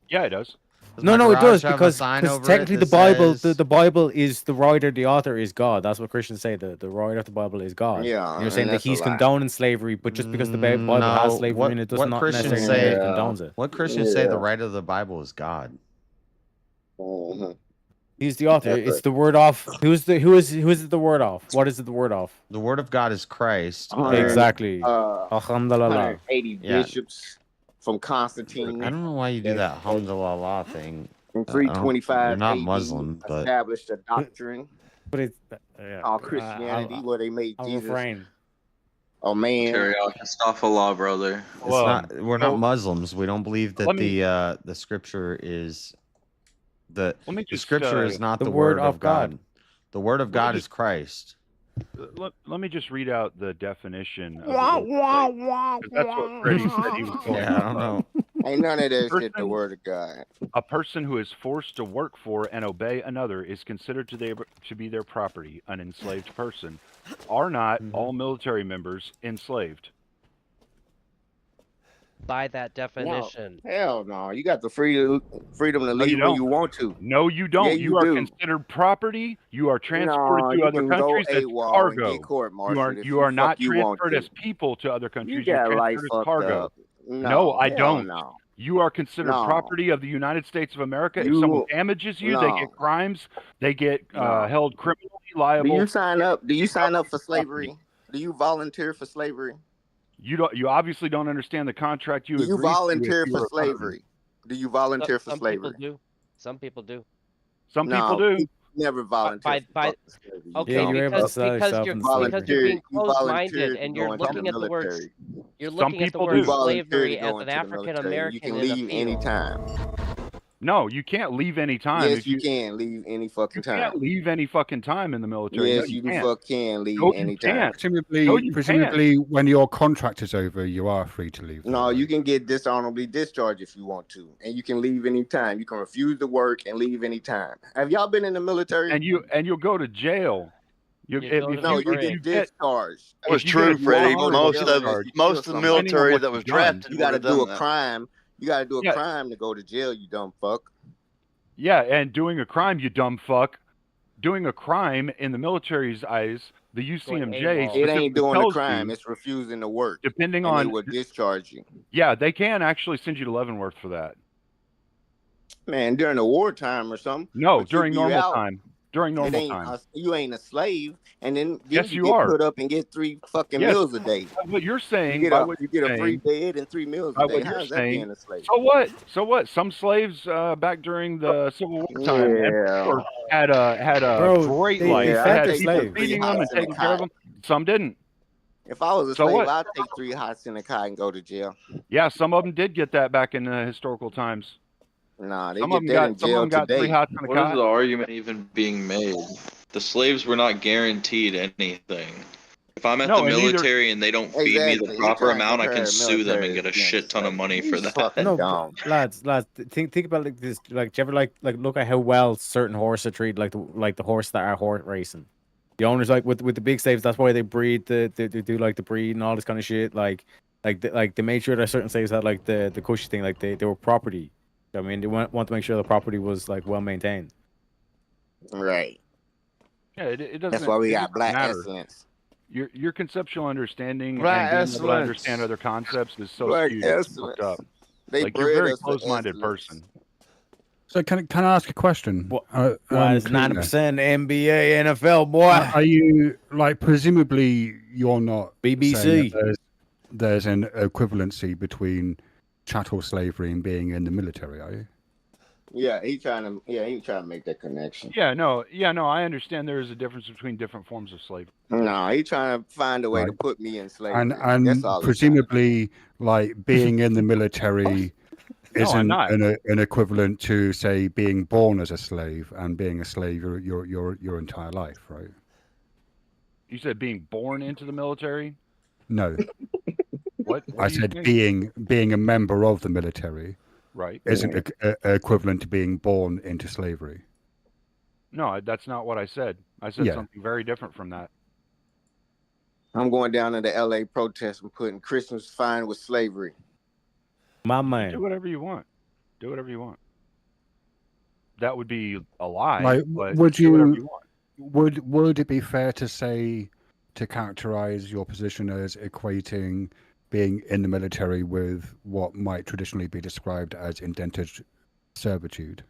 Yeah, it does. No, my it does garage have a because sign over it technically the that Bible, says- the Bible is the writer, the author is God. That's what Christians say. The writer of the Bible is God. Yeah, And you're and saying that that's a he's lie. condoning slavery, but just because the Bible No, has slavery in it does what not Christians necessarily mean say? it condones it. What Christians say? Yeah. The writer of the Bible is God. Mm-hmm. He's the author. That's It's right. the word off. Who is it the word off? What is it the word off? The word of God is Christ. Exactly. 180 Yeah. bishops from Constantine. I don't know why you do that alhamdulillah thing. In I don't- 325 You're not AD, Muslim, but established a doctrine But it's yeah. called Christianity, where they made I'll Jesus refrain. Oh man. Teriyaki Astaghfirullah, brother. It's not. We're not Muslims. We don't believe that let me- the scripture is the Let me the just, scripture is not the the word word of of God. The word of me God just- is Christ. Let me just read out the definition of the Bill of Rights, 'cause that's what Freddie said he was going Yeah, I don't know. Ain't none of that shit the Person- word of God. A person who is forced to work for and obey another is considered to be their property, an enslaved person. Are not all military members enslaved? By that definition. Hell no. You got the freedom to No, you leave when don't. you want to. No, you don't. Yeah, you you are do. considered property. You are transported No, to you other can go countries as AWOL and cargo. get court-martialed if You are not fuck you want transferred to. as people to other countries. You You're got life transferred as fucked cargo. up. No, I hell don't. No. You are considered No. property of the United States of America. If someone You damages you, they no. get crimes. They get No. held criminally Do liable. you sign up? Do you sign up for property. slavery? Do you volunteer for slavery? You don't. You obviously don't understand the contract you Do you agreed to. volunteer if you for were a veteran. slavery? Do you volunteer for Some slavery? people do. Some people do. Some No, people do. people never volunteer for by- fucking slavery. You Okay, Yeah, don't. you're able to because sell yourself you're in slavery. because you're being You closed-minded volunteered to and go you're into looking the at the words. military. You're Some looking at the people word do. Volunteer slavery to go as into an the African military. You American can in a leave field. anytime. No, you can't leave any time. Yes, if you can leave any fucking You can't time. leave any fucking time in the military. Yes, no, you you can't. fuck can leave No, you anytime. can't. Presumably, No, you presumably, when your contract is over, you are free to leave. No, you can get dishonorably discharged if you want to, and you can leave anytime. You can refuse to work and leave anytime. Have y'all been in the military? And you'll go to jail. You go to No, the you brig. get discharged. That was if you get true, a Freddie. dishonorable Most of discharge, most of the depending on military what that you've was done, drafted You got to would have do done a that. crime. You got to do a Yeah. crime to go to jail. You dumb fuck. Yeah, and doing a crime, you dumb fuck. Doing a crime in the military's eyes, the UCMJ AWOL. It specifically ain't doing the tells crime. you, It's refusing to work, depending and they on, will discharge you. yeah, they can actually send you to Leavenworth for that. Man, during the wartime or something. No, but you during be normal out. time. During It normal ain't time. you ain't a slave, and then Yes, you you get are. put up and get 3 fucking Yes. meals a day. What you're You saying, get by a what you you're get a free saying, bed and 3 meals by a day. what How you're is that saying, being a slave? so what? So what? Some slaves back during the Civil War time and Yeah. before had a Bro, great they life. They fed had the people slaves. feeding them and Hots in a taking care of cot. them. Some didn't. If I was a So slave, what? I'd take 3 hots in a cot and go to jail. Yeah, some of them did get that back in historical times. Nah, they Some of get them that in got some of jail them got 3 today. hots in a What is cot. the argument even being made? The slaves were not guaranteed anything. If I'm at No, the and neither. military and they don't feed me Exactly. the He proper trying to amount, I can compare sue them and military get a against shit ton of slavery. money for He's that. fucking No, dumb. lads, think about like this. Like, do you ever like look at how well certain horses are treated, like the horse that are horse racing. The owners, like with the big slaves, that's why they breed they do like the breed and all this kind of shit. Like they made sure that certain slaves had like the cushy thing, like they were property. I mean, they want to make sure the property was like well maintained. Right. Yeah, it doesn't. That's why we it got doesn't black matter. excellence. Your conceptual understanding Black and being able to excellence. understand other concepts is so Black skewed. It's excellence. fucked up. They Like you're a bred very us for close-minded excellence. person. So can I ask a question? Why is Cleaner? 90% NBA, NFL, boy? Are you like presumably you're not BBC. saying that there's an equivalency between chattel slavery and being in the military, are you? Yeah, he trying to make that connection. Yeah, no, I understand there is a difference between different forms of slavery. No, he trying to find a way to Right. put me in slavery. And That's all he trying to presumably like being in the military No, I'm isn't not. an equivalent to say being born as a slave and being a slave your entire life, right? You said being born into the military. No, What I do you said think? being a member of the military Right. isn't equivalent to being born into slavery. No, that's not what I said. I said Yeah. something very different from that. I'm going down to the LA protest and putting Christmas fine with slavery. My Do man. whatever you want. Do whatever you want. That would be a lie. Like, but would do whatever you- you want. Would it be fair to say to characterize your position as equating being in the military with what might traditionally be described as indentured servitude?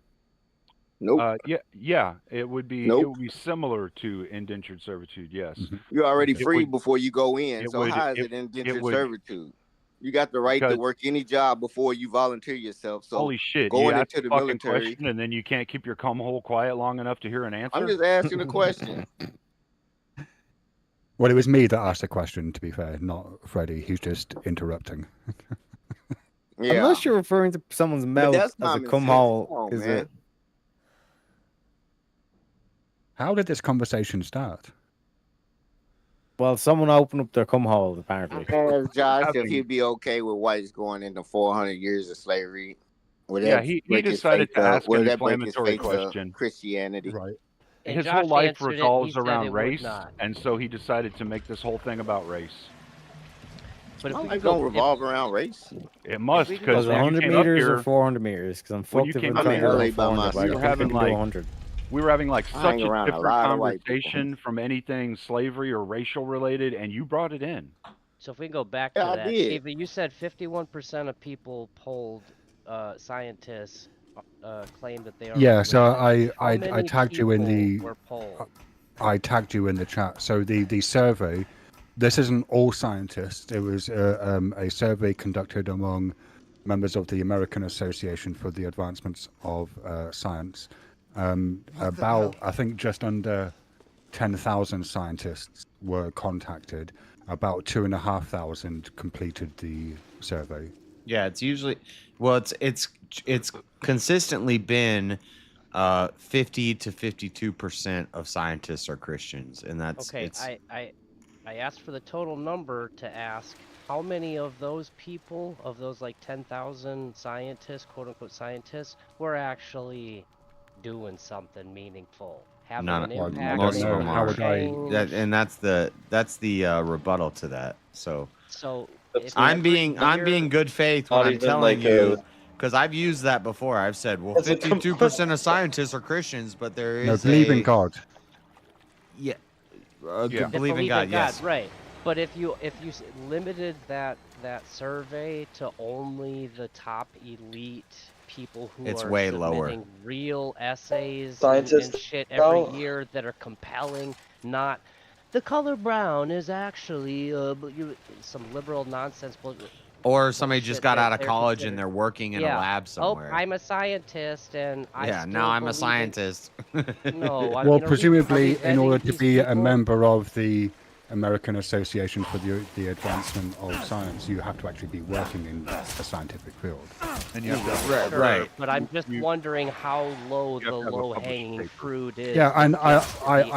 Nope. Yeah, it would be. It Nope. would be similar to indentured servitude. Yes. Mhm. You're already It free would- before you go in. it So would- how is it- it indentured would- servitude? You got the right to Because- work any job before you volunteer yourself. So Holy shit! going You ask into a the fucking military- question and then you can't keep your cum hole quiet long enough to hear an answer. I'm just asking a question. Well, it was me that asked the question, to be fair, not Freddie. He's just interrupting. Unless you're referring to someone's mouth that's as a common cum sense. hole, Come on, is man. it? How did this conversation start? Well, someone opened up their cum hole, apparently. Ask Josh if Having- he'd be okay with whites going into 400 years of slavery. Would Yeah, that he break his decided faith to ask would an that break his inflammatory faith question. Christianity? Right. And His Josh whole life answered it, he revolves said it around would race, not. and so he decided to make this whole thing about race. But if My we life go, don't revolve around race. It must, we could because go when you 100 came up meters or here, 400 meters? Because I'm when fucked you if came I'm up trying to here, go LA by 400, but I myself. can we were having, do like, 100. we were having like I such hang a around a different lot of white people. conversation from anything slavery or racial related, and you brought it in. so if we go back Yeah, to I that, did. Steve, you said 51% of people polled, scientists, claim that they are. Yeah, so religious. How I many tagged you in people the were polled? I tagged you in the chat. So the survey, this isn't all scientists. It was a survey conducted among members of the American Association for the Advancements of Science. About, I think, just under 10,000 scientists were contacted. About 2,500 completed the survey. Yeah, it's usually well, it's consistently been 50 to 52% of scientists are Christians, and that's Okay, it's I asked for the total number to ask how many of those people, of those like 10,000 scientists, quote unquote scientists, were actually doing something meaningful, having Not an Well, I impact, most of don't know. them making How are. would I? change. that, and that's the rebuttal to that. So So That's if I'm every being year- good faith Not when I'm even telling like you, a- because I've used that before. I've said, well, That's a 52% of scientists are Christians, but there No, is believe in a God. yeah, Yeah. believe in God. Yes. right? But if you limited that survey to only the top elite people who It's are way lower. submitting real essays and Scientists shit don't- every year that are compelling, not the color brown is actually some liberal nonsense. Or somebody just Bullshit got that out of they're college considered- and they're working in Yeah. a lab somewhere. Oh, I'm a scientist, and I yeah, still now I'm a believe in- scientist. No, I Well, mean, are presumably, we in order vetting to these be a people? member of the American Association for the Advancement of Science, you have to actually be working in a scientific field. And you have to, Right, Sure, right. But I'm just wondering how low You have the to have a published low-hanging paper. fruit is. Yeah, and I don't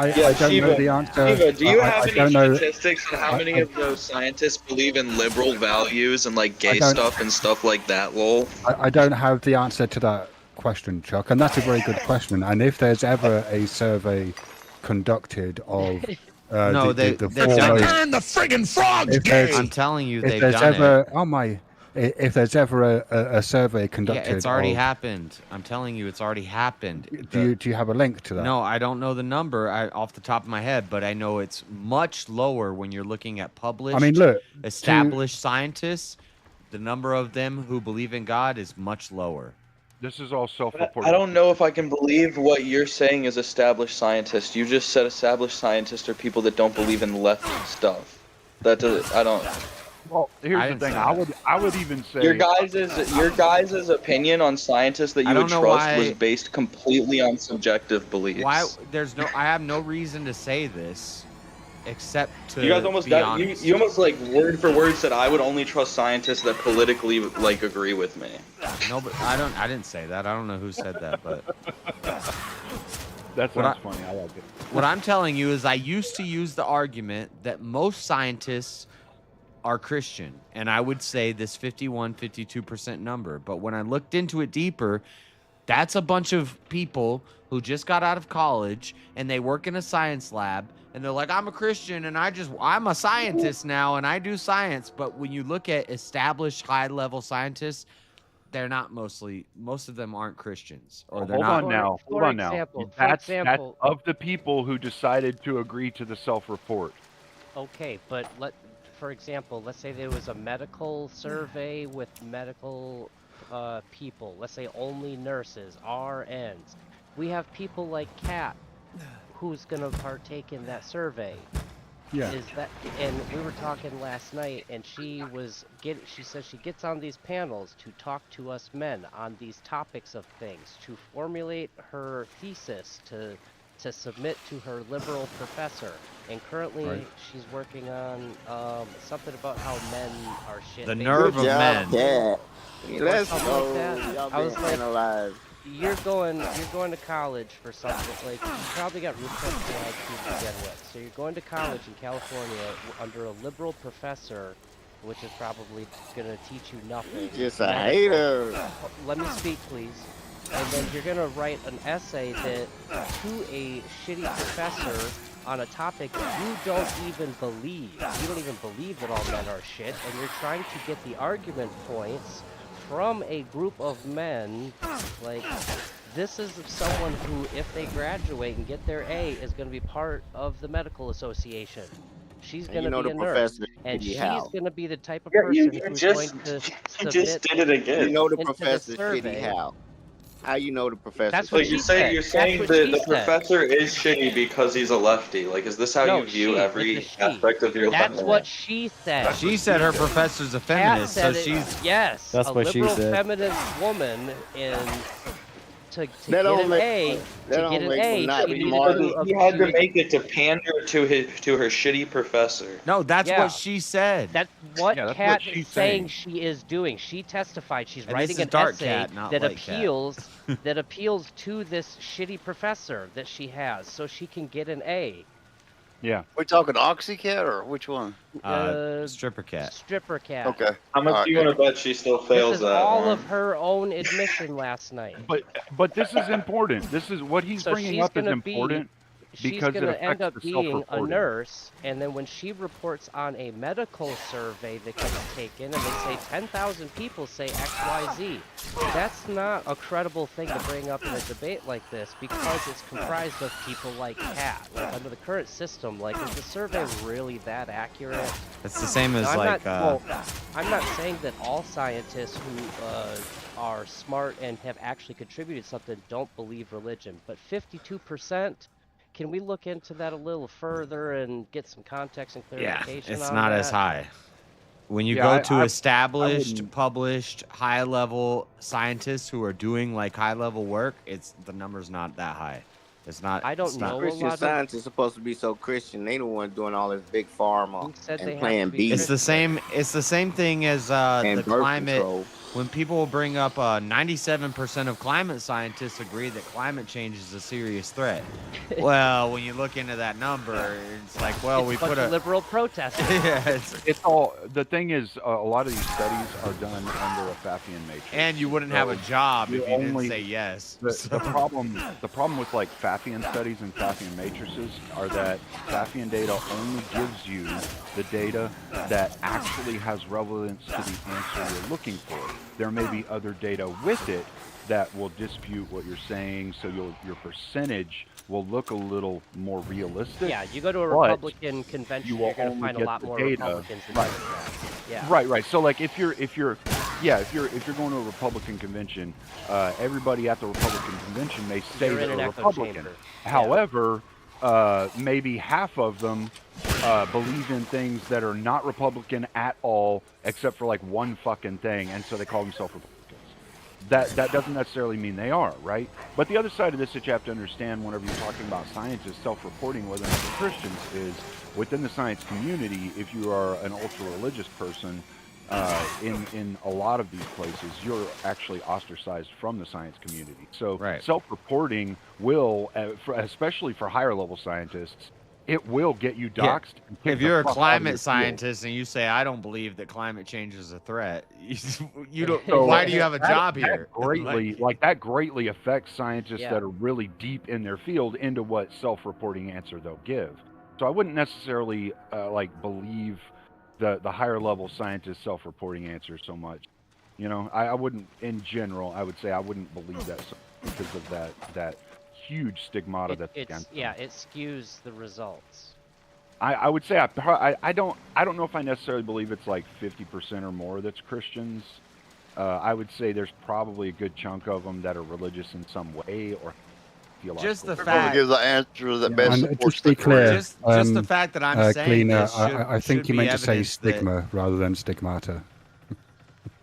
know the answer. Shiva, do you I have any don't know. statistics on how many I- of those scientists believe in liberal values and like gay don't- stuff and stuff like that? Lol. I don't have the answer to that question, Chuck, and that's a very good question. And if there's ever a survey conducted of No, the they've four done most, it. the friggin' frogs If there's- I'm telling you, if they've there's done ever it. if there's ever a survey Yeah, conducted, it's already of- happened. I'm telling you, it's already happened. Do you have a link to that? No, I don't know the number off the top of my head, but I know it's much lower when you're looking at published, I mean, look, established scientists. The number of them who believe in God is much lower. This is all self-reported. I don't know if I can believe what you're saying as established scientists. You just said established scientists are people that don't believe in left stuff. That does, I don't. Well, here's I the didn't thing. say I would even say Your guys' opinion on scientists that I you would don't know trust why- was based completely on subjective beliefs. Why? I have no reason to say this, except to You guys almost be got, honest. you almost like word for word said I would only trust scientists that politically like agree with me. No, but I didn't say that. I don't know who said that, but that what sounds I- funny. I like it. what I'm telling you is I used to use the argument that most scientists are Christian, and I would say this 52% number. But when I looked into it deeper, that's a bunch of people who just got out of college and they work in a science lab and they're like, I'm a Christian and I'm a scientist now and I do science. But when you look at established high-level scientists, they're not most of them aren't Christians, or they're Hold not. on now. For Hold on now. example- That's example- of the people who decided to agree to the self-report. Okay, but for example, let's say there was a medical survey with medical people. Let's say only nurses, RNs. We have people like Kat, who's gonna partake in that survey. Yeah. Is that? And we were talking last night, and she says she gets on these panels to talk to us men on these topics of things, to formulate her thesis, to to submit to her liberal professor. And currently, Right. she's working on something about how men are shit. The basically. nerve of men. Yeah. Or Let's something go. like that. Y'all I was been like, analyzed. you're going to college for something like you probably got root cause IQ to begin with. So you're going to college in California under a liberal professor, which is probably going to teach you nothing. Just a hater. Let me speak, please. And then you're going to write an essay that to a shitty professor on a topic you don't even believe. You don't even believe that all men are shit, and you're trying to get the argument points from a group of men. Like, this is someone who, if they graduate and get their A, is going to be part of the medical association. She's And going you to know be the a nurse, professor, and Shitty she's Hal. going to be the type of Yeah, person you who's just- going to you submit just did it again. You know the into the professor, Shitty survey. Hal. How you know the professor? That's So what you're she saying said. you're That's saying what that she the said. professor is shitty because he's a lefty. Like, is this how No, you view she, with every the she. aspect of your That's life? what she said. She said her professor's a Kat feminist, so said it, she's yes, That's a what she liberal said. feminist woman, and to That get don't an make- A, that to don't get an make A, them not she needed smart. to. He had she to was- make it to pander to her shitty professor. no. That's Yeah. what she said. That's what Yeah, that's Kat what is she's saying saying. she is doing. She testified she's And this writing is an Dark essay Cat, not that Light Cat. appeals to this shitty professor that she has, so she can get an A. Yeah. We talking Oxycat or which one? Stripper cat. Stripper Cat. Okay. How much All do you right, want to bet she still This fails is that? all one? of her own admission last night. But this is important. This is what he's So bringing she's up is gonna important She's because going it to end affects up the being a self-reporting. nurse, and then when she reports on a medical survey that gets taken, and they say 10,000 people say XYZ, that's not a credible thing to bring up in a debate like this because it's comprised of people like Kat. Like, under the current system, like, is the survey really that accurate? It's the same as Now, like. I'm not saying that all scientists who are smart and have actually contributed something don't believe religion, but 52%. Can we look into that a little further and get some context and Yeah, clarification it's on not that? as high. When you Yeah, go I- to I established, wouldn't- published, high-level scientists who are doing like high-level work, it's the number's not that high. It's not. I don't it's not- know. Christian lot of- Science is supposed to be so Christian. They the one doing all this big pharma Who said they and have playing to be beats It's the same. It's the same thing as and the birth climate. control. When people bring up 97% of climate scientists agree that climate change is a serious threat. Well, when you look into that number, it's like, well, It's we a bunch put of a. liberal protesters. Yeah, it's, It's all the thing is a lot of these studies are done under a Pfaffian matrix. and you wouldn't have a So job you if you didn't only- say yes. The problem with like Pfaffian studies and Pfaffian matrices are that Pfaffian data only gives you the data that actually has relevance to the answer you're looking for. There may be other data with it that will dispute what you're saying, so your percentage will look a little more realistic. Yeah, you go to a but Republican convention, you you're will going to only find a get lot the more data. Republicans than Right. Democrats. Yeah. Right. So like if you're going to a Republican convention, everybody at the Republican convention may say You're in they're an a echo Republican. chamber. However, maybe half of them believe in things that are not Republican at all, except for like one fucking thing, and so they call themselves Republicans. That doesn't necessarily mean they are, right? But the other side of this that you have to understand whenever you're talking about scientists self-reporting, whether or not they're Christians, is within the science community, if you are an ultra-religious person, in a lot of these places, you're actually ostracized from the science community. So Right. self-reporting will, especially for higher level scientists, it will get you Yeah. doxxed. and kicked If the you're a fuck out of your climate field. scientist and you say I don't believe that climate change is a threat, you don't. So why do you have a that- job that here? Greatly, that greatly affects scientists Yeah. that are really deep in their field into what self-reporting answer they'll give. So I wouldn't necessarily believe the higher level scientists self-reporting answer so much. You know, I wouldn't in general. I would say I wouldn't believe that because of that huge stigmata that's against them. It skews the results. I would say I don't know if I necessarily believe it's like 50% or more that's Christians. I would say there's probably a good chunk of them that are religious in some way or theological. Just the Whoever fact. gives the answer that best And supports just to be the clear, career. Just the fact that I'm saying Cleaner, this should, I think should you be meant to say evidence that- stigma rather than stigmata.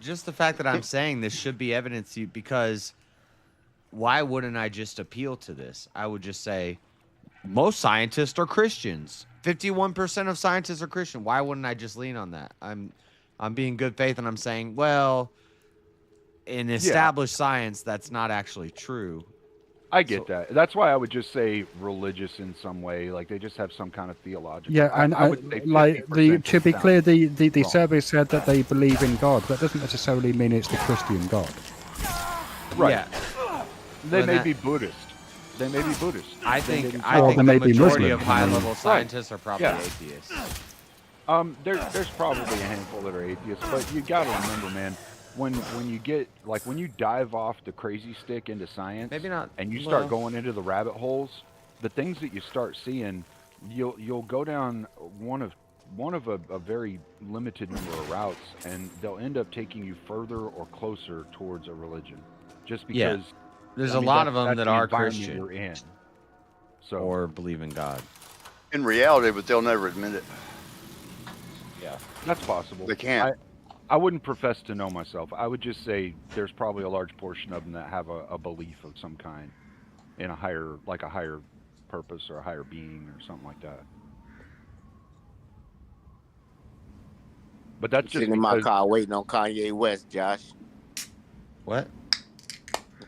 Just the fact that I'm saying this should be evidence to you, because why wouldn't I just appeal to this? I would just say, most scientists are Christians. 51% of scientists are Christian. Why wouldn't I just lean on that? I'm being good faith and I'm saying, well, in established science, that's not actually true. I get that. That's why I would just say religious in some way. Like they just have some kind of theological. Yeah, and I would say like 50% to be sounds clear, the wrong. survey said that they believe in God. That doesn't necessarily mean it's the Christian God. Right. Yeah. They When may that- be Buddhist. They may be Buddhist. I They may think be- I Well, think they the may be majority Muslim. of high-level scientists are probably Yeah. atheists. There's probably a handful that are atheists, but you got to remember, man, when you get when you dive off the crazy stick into science, Maybe not. and you start well, going into the rabbit holes, the things that you start seeing, you'll go down one of a very limited number of routes, and they'll end up taking you further or closer towards a religion, just because. Yeah. There's I a mean, lot that's- of them that's that the are environment Christian you're in. So or believe in God. In reality, but they'll never admit it. yeah, that's possible. They can't. I wouldn't profess to know myself. I would just say there's probably a large portion of them that have a belief of some kind in a higher purpose or a higher being or something like that. But that's just Sitting in my because, car waiting on Kanye West, Josh. What?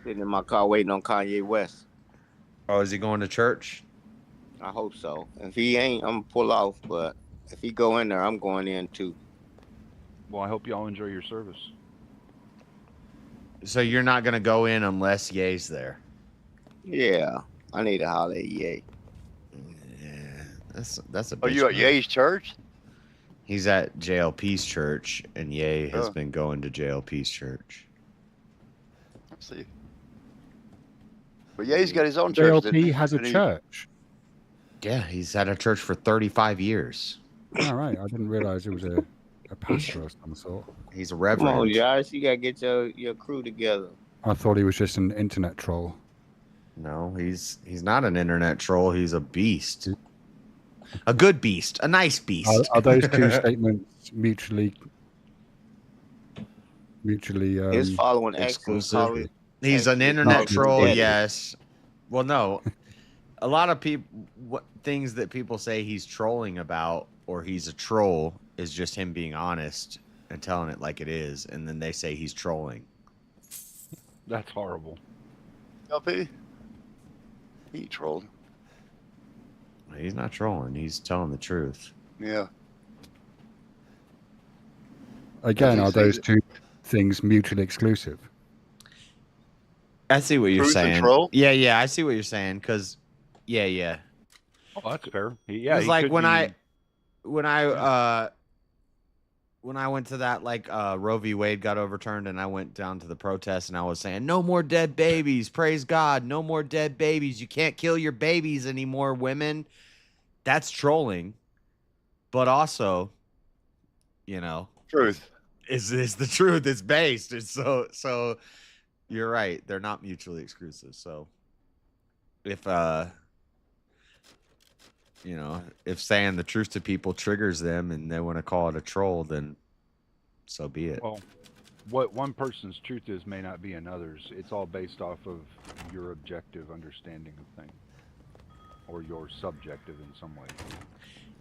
Sitting in my car waiting on Kanye West. Oh, is he going to church? I hope so. If he ain't, I'm gonna pull off. But if he go in there, I'm going in too. well, I hope y'all enjoy your service. So you're not gonna go in unless Ye's there. Yeah, I need to holler at Ye. Yeah, that's a. Are bitch you at move. Ye's church? He's at JLP's church, and Ye has Oh. been going to JLP's church. Let's see. But Ye's got his own church. didn't JLP he? has a Didn't he? church. Yeah, he's had a church for 35 years. All right, I didn't realize it was a pastor of some sort. He's a Come reverend. on, Josh, you gotta get your crew together. I thought he was just an internet troll. No, he's not an internet troll. He's a beast. A good beast. A nice beast. Are those two statements mutually His following exclusive. exclusive? He's an internet Not troll, dead. yes. Well, no. A lot of people, things that people say he's trolling about or he's a troll is just him being honest and telling it like it is, and then they say he's trolling. That's horrible. LP? He trolled. He's not trolling. He's telling the truth. Yeah. Again, are Does he say those that- two things mutually exclusive? I see what you're Truth and saying. troll? Yeah, I see what you're saying. Cause, yeah. Oh, that's fair. Yeah, It's he like could when be- when I went to that Roe v. Wade got overturned and I went down to the protest and I was saying no more dead babies, praise God, no more dead babies. You can't kill your babies anymore, women. That's trolling, but also, Truth. is the truth. It's based. It's so. You're right. They're not mutually exclusive. So, if if saying the truth to people triggers them and they want to call it a troll, then so be it. Well, what one person's truth is may not be another's. It's all based off of your objective understanding of things, or your subjective in some way.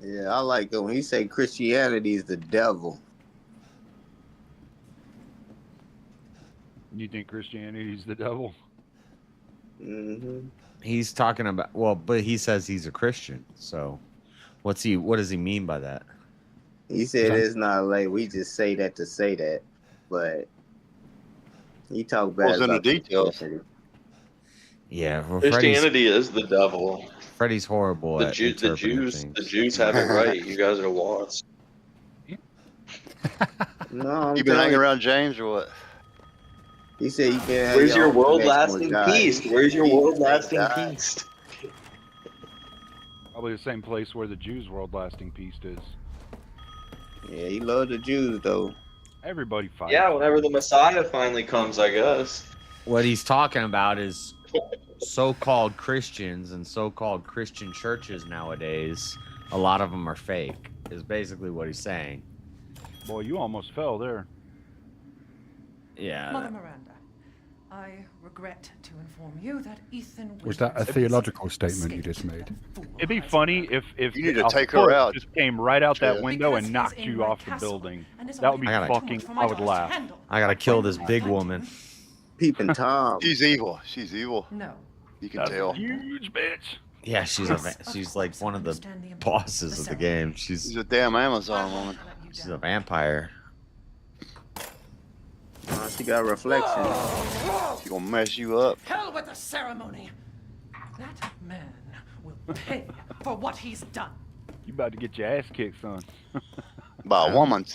Yeah, I like it when he say Christianity is the devil. You think Christianity is the devil? Mm-hmm. He's talking about but he says he's a Christian. So, what does he mean by that? He said it's not like we just say that to say that, but he talk bad Well, it's in the about details. Yeah, well, Christianity is the devil. Freddie's horrible The at Jews, the interpreting Jews, things. the Jews have it right. You guys are wants. No, I'm You been telling hanging you, around James or what? he said you can't have Where's your own world connection with lasting God. peace? Where's your He world said lasting God. peace? Probably the same place where the Jews' world lasting peace is. Yeah, he loved the Jews though. Everybody fights. Yeah, whenever the Messiah finally comes, I guess. What he's talking about is so-called Christians and so-called Christian churches nowadays. A lot of them are fake. Is basically what he's saying. Boy, you almost fell there. Yeah. Mother Miranda, I regret to inform you that Ethan Was that a Winters theological statement you just made? It'd be funny if You need to a take her foot out, just came right out that Chad. window Because and knocked he's in you my off the castle building. and is That would be already fucking. for my I would daughter to laugh. handle. I gotta kill this big woman. Peeping Tom. She's evil. She's evil. No. You can That's tell. a huge bitch. Yeah, she's she's like one of the bosses of the game. She's She's a damn Amazon woman. she's a vampire. She got reflection. She gonna mess you up. Hell with the ceremony. That man will pay for what he's done. You about to get your ass kicked, son. By a woman.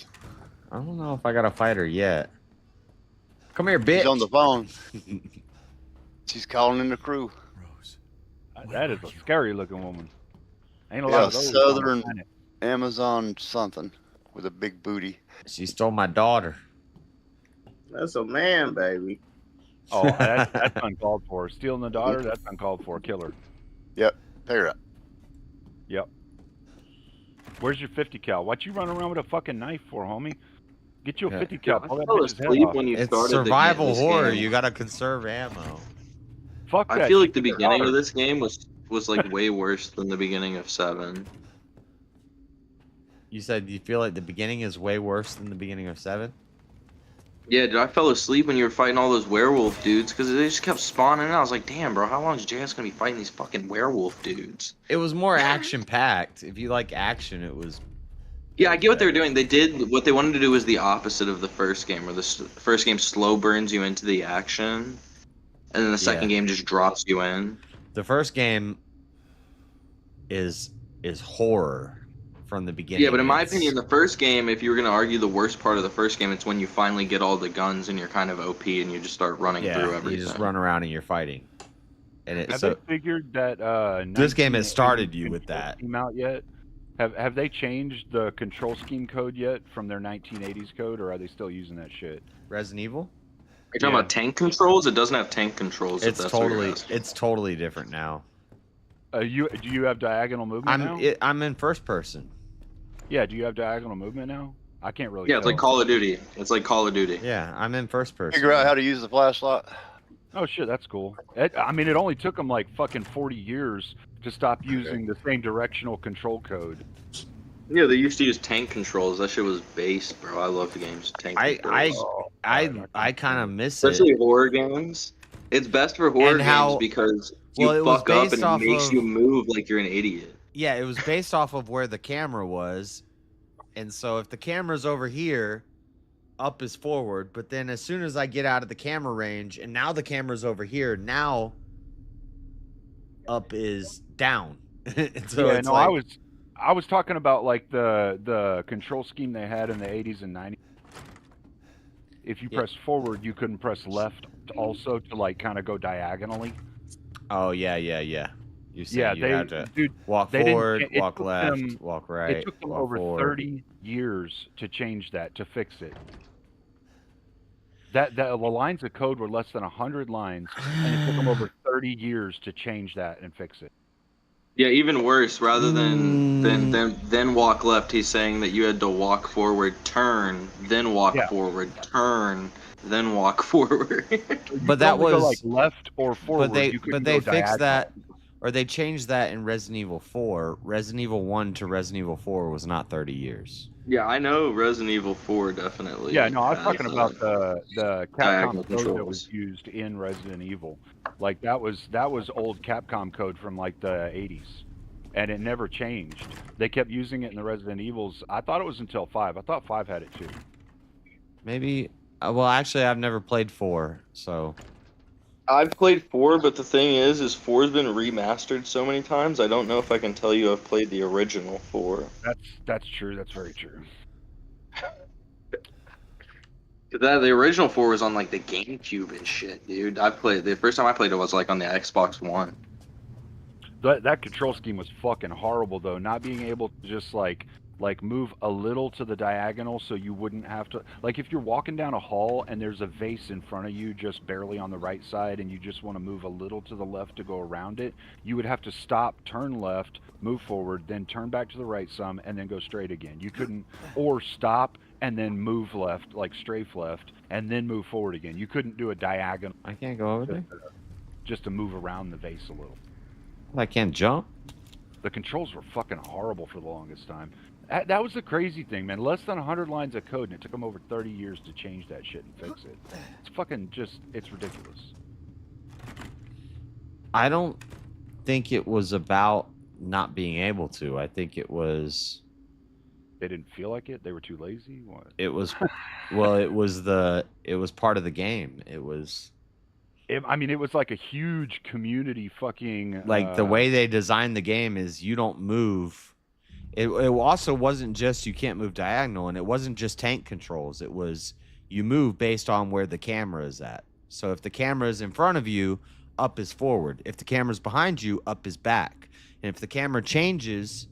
I don't know if I gotta fight her yet. Come here, bitch. She's on the phone. She's calling in the crew. That is a scary looking woman. Ain't a Yeah, lot of those. on the Southern planet. Amazon something with a big booty. She stole my daughter. That's a man, baby. Oh, that's uncalled for. Stealing the daughter, that's uncalled for. Killer. Yep, pay her up. Yep. Where's your 50 cal? What you running around with a fucking knife for, homie? Get you a 50 cal. Pull that bitch's head off. It's survival horror. You gotta conserve ammo. Fuck that. I feel like the shit. Your beginning daughter. of this game was like way worse than the beginning of 7. You said you feel like the beginning is way worse than the beginning of 7? Yeah, dude, I fell asleep when you were fighting all those werewolf dudes because they just kept spawning in. I was like, damn, bro, how long is JS gonna be fighting these fucking werewolf dudes? It was more action packed. If you like action, it was. Yeah, I get what they were doing. They did what they wanted to do was the opposite of the first game, where the first game slow burns you into the action, and then the second game just drops you in. The first game is horror from the beginning. Yeah, but in my It's- opinion, the first game, if you were gonna argue the worst part of the first game, it's when you finally get all the guns and you're kind of OP and you just start running through yeah, everything. you just run around and you're fighting. And it's Have so they figured that this game 1980 has started you with that. Came out yet? Have they changed the control scheme code yet from their 1980s code, or are they still using that shit? Resident Evil? Are you talking about tank controls? It doesn't have tank controls. if It's that's what you're totally asking. it's totally different now. Do you have diagonal movement now? I'm in first person. Yeah, do you have diagonal movement now? I can't really. Yeah, it's like tell. Call of Duty. It's like Call of Duty. Yeah, I'm in first person. Figure out how to use the flashlight. Oh shit, that's cool. I mean, it only took them like fucking 40 years to stop using the same directional control code. Yeah, they used to use tank controls. That shit was base, bro. I love the games. Tank controls. I kind of miss Especially it. horror games. It's best for horror And how- games because you well, it was fuck up based and off it makes of- you move like you're an idiot. Yeah, it was based off of where the camera was. And so if the camera's over here, up is forward, but then as soon as I get out of the camera range and now the camera's over here, now up is down. And so yeah, it's no, like, I was talking about like the control scheme they had in the 80s and 90s. If you press forward, you couldn't press left also to like kind of go diagonally. oh yeah. You said Yeah, you they had to dude, walk they didn't forward, cha- it walk took left, them- walk right. It took them walk over forward. 30 years to change that, to fix it. That the lines of code were less than 100 lines, and it took them over 30 years to change that and fix it. Yeah, even worse. Rather than walk left, he's saying that you had to walk forward, turn, then walk forward, turn, then walk forward. But that Probably go, was like left or forward. But they you couldn't they go fixed diagonal. that, or they changed that in Resident Evil 4. Resident Evil 1 to Resident Evil 4 was not 30 years. Yeah, I know Resident Evil 4 definitely. Yeah, no, I was has, talking about the diagonal Capcom code that controls. was used in Resident Evil. Like that was old Capcom code from like the 80s, and it never changed. They kept using it in the Resident Evils. I thought it was until 5. I thought 5 had it too. Maybe. Well, actually, I've never played 4, so. I've played 4, but the thing is 4's been remastered so many times. I don't know if I can tell you I've played the original 4. That's true. That's very true. The original 4 was on like the GameCube and shit, dude. The first time I played it was like on the Xbox One. That control scheme was fucking horrible though. Not being able to just like move a little to the diagonal so you wouldn't have to, like if you're walking down a hall and there's a vase in front of you just barely on the right side and you just want to move a little to the left to go around it, you would have to stop, turn left, move forward, then turn back to the right some, and then go straight again. You couldn't, or stop and then move left, like strafe left, and then move forward again. You couldn't do a diagonal. I can't go over there. Just to move around the vase a little. I can't jump. The controls were fucking horrible for the longest time. That was the crazy thing, man. Less than 100 lines of code, and it took them over 30 years to change that shit and fix it. It's fucking just, it's ridiculous. I don't think it was about not being able to. I think it was... They didn't feel like it? They were too lazy? What? It was... Well, it was part of the game. It was... I mean, it was like a huge community fucking... Like, the way they designed the game is you don't move... It also wasn't just you can't move diagonal, and it wasn't just tank controls. It was you move based on where the camera is at. So if the camera is in front of you, up is forward. If the camera's behind you, up is back. And if the camera changes,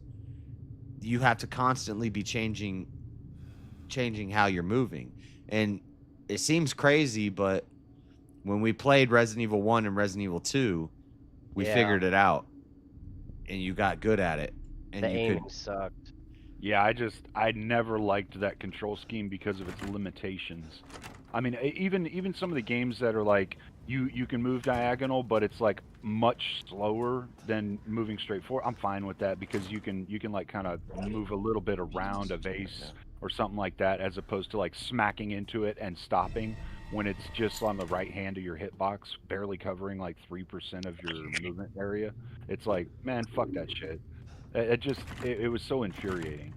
you have to constantly be changing how you're moving. And it seems crazy, but when we played Resident Evil 1 and Resident Evil 2, we figured it out. And you got good at it. And the aiming sucked. Yeah, I never liked that control scheme because of its limitations. I mean, even some of the games that are like you can move diagonal, but it's like much slower than moving straight forward. I'm fine with that because you can like kind of move a little bit around a vase or something like that, as opposed to like smacking into it and stopping when it's just on the right hand of your hitbox, barely covering like 3% of your movement area. It's like, man, fuck that shit. It was so infuriating.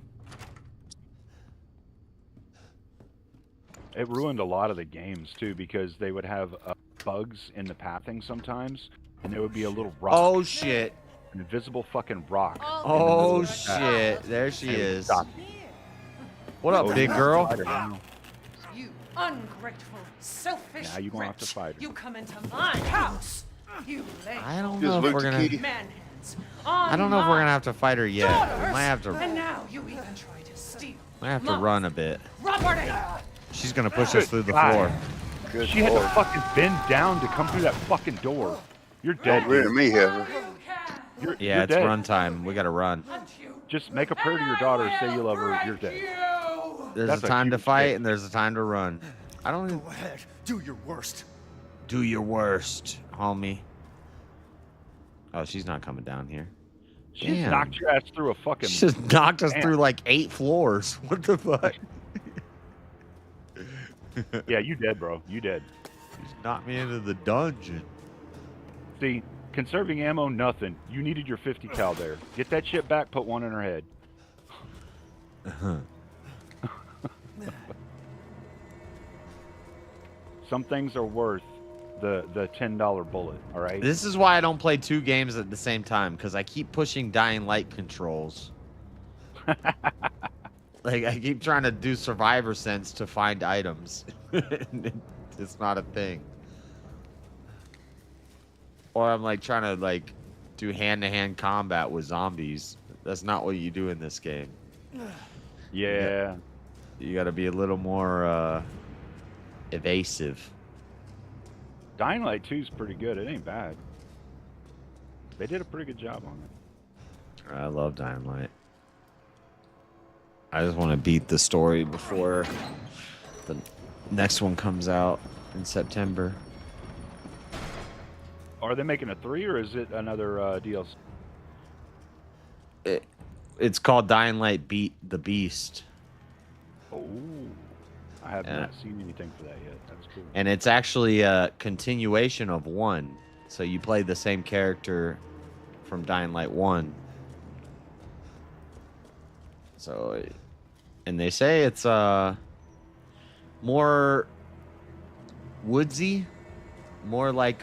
It ruined a lot of the games too, because they would have bugs in the pathing sometimes, and there would be a little rock. Oh shit! An invisible fucking rock. Oh shit! There she is. What up, big girl? You ungrateful, selfish Now you gonna have to fight her. You come into my house. You lay I don't know if we're gonna. man. I don't know if we're gonna have to fight her yet. We might have to. And now you even try to steal. Might have to run a bit. Property. She's gonna push us through the floor. She had to fucking bend down to come through that fucking door. You're dead. Rid of me, Heather. Yeah, it's run time. We gotta run. Just make a prayer to your daughter, say you love her. You're dead. There's a time to fight and there's a time to run. I don't. Go ahead. Do your worst. Do your worst, homie. Oh, she's not coming down here. She just knocked your ass through a fucking... She just knocked us through like 8 floors. What the fuck? Yeah, you dead, bro. You dead. Just knocked me into the dungeon. See, conserving ammo, nothing. You needed your 50 cal there. Get that shit back, put one in her head. Some things are worth the $10 bullet, all right? This is why I don't play 2 games at the same time, because I keep pushing Dying Light controls. Like, I keep trying to do Survivor Sense to find items. It's not a thing. Or I'm like trying to like do hand-to-hand combat with zombies. That's not what you do in this game. Yeah. You gotta be a little more evasive. Dying Light 2 is pretty good. It ain't bad. They did a pretty good job on it. I love Dying Light. I just want to beat the story before the next one comes out in September. Are they making a 3 or is it another DLC? It's called Dying Light Beat the Beast. Oh, I have not seen anything for that yet. That's cool. And it's actually a continuation of 1. So you play the same character from Dying Light 1. So, and they say it's more woodsy, more like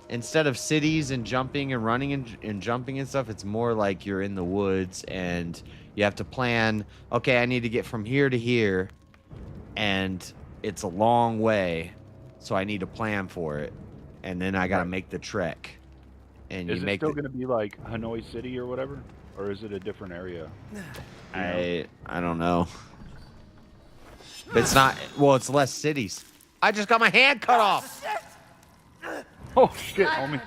instead of cities and jumping and running and jumping and stuff, it's more like you're in the woods and you have to plan, okay, I need to get from here to here, and it's a long way, so I need to plan for it, and then I gotta make the trek. And Is you it make still going to be like Hanoi City or whatever? Or is it a different area? I don't know. But it's not, well, it's less cities. I just got my hand cut off. Oh shit, homie.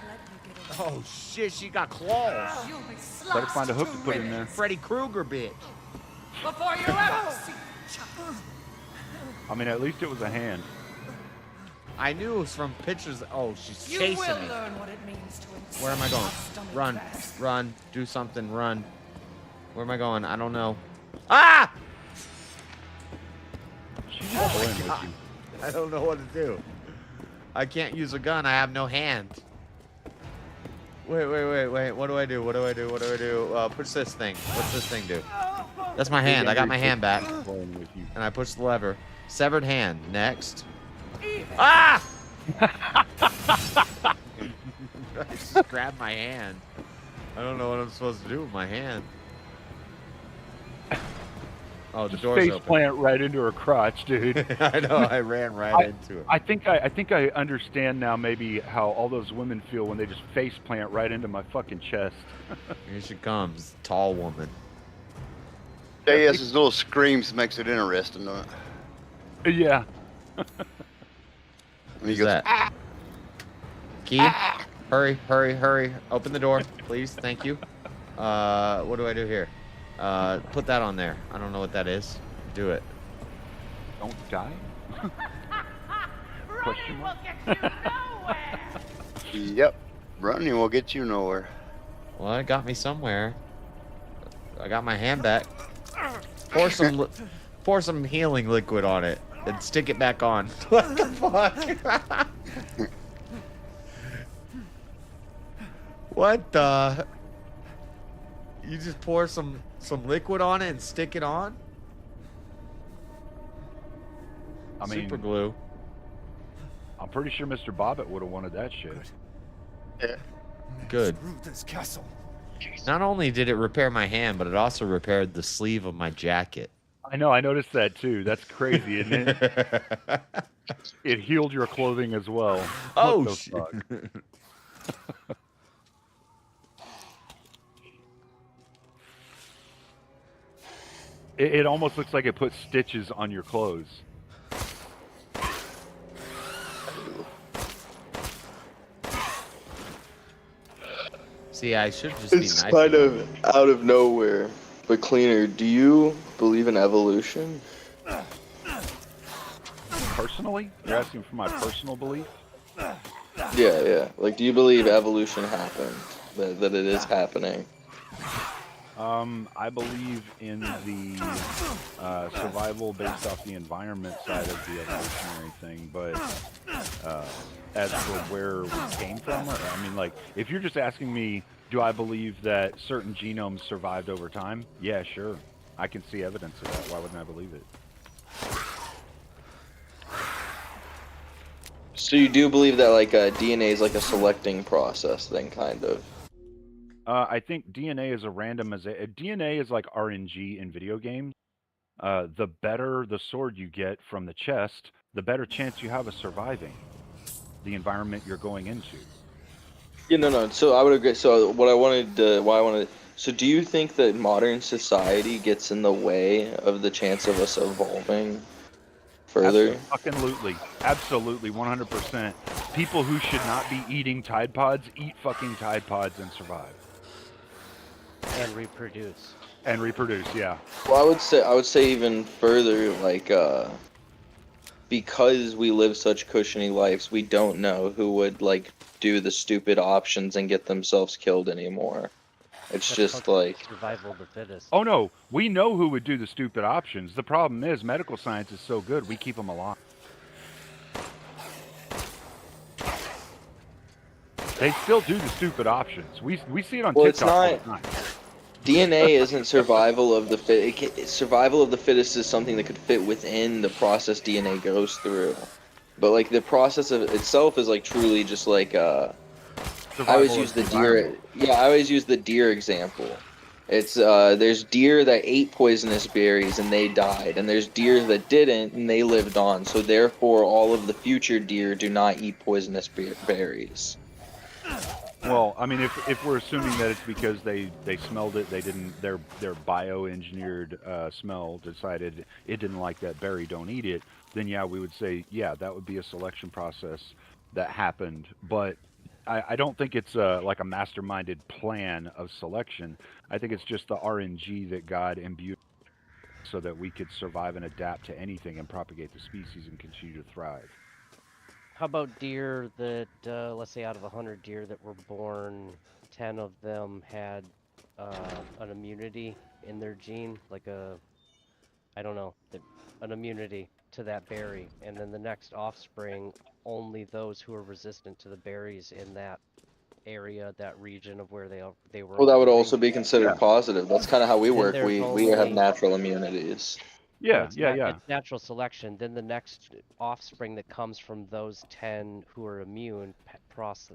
Oh shit, she got claws. Better find a hook to put in there. Freddy Krueger, bitch. before you ever see Chuck. I mean, at least it was a hand. I knew it was from pictures. Oh, she's You chasing will me. learn what it means to Where am I going? insult stomach Run, fast. run, do something, run. Where am I going? I don't know. Ah! She's just playing with you. I don't know what to do. I can't use a gun. I have no hand. Wait. What do I do? What do I do? Push this thing. What's this thing do? That's my hand. I got my hand back. And I push the lever. Severed hand. Next. Ah! I just grabbed my hand. I don't know what I'm supposed to do with my hand. Oh, the door's Face open. plant right into her crotch, dude. I know. I ran right into it. I think I understand now maybe how all those women feel when they just face plant right into my fucking chest. Here she comes, tall woman. JS's little screams makes it interesting, doesn't it? Yeah. When he Who's goes, that? "Ah!" Key? Hurry. Open the door, please. Thank you. What do I do here? Put that on there. I don't know what that is. Do it. Don't die? Running will get you nowhere. Yep. Running will get you nowhere. Well, it got me somewhere. I got my hand back. Pour some healing liquid on it and stick it back on. What the fuck? What the? You just pour some liquid on it and stick it on? I mean, Super glue. I'm pretty sure Mr. Bobbitt would have wanted that shit. Yeah. Good. This castle. Not only did it repair my hand, but it also repaired the sleeve of my jacket. I know, I noticed that too. That's crazy, isn't it? It healed your clothing as well. Oh, What the shit. fuck? It almost looks like it put stitches on your clothes. See, I should just be It's nice. kind of out of nowhere, but cleaner. Do you believe in evolution? Personally? You're asking for my personal belief? Yeah. Like, do you believe evolution happened? That it is happening? I believe in the survival based off the environment side of the evolutionary thing, but as for where we came from, I mean, like, if you're just asking me, do I believe that certain genomes survived over time? Yeah, sure. I can see evidence of that. Why wouldn't I believe it? So you do believe that like DNA is like a selecting process, then, kind of? I think DNA is DNA is like RNG in video games. The better the sword you get from the chest, the better chance you have of surviving the environment you're going into. Yeah, no. So I would agree. So so do you think that modern society gets in the way of the chance of us evolving further? Absolutely, 100%. People who should not be eating Tide Pods eat fucking Tide Pods and survive. And reproduce. Yeah. Well, I would say even further, like, because we live such cushiony lives, we don't know who would like do the stupid options and get themselves killed anymore. It's just like survival of the fittest. Oh no, we know who would do the stupid options. The problem is medical science is so good, we keep them alive. They still do the stupid options. We see it on TikTok all the time. DNA isn't survival of the fit. Survival of the fittest is something that could fit within the process DNA goes through, but like the process of itself is like truly just like I always use the deer. Yeah, I always use the deer example. It's there's deer that ate poisonous berries and they died, and there's deer that didn't and they lived on. So therefore, all of the future deer do not eat poisonous berries. Well, I mean, if we're assuming that it's because they smelled it, they didn't, their bioengineered smell decided it didn't like that berry, don't eat it, then yeah, we would say, yeah, that would be a selection process that happened. But I don't think it's like a masterminded plan of selection. I think it's just the RNG that God imbued. so that we could survive and adapt to anything and propagate the species and continue to thrive. How about deer that, let's say out of 100 deer that were born, 10 of them had an immunity in their gene, like I don't know, an immunity to that berry, and then the next offspring, only those who are resistant to the berries in that area, that region of where they were. Well, that would occurring. also be considered positive. That's kind of how we Then work. there's We have only- natural immunities. It's natural selection. Then the next offspring that comes from those 10 who are immune pass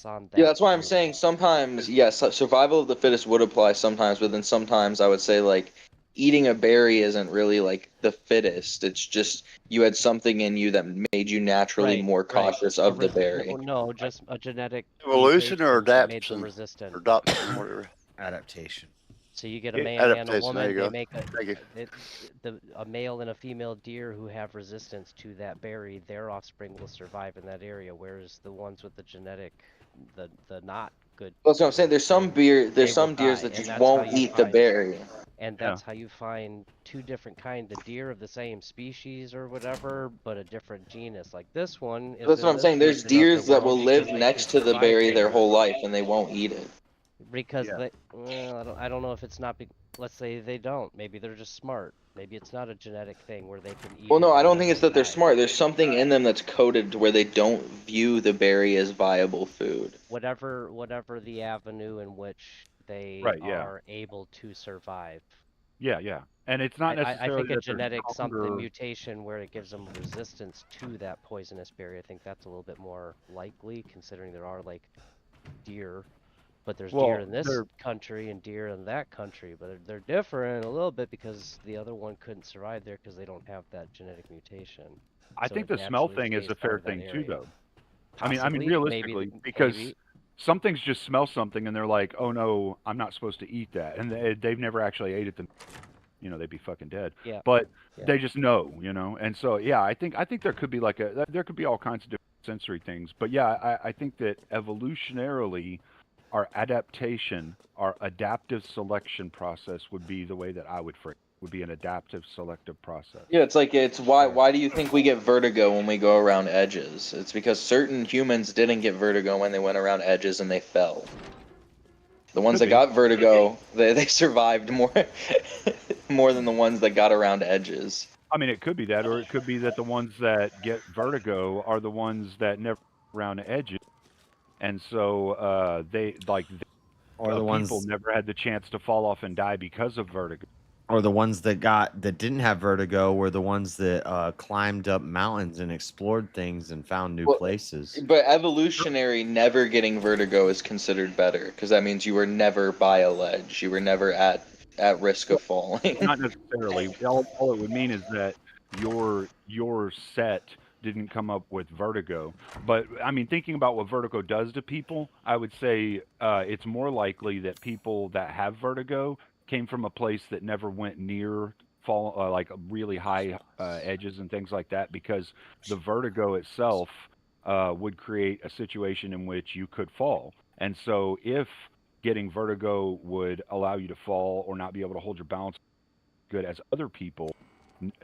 on that. Yeah, that's why I'm saying sometimes, yes, survival of the fittest would apply sometimes, but then sometimes I would say, like, eating a berry isn't really, like, the fittest. It's just you had something in you that made you naturally more cautious of the berry. No, just a genetic Evolution or mutation that made them adaptation? resistant. Or adoption, whatever. Adaptation. So you get a man and a Adaptation, there woman, you they go. make Thank you. a male and a female deer who have resistance to that berry, their offspring will survive in that area, whereas the ones with the genetic, the not good. That's what I'm saying. There's some they deers will that die, just and that's won't how you eat the find- berry. And that's how you find two different kinds of deer of the same species or whatever, but a different genus. Like this one is That's in what I'm this saying. There's region of deers the that will world live because they next can to the survive berry their there. whole life and they won't eat it. Because they, well, I don't know if it's not. Let's say they don't. Maybe they're just smart. Maybe it's not a genetic thing where they can eat. Well, no, it I don't and think it's not that they're die. smart. There's something in them that's coded to where they don't view the berry as viable food. Whatever the avenue in which they Right, yeah. are able to survive. Yeah, yeah. And it's not I necessarily think a that they're genetic something stronger. mutation where it gives them resistance to that poisonous berry. I think that's a little bit more likely, considering there are like deer, but there's Well, deer in this they're- country and deer in that country, but they're different a little bit because the other one couldn't survive there because they don't have that genetic mutation. I So think it the smell naturally thing is stays a part fair of that thing too, area. though. I mean, Possibly, realistically, maybe, because maybe. some things just smell something and they're like, "Oh no, I'm not supposed to eat that," and they've never actually ate it. They'd be fucking dead. Yeah. But Yeah. they just know, and so yeah, I think there could be there could be all kinds of different sensory things. But yeah, I think that evolutionarily, our adaptation, our adaptive selection process would be the way that I would frame it. Would be an adaptive selective process. Yeah, it's why do you think we get vertigo when we go around edges? It's because certain humans didn't get vertigo when they went around edges and they fell. The ones that got vertigo, they survived more more than the ones that got around edges. I mean, it could be that, or it could be that the ones that get vertigo are the ones that never around the edges, and so Or the ones- people never had the chance to fall off and die because of vertigo. Or the ones that didn't have vertigo were the ones that climbed up mountains and explored things and found new Well, places. But evolutionary never getting vertigo is considered better because that means you were never by a ledge. You were never at risk of falling. Not necessarily. All it would mean is that your set didn't come up with vertigo. But I mean, thinking about what vertigo does to people, I would say it's more likely that people that have vertigo came from a place that never went near like really high edges and things like that, because the vertigo itself would create a situation in which you could fall. And so if getting vertigo would allow you to fall or not be able to hold your balance good as other people,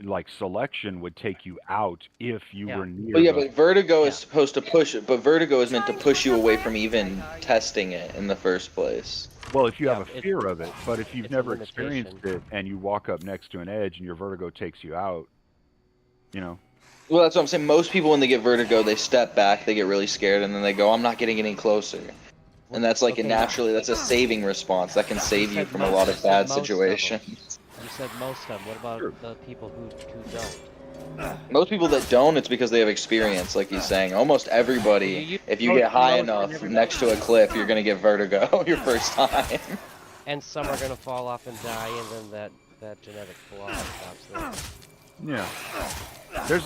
like selection would take you out if you were near. But yeah, but vertigo is supposed to push it. But vertigo is meant to push you away from even testing it in the first place. Well, if you have a fear of it, but if you've never experienced it and you walk up next to an edge and your vertigo takes you out, Well, that's what I'm saying. Most people, when they get vertigo, they step back, they get really scared, and then they go, "I'm not getting any closer." And that's like that's a saving response that can save you from a lot of bad situations. You said most of them. What about the people who don't? Most people that don't, it's because they have experience, like he's saying. Almost everybody, if you get high enough next to a cliff, you're gonna get vertigo your first time. And some are gonna fall off and die, and then that genetic flaw stops them. yeah,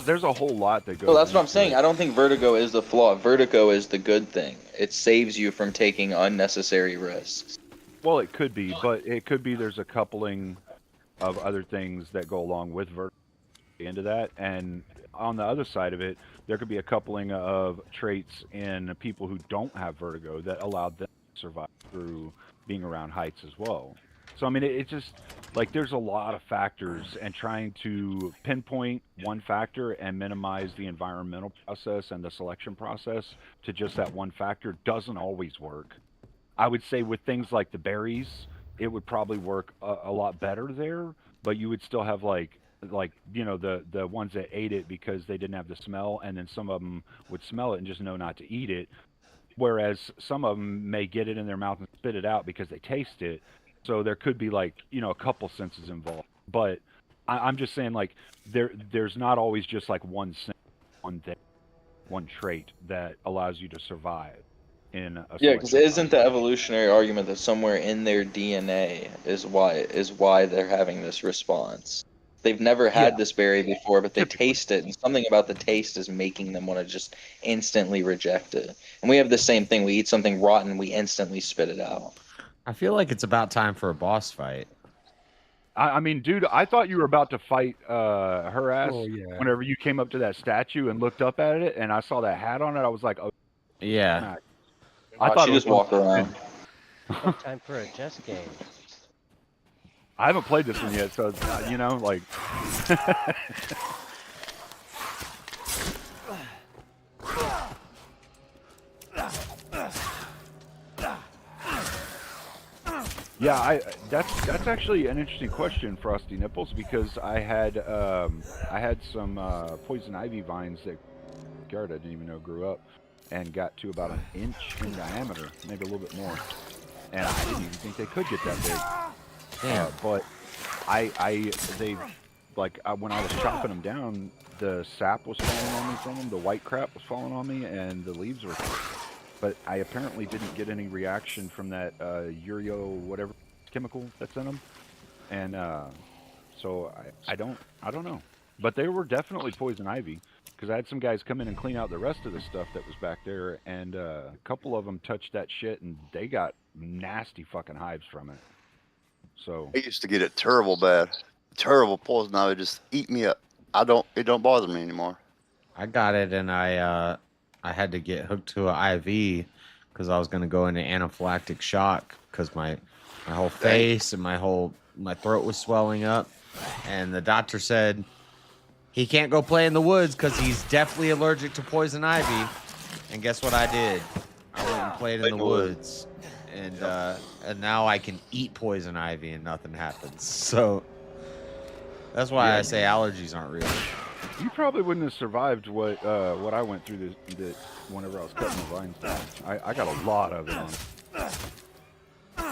there's a whole lot that goes. Well, that's what I'm into saying. it. I don't think vertigo is the flaw. Vertigo is the good thing. It saves you from taking unnecessary risks. Well, it could be, but it could be there's a coupling of other things that go along with vertigo into that, and on the other side of it, there could be a coupling of traits in people who don't have vertigo that allowed them to survive through being around heights as well. So I mean, it's just like there's a lot of factors, and trying to pinpoint one factor and minimize the environmental process and the selection process to just that one factor doesn't always work. I would say with things like the berries, it would probably work a lot better there, but you would still have like the ones that ate it because they didn't have the smell, and then some of them would smell it and just know not to eat it, whereas some of them may get it in their mouth and spit it out because they taste it. So there could be like a couple senses involved, but I'm just saying like there's not always just like one sense, one thing, one trait that allows you to survive in a Yeah, because isn't the evolutionary argument that somewhere in their DNA is why they're having this response? They've never had this berry before, but they taste it, and something about the taste is making them want to just instantly reject it. And we have the same thing. We eat something rotten, we instantly spit it out. I feel like it's about time for a boss fight. I mean, dude, I thought you were about to fight her ass Oh, yeah. whenever you came up to that statue and looked up at it, and I saw that hat on it. I was like, oh, Yeah. smack. I thought she it was just walked around. Time for a chess game. I haven't played this one yet, so like. Yeah, that's actually an interesting question, Frosty Nipples, because I had some poison ivy vines that I didn't even know grew up, and got to about an inch in diameter, maybe a little bit more, and I didn't even think they could get that big. Damn. But when I was chopping them down, the sap was falling on me from them, the white crap was falling on me, and the leaves were. But I apparently didn't get any reaction from that urea whatever chemical that's in them, and so I don't know. But they were definitely poison ivy, because I had some guys come in and clean out the rest of the stuff that was back there, and a couple of them touched that shit, and they got nasty fucking hives from it. So I used to get it terrible bad, terrible poison. I would just eat me up. It don't bother me anymore. I got it, and I had to get hooked to an IV because I was going to go into anaphylactic shock because my whole face and my throat was swelling up, and the doctor said he can't go play in the woods because he's definitely allergic to poison ivy. And guess what I did? I went and played in the woods, and now I can eat poison ivy and nothing happens. So that's why I say allergies aren't real. you probably wouldn't have survived what I went through whenever I was cutting the vines down. I got a lot of it on.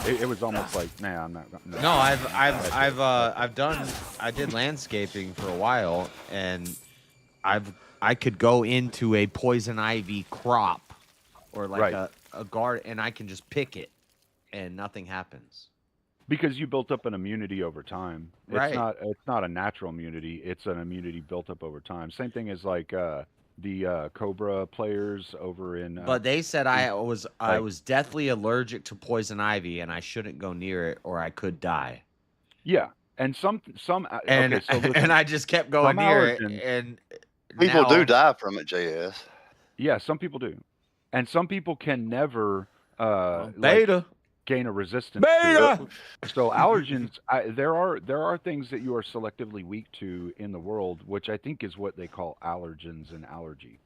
It was almost like, nah, I'm not. No, I did landscaping for a while, and I could go into a poison ivy crop or like a garden, and I can just pick it, and nothing happens. Because you built up an immunity over time. Right. It's not a natural immunity. It's an immunity built up over time. Same thing as like the Cobra players over in. But they said I was deathly allergic to poison ivy, and I shouldn't go near it, or I could die. Yeah, and some and okay, so listen, and I just kept going near it, and people do die from it, JS. Yeah, some people do, and some people can never beta. Gain a resistance to it. So allergens, there are things that you are selectively weak to in the world, which I think is what they call allergens and allergy.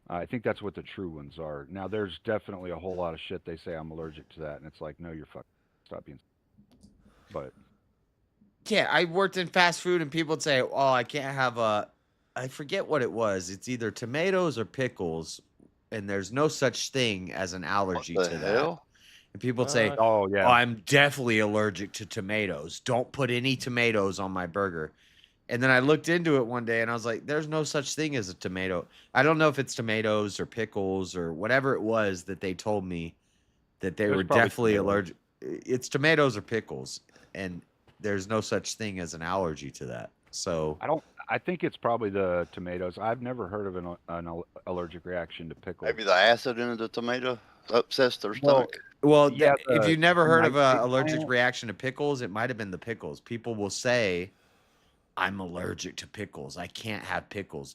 I think that's what the true ones are. Now, there's definitely a whole lot of shit they say I'm allergic to that, and it's like, no, you're fucking stop being. But yeah, I worked in fast food, and people would say, "Oh, I can't have I forget what it was. It's either tomatoes or pickles, and there's no such thing as an allergy to that." And people would say, "Oh yeah, I'm definitely allergic to tomatoes. Don't put any tomatoes on my burger." And then I looked into it one day, and I was like, "There's no such thing as a tomato." I don't know if it's tomatoes or pickles or whatever it was that they told me that they were definitely allergic. It's tomatoes or pickles, and there's no such thing as an allergy to that. So I think it's probably the tomatoes. I've never heard of an allergic reaction to pickles. Maybe the acid in the tomato upsets their stomach. Well, yeah, if you've never heard of an allergic reaction to pickles, it might have been the pickles. People will say, "I'm allergic to pickles. I can't have pickles."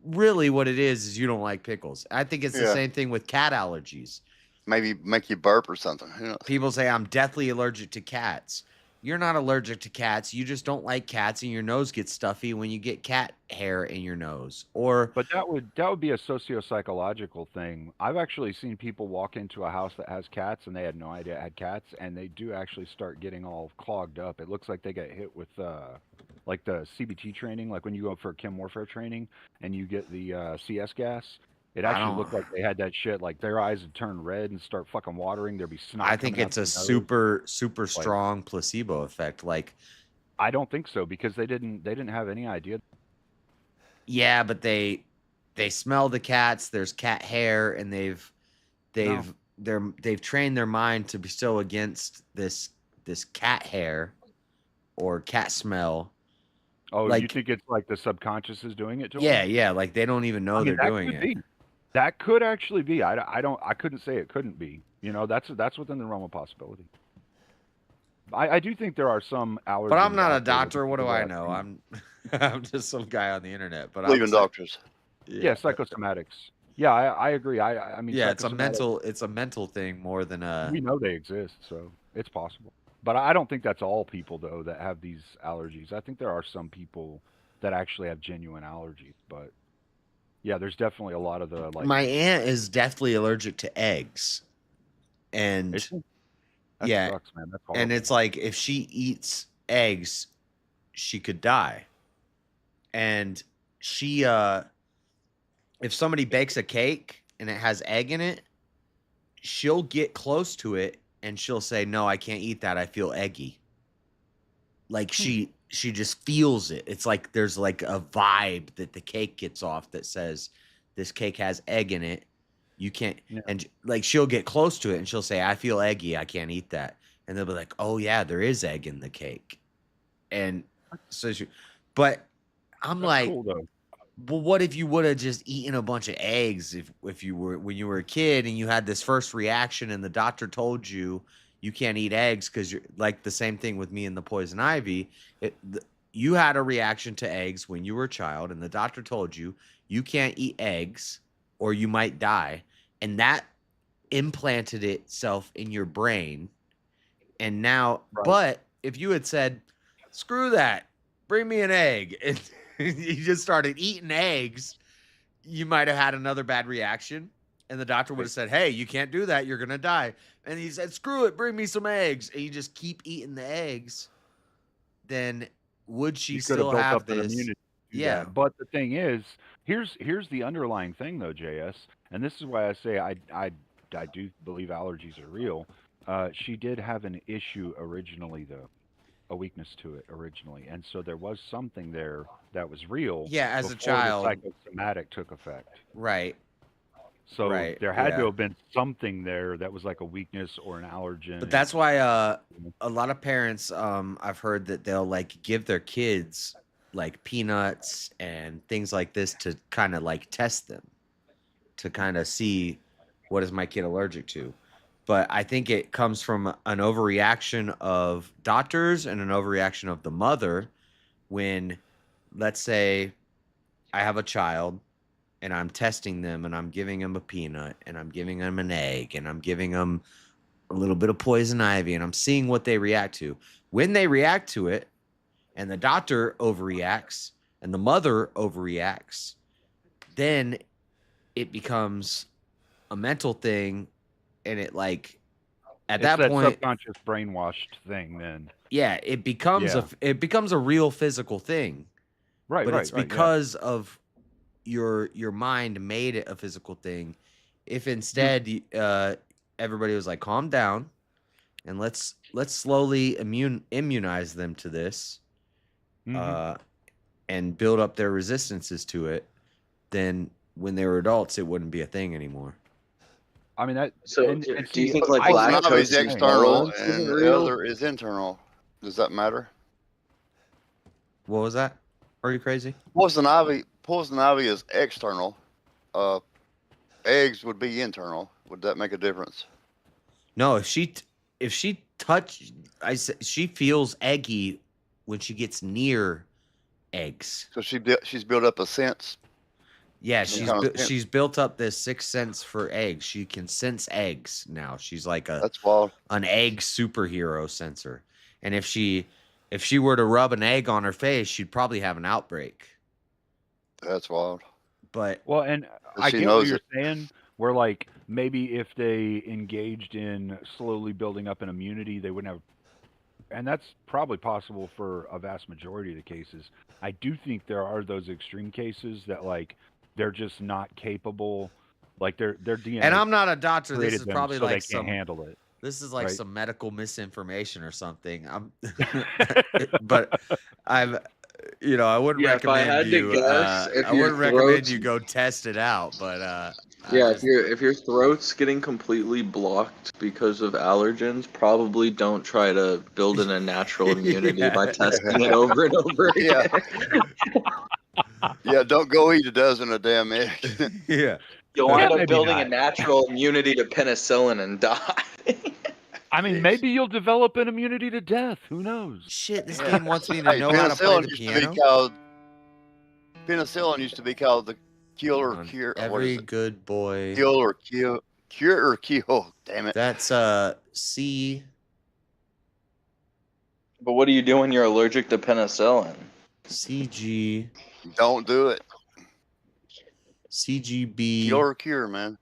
Really what it is you don't like pickles. I think it's the same thing with cat allergies. maybe make you burp or something. Who knows? People say I'm deathly allergic to cats. You're not allergic to cats. You just don't like cats, and your nose gets stuffy when you get cat hair in your nose. Or But that would be a socio-psychological thing. I've actually seen people walk into a house that has cats and they had no idea it had cats, and they do actually start getting all clogged up. It looks like they get hit with like the CBT training, like when you go for chem warfare training and you get the CS gas. It actually looked like they had that shit. Like their eyes would turn red and start fucking watering. There'd be snot. I think coming out it's a their nose. super strong placebo effect. Like, I don't think so because they didn't have any idea. yeah, but they smell the cats. There's cat hair, and they've trained their mind to be so against this cat hair or cat smell. Oh, like, you think it's like the subconscious is doing it to yeah, them? yeah, like they don't even know they're doing it. That could actually be. I couldn't say it couldn't be. You know, that's within the realm of possibility. I do think there are some allergies. But I'm not a out there that doctor. What do people I have know? seen. I'm just some guy on the internet. But Believe in doctors. Yeah, psychosomatics. Yeah, I agree. I mean, yeah, it's a psychosomatics, mental thing more than a. we know they exist, so it's possible. But I don't think that's all people though that have these allergies. I think there are some people that actually have genuine allergies, but yeah, there's definitely a lot of the like. My aunt is deathly allergic to eggs, and Is she? That yeah, sucks, man. That's and horrible. it's like if she eats eggs, she could die. And she, if somebody bakes a cake and it has egg in it, she'll get close to it and she'll say, "No, I can't eat that. I feel eggy." Like she just feels it. It's like there's like a vibe that the cake gets off that says this cake has egg in it. You can't, and like she'll get close to it and she'll say, "I feel eggy. I can't eat that." And they'll be like, "Oh yeah, there is egg in the cake." And so but I'm That's like, cool, though. well, what if you would have just eaten a bunch of eggs if you were when you were a kid and you had this first reaction and the doctor told you you can't eat eggs because you're like the same thing with me and the poison ivy. You had a reaction to eggs when you were a child and the doctor told you you can't eat eggs or you might die, and that implanted itself in your brain. And now, but if you had said, "Screw that, bring me an egg," and you just started eating eggs, you might have had another bad reaction. And the doctor would have said, "Hey, you can't do that. You're going to die." And he said, "Screw it, bring me some eggs." And you just keep eating the eggs. Then would she You could still built have up an this? immunity to Yeah. that. But the thing is, here's the underlying thing though, JS, and this is why I say I do believe allergies are real. She did have an issue originally though, a weakness to it originally, and so there was something there that was real. Yeah, as a before the child. psychosomatic took effect. Right. So Right, there had yeah. to have been something there that was like a weakness or an allergen. But that's why a lot of parents I've heard that they'll like give their kids like peanuts and things like this to kind of like test them to kind of see what is my kid allergic to. But I think it comes from an overreaction of doctors and an overreaction of the mother when, let's say, I have a child and I'm testing them and I'm giving them a peanut and I'm giving them an egg and I'm giving them a little bit of poison ivy and I'm seeing what they react to. When they react to it and the doctor overreacts and the mother overreacts, then it becomes a mental thing, and it like at It's that point, subconscious brainwashed thing then. yeah, it becomes a real physical thing. Right, But right, it's right, yeah. because of your mind made it a physical thing. If instead everybody was like, calm down and let's slowly immunize them to this, and build up their resistances to it, then when they were adults it wouldn't be a thing anymore. I mean that. So, and do see, you think like Poison black ivy is coats and external molds and isn't the real? other is internal. Does that matter? What was that? Are you crazy? Poison ivy is external. Eggs would be internal. Would that make a difference? No, if she she feels eggy when she gets near eggs. So she's built up a sense. Yeah, Some she's built up this sixth sense for eggs. She can sense eggs now. She's like That's wild. an egg superhero sensor. And if she were to rub an egg on her face, she'd probably have an outbreak. That's wild. But Well, and But I she get what knows you're it. saying. Where like maybe if they engaged in slowly building up an immunity, they wouldn't have. And that's probably possible for a vast majority of the cases. I do think there are those extreme cases that like they're just not capable, like their DNA. and I'm not a doctor. This created is them probably so like they some can't handle it. This is like right? some medical misinformation or something. But I've, I wouldn't Yeah, if I recommend had to you. guess, if I your wouldn't recommend throat's- you go test it out. But Yeah, if your throat's getting completely blocked because of allergens, probably don't try to build in a natural immunity by testing it over and over again. Yeah, don't go eat a dozen of damn egg. Yeah. You'll wind maybe up building a not. natural immunity to penicillin and die. I mean, maybe you'll develop an immunity to death. Who knows? Shit, this game wants me to Hey, know how to play penicillin the used to piano. be called penicillin used to be called the cure or cure. Or what is Every it? good boy. Kill or cure or kill. Oh, damn it. That's C. But what do you do when you're allergic to penicillin? CG. Don't do it. CGB. Kill or cure, man.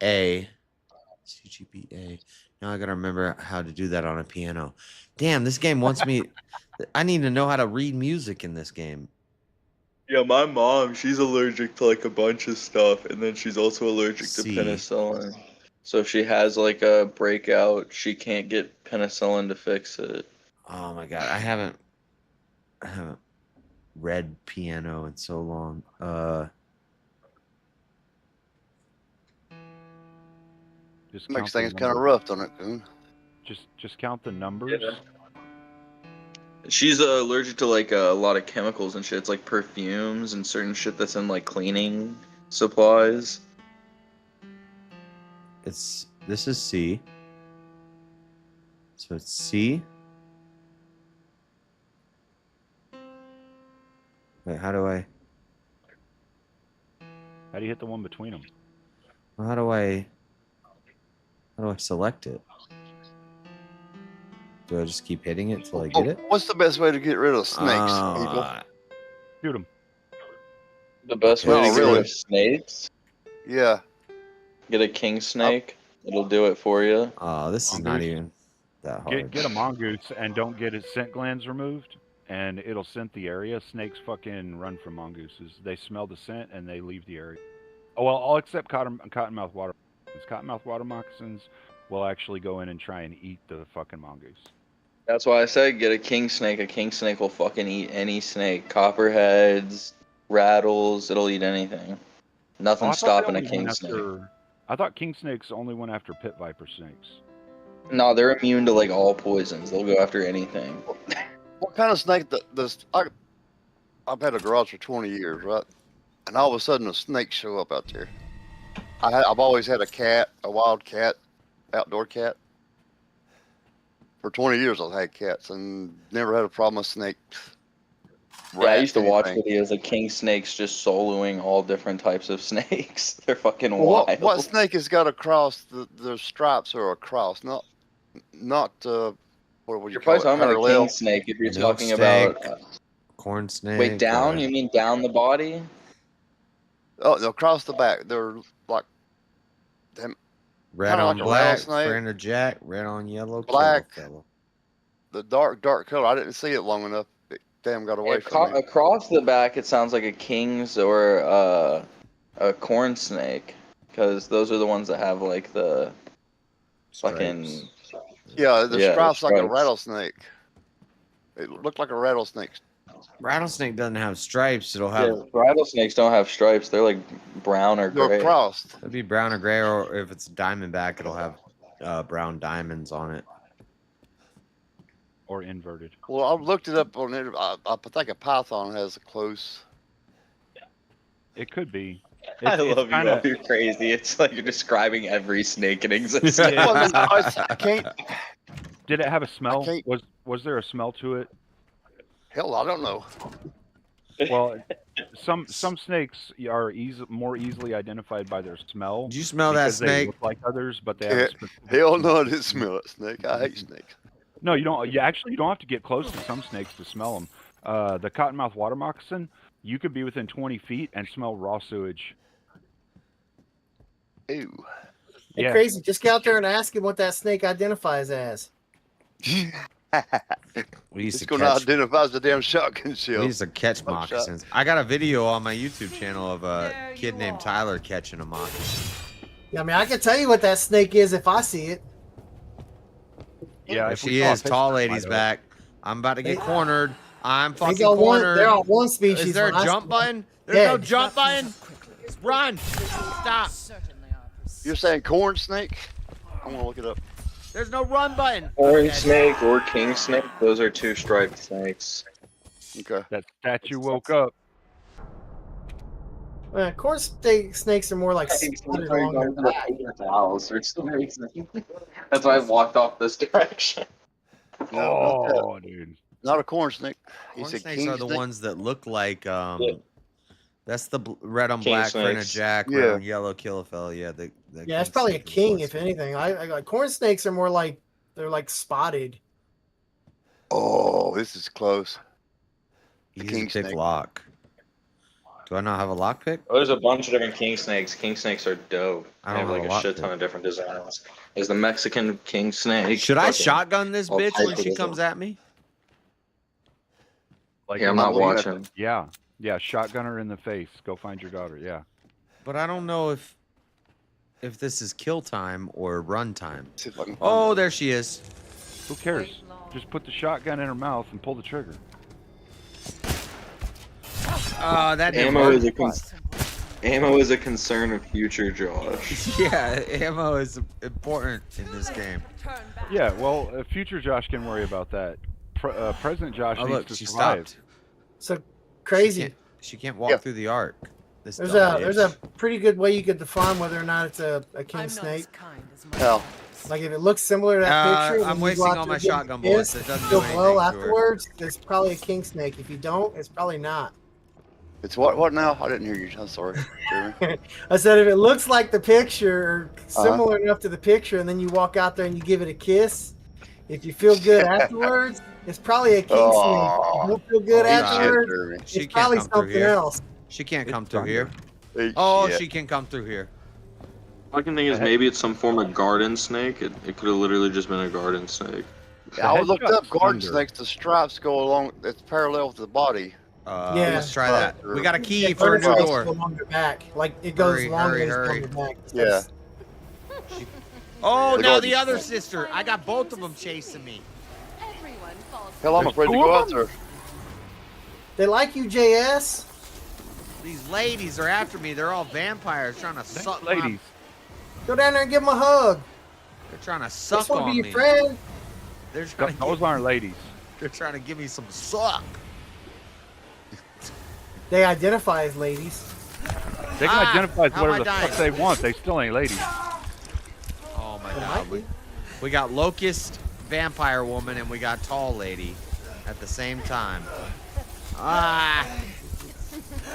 A. CGBA. Now I gotta remember how to do that on a piano. Damn, this game wants me. I need to know how to read music in this game. Yeah, my mom, she's allergic to like a bunch of stuff, and then she's also allergic to C. penicillin. So if she has like a breakout, she can't get penicillin to fix it. Oh my god, I haven't read piano in so long. Just Makes count the things kind of numbers. rough, don't it, Coon? Just count the numbers. She's allergic to like a lot of chemicals and shit. It's like perfumes and certain shit that's in like cleaning supplies. This is C. So it's C. Wait, how do I How do you hit the one between them? how do I select it? Do I just keep hitting it till I get it? What's the best way to get rid of snakes, people? Shoot them. The best No, way to get rid really. of snakes? Yeah. Get a king snake. It'll do it for you. Oh, this is not even that hard. Get a mongoose and don't get its scent glands removed, and it'll scent the area. Snakes fucking run from mongooses. They smell the scent and they leave the area. Oh well, all except cottonmouth water moccasins. Cottonmouth water moccasins will actually go in and try and eat the fucking mongoose. That's why I said get a king snake. A king snake will fucking eat any snake. Copperheads, rattles, it'll eat anything. Nothing's stopping a king snake. I thought king snakes only went after pit viper snakes. No, they're immune to like all poisons. They'll go after anything. What kind of snake I've had a garage for 20 years, right? And all of a sudden a snake show up out there. I've always had a cat, a wild cat, outdoor cat. For 20 years I've had cats and never had a problem with snake. Yeah, I used to watch anything. videos of king snakes just soloing all different types of snakes. They're fucking Well, wild. what snake has got across the stripes or across? Not what would you You're call probably it? talking about a Parallel? king snake if you're Milk talking about. snake, corn snake. Wait, down? You mean down the body? Oh, no, across the back. They're like them. Red kinda on like a black, rattlesnake. friend of Jack. Red on yellow, Black. killer fellow. The dark color. I didn't see it long enough. It damn got away from me. Across the back, it sounds like a king's or a corn snake, because those are the ones that have like the fucking. Yeah, the Yeah, stripes like a stripes. rattlesnake. It looked like a rattlesnake. Rattlesnake doesn't have stripes. It'll Yeah, have. rattlesnakes don't have stripes. They're like brown or They're gray. crossed. It'll be brown or gray, or if it's a diamondback, it'll have brown diamonds on it. Or inverted. Well, I looked it up on it. I think a python has a close. It could be. I It's love you. kinda- All. You're crazy. It's like you're describing every snake in existence. Well, no, I can't. Did it have a smell? can't- Was there a smell to it? Hell, I don't know. Well, some snakes are more easily identified by their smell. Did you smell that because they snake? look like others, but they have a Yeah, specific hell no, I smell. didn't smell it, snake. I hate snakes. No, you don't. You actually don't have to get close to some snakes to smell them. The cottonmouth water moccasin, you could be within 20 feet and smell raw sewage. Ew. Hey, Yeah. Crazy, just get out there and ask him what that snake identifies as. We used It's to gonna catch. identify as a damn shotgun shell. We used to catch Buckshot. moccasins. I got a video on my YouTube channel of a kid named Tyler catching a moccasin. Yeah, I mean, I can tell you what that snake is if I see it. Yeah, There if we she saw a is. picture, Tall we lady's might know. back. I'm about to get They- cornered. I'm They fucking got one, cornered. they're on one species. Is there when a I jump see- button? There's Yeah. no jump button. Run! Stop! You're saying corn snake? I want to look it up. There's no run button. Orange snake or king snake, those are two striped snakes. Okay. That statue woke up. Corn snakes are more like spotted along their back. That's why I walked off this direction. No, not that. Oh, dude. Not a corn snake. He Corn said snakes king are the snake? ones that look like that's the red on King black for a snakes. jack, Yeah. red on yellow kill a fella. Yeah, Yeah, it's probably a king, if anything. I like corn snakes are more like they're like spotted. Oh, this is close. Easy king pick snake. lock. Do I not have a lock pick? Oh, there's a bunch of different king snakes. King snakes are dope. I They don't have like know a what shit to- ton of different designs. There's the Mexican king snake. Should I Fucking- shotgun this all bitch types when of she different- comes at me? Like, Yeah, I'm not looking at watching. Yeah. Yeah, shotgun her in the face. Go find your daughter. Yeah. But I don't know if this is kill time or run time. See if I can find Oh, it. there she is. Who cares? Just put the shotgun in her mouth and pull the trigger. That didn't Ammo work. is ammo is a concern of future Josh. Yeah, ammo is important in this game. Yeah, well, future Josh can worry about that. Present Josh Oh, needs look, to she survive. stopped. So crazy. She can't walk Yeah. through the arc. This There's dumb a there's bitch. a pretty good way you could define whether or not it's a king snake. Hell, Like if it looks similar to that picture, I'm and you wasting go out all there my and get shotgun bullets. pissed, It doesn't feel do well anything to her. afterwards, it's probably a king snake. If you don't, it's probably not. it's what now? I didn't hear you. I'm sorry. Jeremy. I said if it looks like the picture or Uh-huh. similar enough to the picture, and then you walk out there and you give it a kiss, if you feel good afterwards, it's probably a king snake. If you don't feel good Oh, shit, afterwards, Jeremy. She it's can't probably come through something here. else. She can't come It's through here. Hey, Oh, shit. she can come through here. I can think is maybe it's some form of garden snake. It could have literally just been a garden snake. Yeah, I looked headshot's up garden thunder. snakes. The stripes go along. It's parallel with the body. Yeah. Let's try that. We got a key Yeah, for a new vertical door. along the back, like it goes Hurry, longer hurry, than it's hurry. on the back. Yeah. Oh, The now garden the other snake. sister. I got both of them chasing me. Hell, I'm There's afraid to two go of out them? there. They like you, JS. These ladies are after me. They're all vampires trying to Thanks, suck my- ladies. Go down there and give them a hug. They're trying to This suck one on be your me. friend. They're trying to Those aren't ladies. They're trying to give me some suck. They identify as ladies. They can Ah, identify as how am whatever the I fuck they dying? want. They still ain't ladies. Oh my They god. might be. We got locust vampire woman and we got tall lady at the same time. Ah!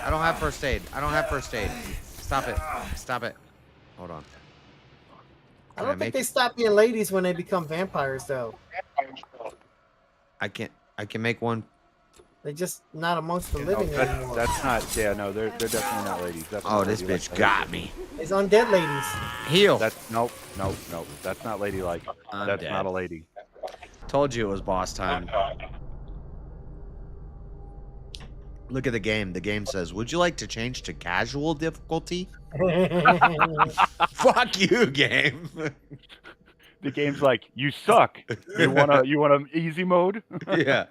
I don't have first aid. I don't have first aid. Stop it. Stop it. Hold on. I Can don't I think make they it? stop being ladies when they become vampires, though. I can make one. They're just not amongst the No, living anymore. that's not. Yeah, no, they're definitely not ladies. That's Oh, not this ladylike bitch got me. It's undead ladies. Heal. That's nope. That's not ladylike. I'm That's dead. not a lady. Told you it was boss time. Look at the game. The game says, "Would you like to change to casual difficulty?" Fuck you, game. The game's like, you suck. You want an easy mode? Yeah.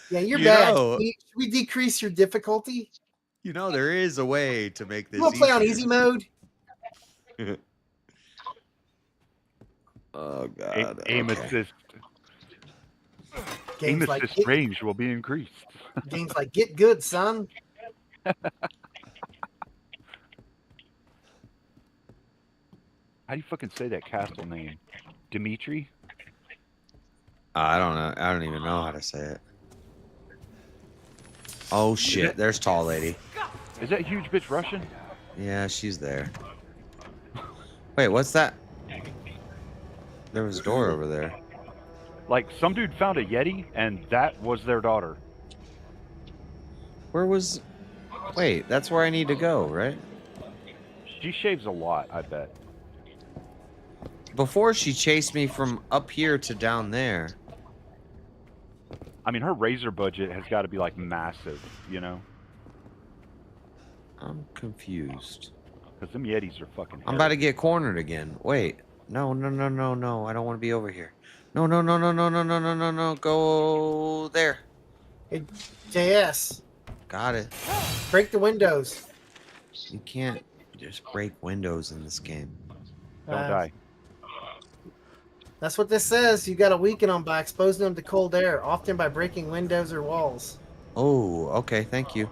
Yeah, you're You bad. know- Should we decrease your difficulty? You know there is a way to make this. You want to play on easier. easy mode? Oh god. Aim okay. assist. Aim Games like assist get, range will be increased. games like get good, son. How do you fucking say that castle name? Dimitri? I don't know. I don't even know how to say it. Oh shit! There's tall lady. Is that huge bitch Russian? Yeah, she's there. Wait, what's that? There was a door over there. Like, some dude found a Yeti, and that was their daughter. Where was... Wait, that's where I need to go, right? She shaves a lot, I bet. Before she chased me from up here to down there. I mean, her razor budget has got to be, like, massive, you know? I'm confused. Because them Yetis are fucking I'm about to get cornered again. Wait. No, no, no, no, no. I don't want to be over here. No, no, no, no, no, no, no, no, no, no. Go there. Hey, JS, Got it. break the windows. You can't just break windows in this game. Don't die. That's what this says. You got to weaken them by exposing them to cold air, often by breaking windows or walls. Oh, okay. Thank you.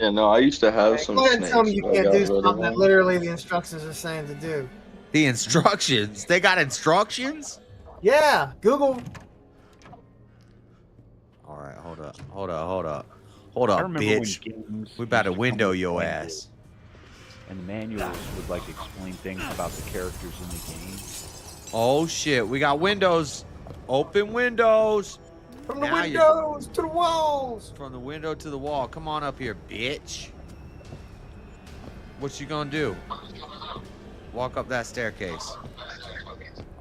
Yeah, no, I used to have Hey, some go ahead and snakes. tell me you but I can't got do rid of something that them. literally the instructions are saying to do. The instructions. They got instructions? Yeah, Google. All right, hold up. Hold up, hold up. Hold I up, remember when bitch. games We about to used come window with your manuals, ass. And the manuals would, like, explain things about the characters in the game. Oh, shit. We got windows. Open windows. From the Now you- windows to the walls. From the window to the wall. Come on up here, bitch. What you gonna do? Walk up that staircase.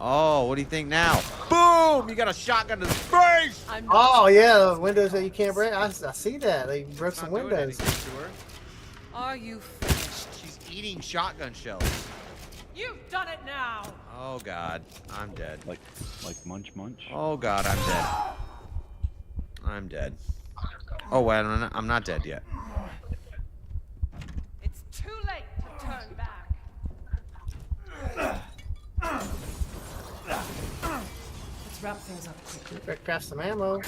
Oh, what do you think now? Boom! You got a shotgun to the face! Oh, yeah, the windows that you can't break. I see that. They broke some Not doing windows. anything to her. Are you finished? She's eating shotgun shells. You've done it now. Oh, God. I'm dead. Like munch munch. Oh, God, I'm dead. I'm dead. Oh, wait, I'm not dead yet. It's too late to turn back. Let's wrap things up quickly. Better craft some ammo.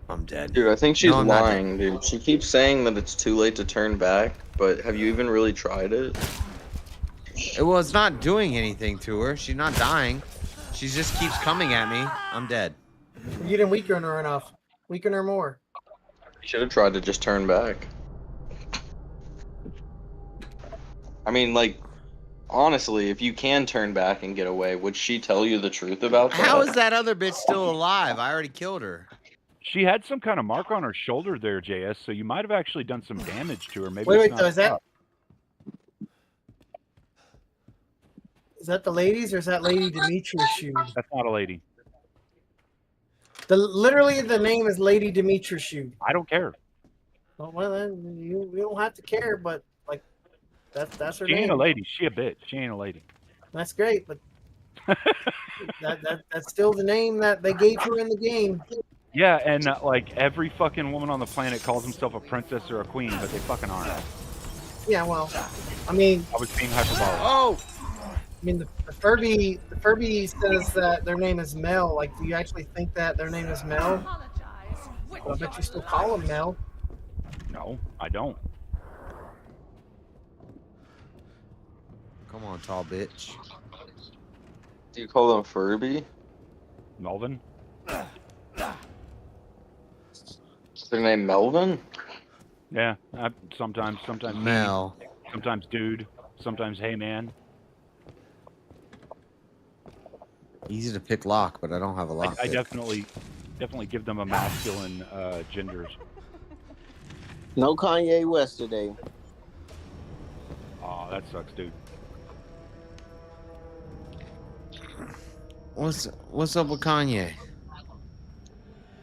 I'm dead. Dude, I think she's No, I'm not lying, dude. She keeps saying that it's too late to turn back, but have you even really tried it? Well, it's not doing anything to her. She's not dying. She just keeps coming at me. I'm dead. You didn't weaken her enough. Weaken her more. You should have tried to just turn back. I mean, like, honestly, if you can turn back and get away, would she tell you the truth about that? How is that other bitch still alive? I already killed her. She had some kind of mark on her shoulder there, JS, so you might have actually done some damage to her. Maybe Wait, it's wait, not so is that up. is that the ladies or is that Lady Demetrius' shoe? That's not a lady. Literally the name is Lady Demetrius' shoe. I don't care. Well, then you don't have to care, but like that's her She name. ain't a lady. She a bitch. She ain't a lady. That's great, but that's still the name that they gave her in the game. Yeah, and like every fucking woman on the planet calls himself a princess or a queen, but they fucking aren't. Yeah, well, I mean, I was being hyperbolic. Oh, I mean the Furby says that their name is Mel. Like, do you actually think that their name is Mel? Well, I bet you still call him Mel. No, I don't. Come on, tall bitch. Do you call them Furby? Melvin? Is their name Melvin? Yeah, sometimes Mel. sometimes dude, sometimes hey man. Easy to pick lock, but I don't have a lock. I pick. definitely give them a masculine genders. No Kanye West today. Oh, that sucks, dude. What's up with Kanye?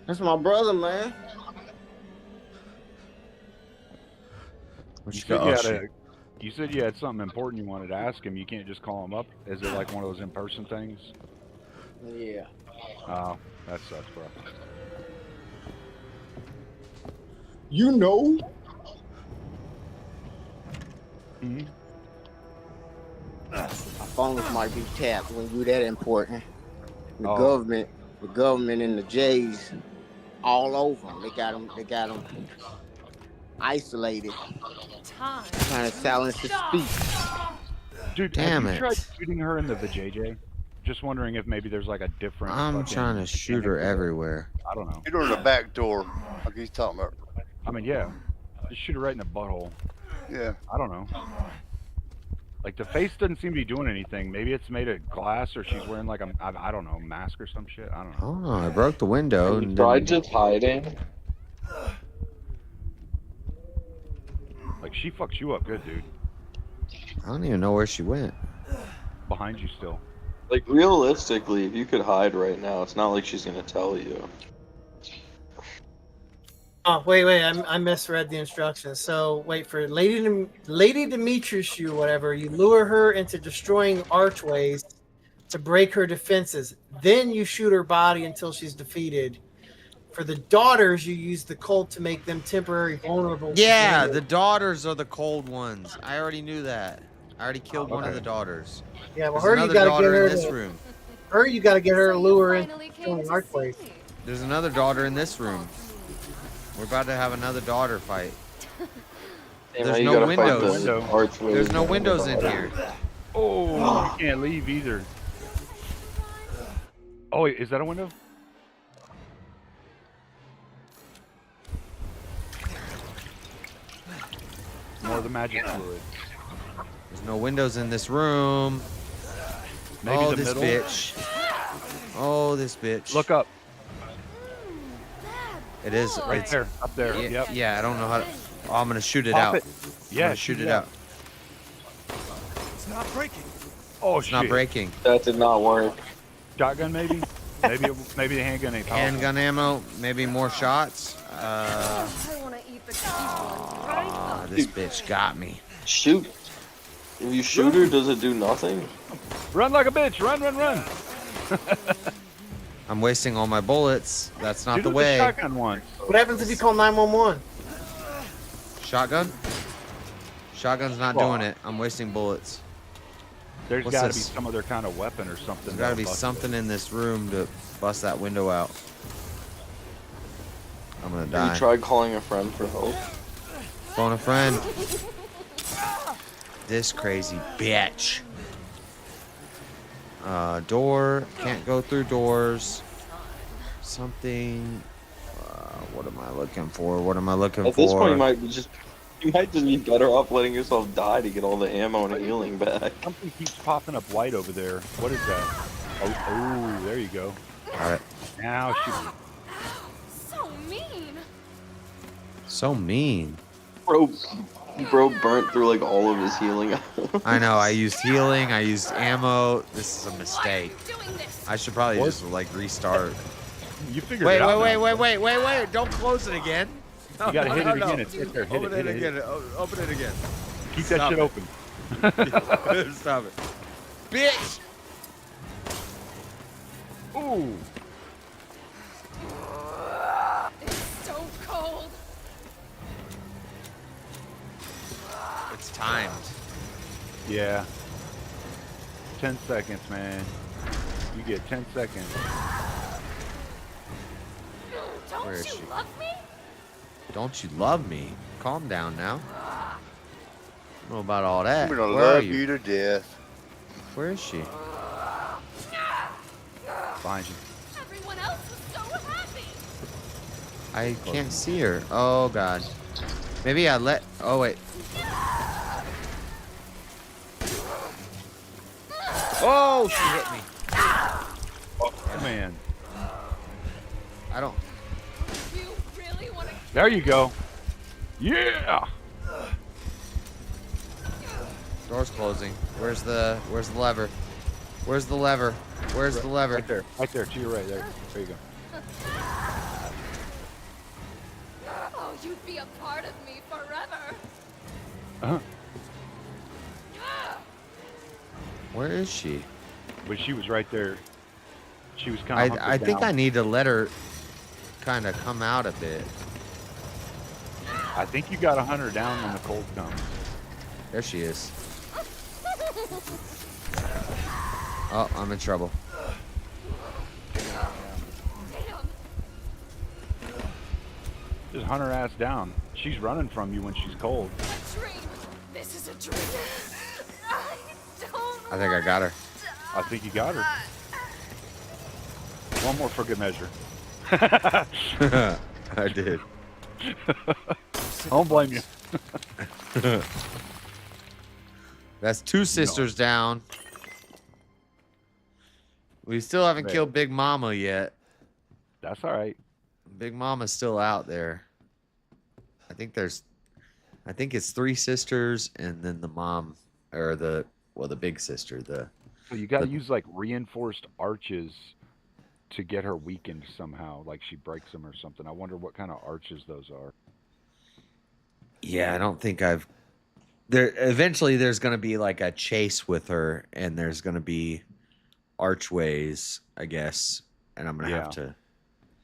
That's my brother, man. What You you said got? you, Oh, had shit. you said you had something important you wanted to ask him. You can't just call him up. Is it like one of those in-person things? Yeah. Oh, that sucks, bro. You know. Hmm. My phones might be tapped when you that important. The Oh. government and the Jays, all over them. They got them isolated, trying to silence his speech. Dude, Damn have you it. tried shooting her in the vajayjay? Just wondering if maybe there's like a different. I'm fucking trying to shoot her mechanic. everywhere. I don't know. Shoot her in the back door, like he's talking about. I mean, yeah, just shoot her right in the butthole. Yeah. I don't know. Like the face doesn't seem to be doing anything. Maybe it's made of glass, or she's wearing like I don't know, mask or some shit. I don't know. Oh, I broke the window. And Tried didn't- just hiding. Like she fucks you up good, dude. I don't even know where she went. Behind you still. Like realistically, if you could hide right now, it's not like she's gonna tell you. Oh, wait, I misread the instructions. So, wait, for Lady Demetrius, you whatever, you lure her into destroying archways to break her defenses. Then you shoot her body until she's defeated. For the daughters, you use the cold to make them temporarily vulnerable. to Yeah, damage. the daughters are the cold ones. I already knew that. I already killed one of the daughters. Yeah, well, There's her you another gotta get daughter her in this to, room. her you gotta get her to lure into destroying archways. There's another daughter in this room. We're about to have another daughter fight. Damn, now There's you no gotta fight windows. the archway. There's no windows in here. Oh, you can't leave either. Oh, wait, is that a window? More of the magic fluid. There's no windows in this room. Maybe oh, the this middle? bitch. Oh, this bitch. Look up. It is Right it's, there, up there. Yeah, Yep. yeah, I don't know how to. Oh, I'm gonna shoot it Pop out. it. I'm Yeah, gonna shoot it out. It's not breaking. Oh It's shit. not breaking. That did not work. Shotgun maybe? Maybe the handgun ain't powerful. Handgun ammo, maybe more shots. This bitch got me. Shoot. If you shoot her, does it do nothing? Run like a bitch. Run, run, run. I'm wasting all my bullets. That's not Shoot the with way. shotgun one. What happens if you call 911? Shotgun? Shotgun's not doing it. I'm wasting bullets. There's What's got to be this? some other kind of weapon or something. There's got to be that'll bust something in this room to bust that window out. I'm gonna Have die. you tried calling a friend for help? Phone a friend. This crazy bitch. Door. Can't go through doors. Something. What am I looking for? What am I looking At for? this point, you might just be better off letting yourself die to get all the ammo and healing back. Something keeps popping up white over there. What is that? Oh, there you go. All right. Now shoot. So mean. So mean. Bro burnt through like all of his healing. I know. I used healing. I used ammo. This is a mistake. I should probably just like restart. You figured Wait, it out. wait, now. wait, wait, wait, wait, wait! Don't close it again. You gotta hit No, it no, again. no. It's hit there. Hit Open it. it Hit it. again. Open it again. Keep that Stop shit it. open. Stop it. Bitch! Ooh. It's so cold. It's timed. Yeah. 10 seconds, man. You get 10 seconds. Don't Where is you she? love me? Don't you love me? Calm down now. I don't know about all that. I'm gonna Where are love you? you to death. Where is she? Behind you. Everyone else was so happy. I can't see her. Oh god. Maybe I let. Oh wait. Oh, she hit me. Oh, man. I don't. You really want to? There you go. Yeah. Door's closing. Where's the lever? Where's the lever? Where's the lever? Right there. Right there. To your right. There. There you go. Oh, you'd be a part of me forever. Uh-huh. Where is she? But she was right there. She was kind of. I think I need to let her kind of come out a bit. I think you got to hunt her down when the cold comes. There she is. Oh, I'm in trouble. Just hunt her ass down. She's running from you when she's cold. A dream. This is a dream. I don't I think I got her. I think you got her. One more for good measure. I did. I don't blame you. That's 2 sisters down. We still haven't Right. killed Big Mama yet. That's all right. Big Mama's still out there. I think it's 3 sisters and then the mom, or the big sister. So you got to use like reinforced arches to get her weakened somehow, like she breaks them or something. I wonder what kind of arches those are. Yeah, I don't think I've. There eventually there's gonna be like a chase with her, and there's gonna be archways, I guess, and I'm gonna have to.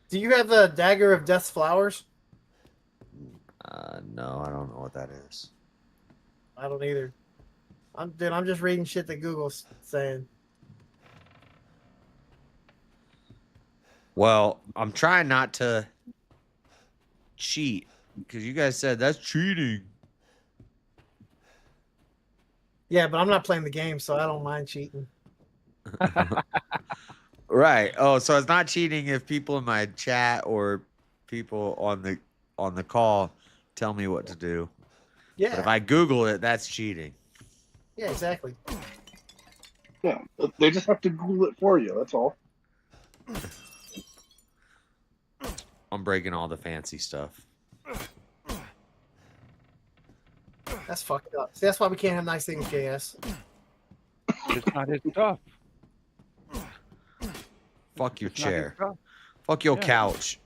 Do you have the Dagger of Death's Flowers? No, I don't know what that is. I don't either. I'm just reading shit that Google's saying. Well, I'm trying not to cheat because you guys said that's cheating. Yeah, but I'm not playing the game, so I don't mind cheating. Right. Oh, so it's not cheating if people in my chat or people on the call tell me what to do. Yeah. But if I Google it, that's cheating. Yeah, exactly. Yeah, they just have to Google it for you. That's all. I'm breaking all the fancy stuff. That's fucked up. See, that's why we can't have nice things, JS. It's not his stuff. Fuck your It's not his chair. stuff. Fuck your Yeah. couch.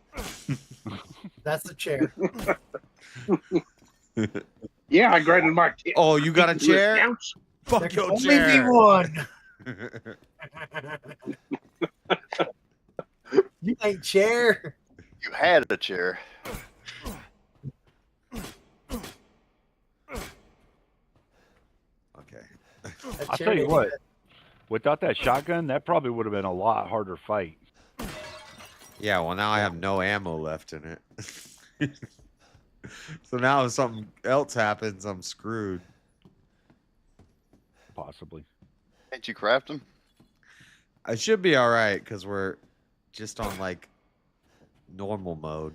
That's the chair. Yeah, I granted my. Oh, you got a chair? Couch. Fuck There can your only chair. be one. You ain't chair. You had a chair. Okay. That I'll chair tell you didn't what. even- Without that shotgun, that probably would have been a lot harder fight. Yeah, well now I have no ammo left in it. So now if something else happens, I'm screwed. Possibly. Can't you craft them? I should be all right because we're just on like normal mode.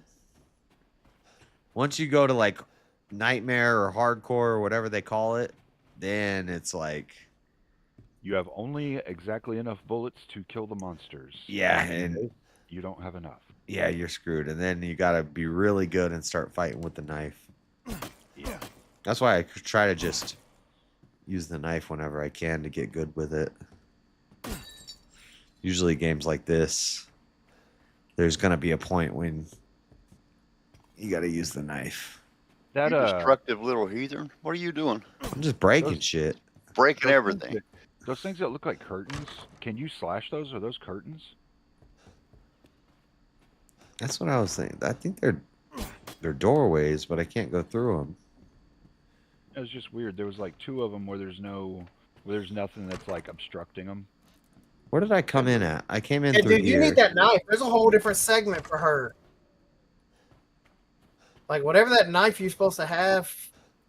Once you go to like nightmare or hardcore or whatever they call it, then it's like You have only exactly enough bullets to kill the monsters. Yeah, And and- you don't have enough. yeah, you're screwed. And then you gotta be really good and start fighting with the knife. Yeah. That's why I try to just use the knife whenever I can to get good with it. Usually games like this, there's gonna be a point when you gotta use the knife. That You destructive little heathen. What are you doing? I'm just breaking shit. Breaking everything. Those things that look like curtains, can you slash those? Are those curtains? That's what I was saying. I think they're doorways, but I can't go through them. It was just weird. There was like 2 of them where there's nothing that's like obstructing them. Where did I come in at? I came in Yeah, through dude, here. you need that knife. There's a whole different segment for her. Like whatever that knife you're supposed to have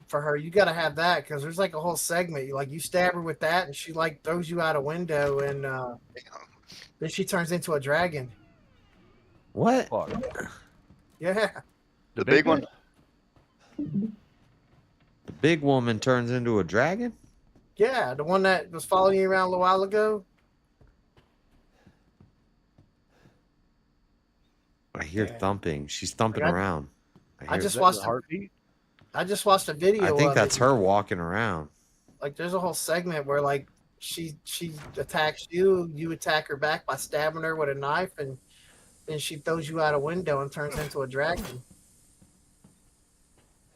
for her, you got to have that because there's like a whole segment. You stab her with that, and she like throws you out a window, and then she turns into a dragon. What? Yeah. The big one? The big woman turns into a dragon? Yeah, the one that was following you around a while ago. I hear thumping. She's thumping around. I hear- just watched. Heartbeat. I just watched a video. I think of that's it. her walking around. Like, there's a whole segment where like she attacks you, you attack her back by stabbing her with a knife, and then she throws you out a window and turns into a dragon.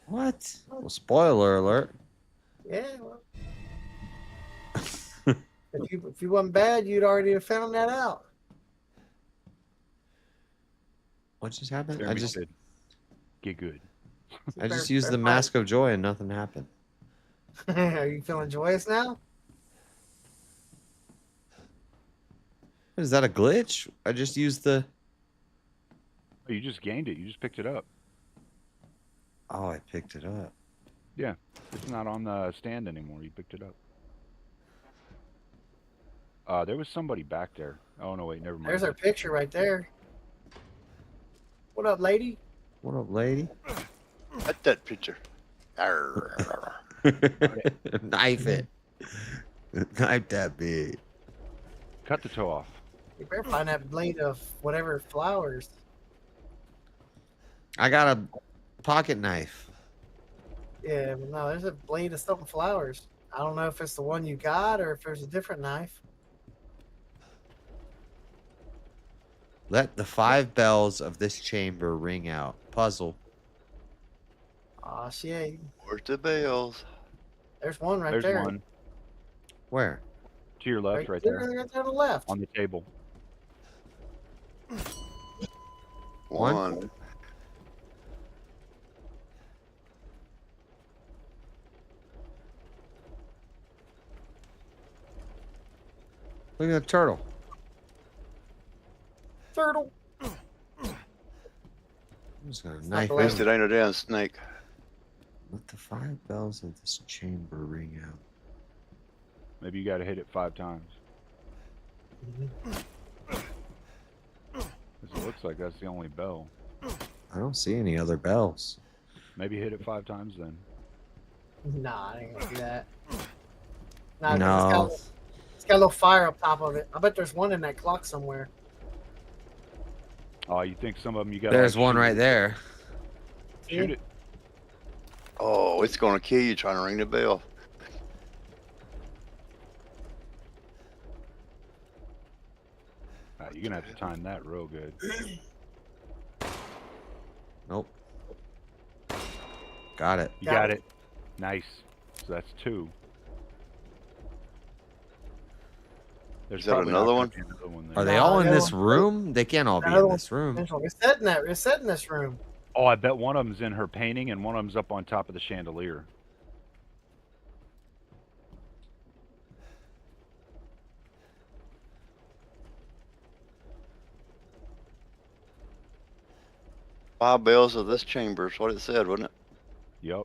What? Well, spoiler alert. Yeah. Well, if you wasn't bad, you'd already have found that out. What just happened? Jeremy said, get good. I just used the mask of joy and nothing happened. Are you feeling joyous now? Is that a glitch? I just used the. Oh, you just gained it. You just picked it up. Oh, I picked it up. Yeah. It's not on the stand anymore. You picked it up. There was somebody back there. Oh no, wait, never mind. There's our picture right there. What up, lady? What up, lady? At that picture. Arr. Knife it. Knife that big. Cut the toe off. You better find that blade of whatever flowers. I got a pocket knife. Yeah, but no, there's a blade of something flowers. I don't know if it's the one you got or if there's a different knife. Let the 5 bells of this chamber ring out. Puzzle. Aw, shit. Where's the bells? There's one right There's there. one. Where? To your left, right there. there. Right there to the left. On the table. One. Look at the turtle. Turtle. I'm just gonna not knife the At least it. it ain't a damn snake. Let the 5 bells of this chamber ring out. Maybe you got to hit it 5 times. Because it looks like that's the only bell. I don't see any other bells. Maybe hit it 5 times then. Nah, I ain't gonna do that. Nah, 'cause No. it's got a little fire up top of it. I bet there's one in that clock somewhere. Oh, you think some of them you got? There's one right there. Shoot it. Oh, it's gonna kill you trying to ring the bell. You're gonna have to time that real good. Nope. Got it. You got it. Nice. So that's 2. There's Is that probably another not one? gonna be another one there. Are they No, all in the this other one- room? They can't all be Another in one- this room. It's set in that. It's set in this room. Oh, I bet one of them's in her painting and one of them's up on top of the chandelier. Five bells of this chamber is what it said, wasn't it? Yep.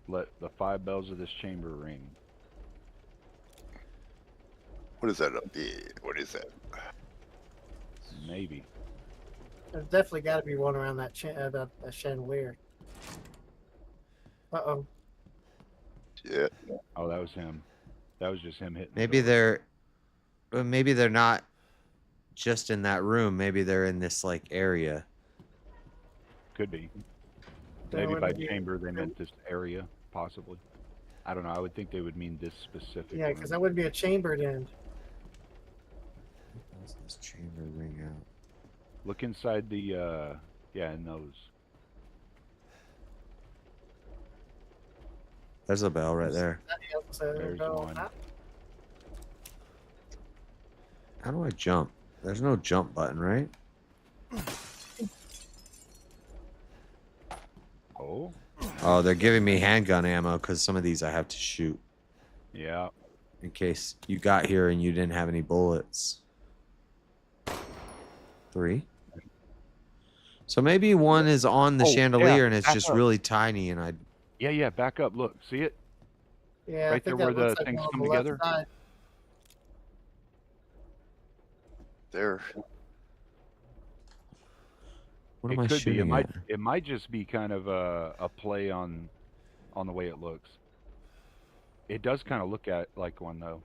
Let the 5 bells of this chamber ring. What is that up there? What is that? Maybe. There's definitely got to be one around that that chandelier. Uh-oh. Yeah. Oh, that was him. That was just him hitting. Maybe they're not just in that room. Maybe they're in this like area. Could be. That Maybe would by be- chamber they meant this area, possibly. I don't know. I would think they would mean this specific. Yeah, room. because that would be a chambered end. How's this chamber ring out? Look inside the. Yeah, in those. There's a bell right there. There's one. How do I jump? There's no jump button, right? Oh. Oh, they're giving me handgun ammo because some of these I have to shoot. Yeah. In case you got here and you didn't have any bullets. 3. So maybe one is on the Oh, chandelier yeah, and it's back just up. really tiny and I. Yeah. Back up. Look. See it? Yeah, I Right think there that where looks the like things one on come the left together? side. There. What It am I could be. shooting at? It might just be kind of a play on the way it looks. It does kind of look like one though.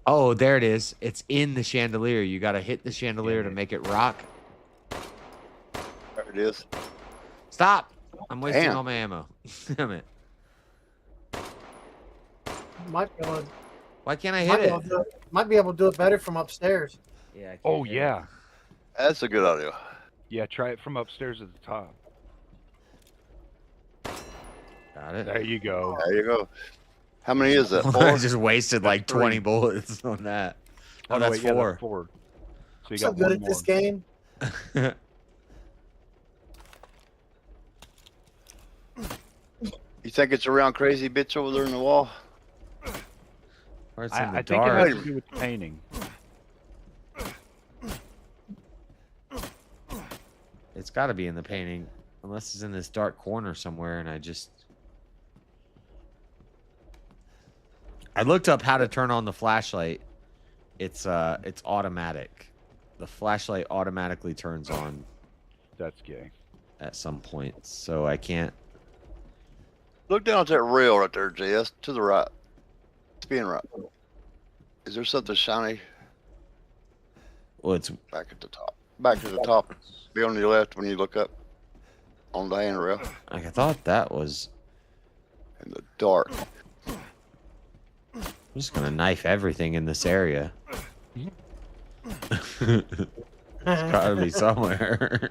Oh, there it is. It's in the chandelier. You got to hit the chandelier to make it rock. There it is. Stop! I'm wasting Damn. all my ammo. Damn it. Might be able to, Why can't I might hit be able it? to do it. Might be able to do it better from upstairs. Yeah. Oh yeah. That's a good idea. Yeah. Try it from upstairs at the top. Got it. There you go. There you go. How many is that? I 4? just wasted like That's 20 3. bullets on that. Oh, no, that's wait, yeah, 4. 4. So you I'm so got good one at more. this game. You think it's around crazy bitch over there in the wall? Or it's in the I think it dark. has to do with the painting. It's got to be in the painting. Unless it's in this dark corner somewhere, and I looked up how to turn on the flashlight. It's automatic. The flashlight automatically turns on. That's gay. At some point, so I can't. Look down at that rail right there, JS, to the right. Spin right. Is there something shiny? Well, it's back at the top. Back to the top. Be on your left when you look up on the handrail. Like I thought that was in the dark. I'm just gonna knife everything in this area. It's gotta be somewhere.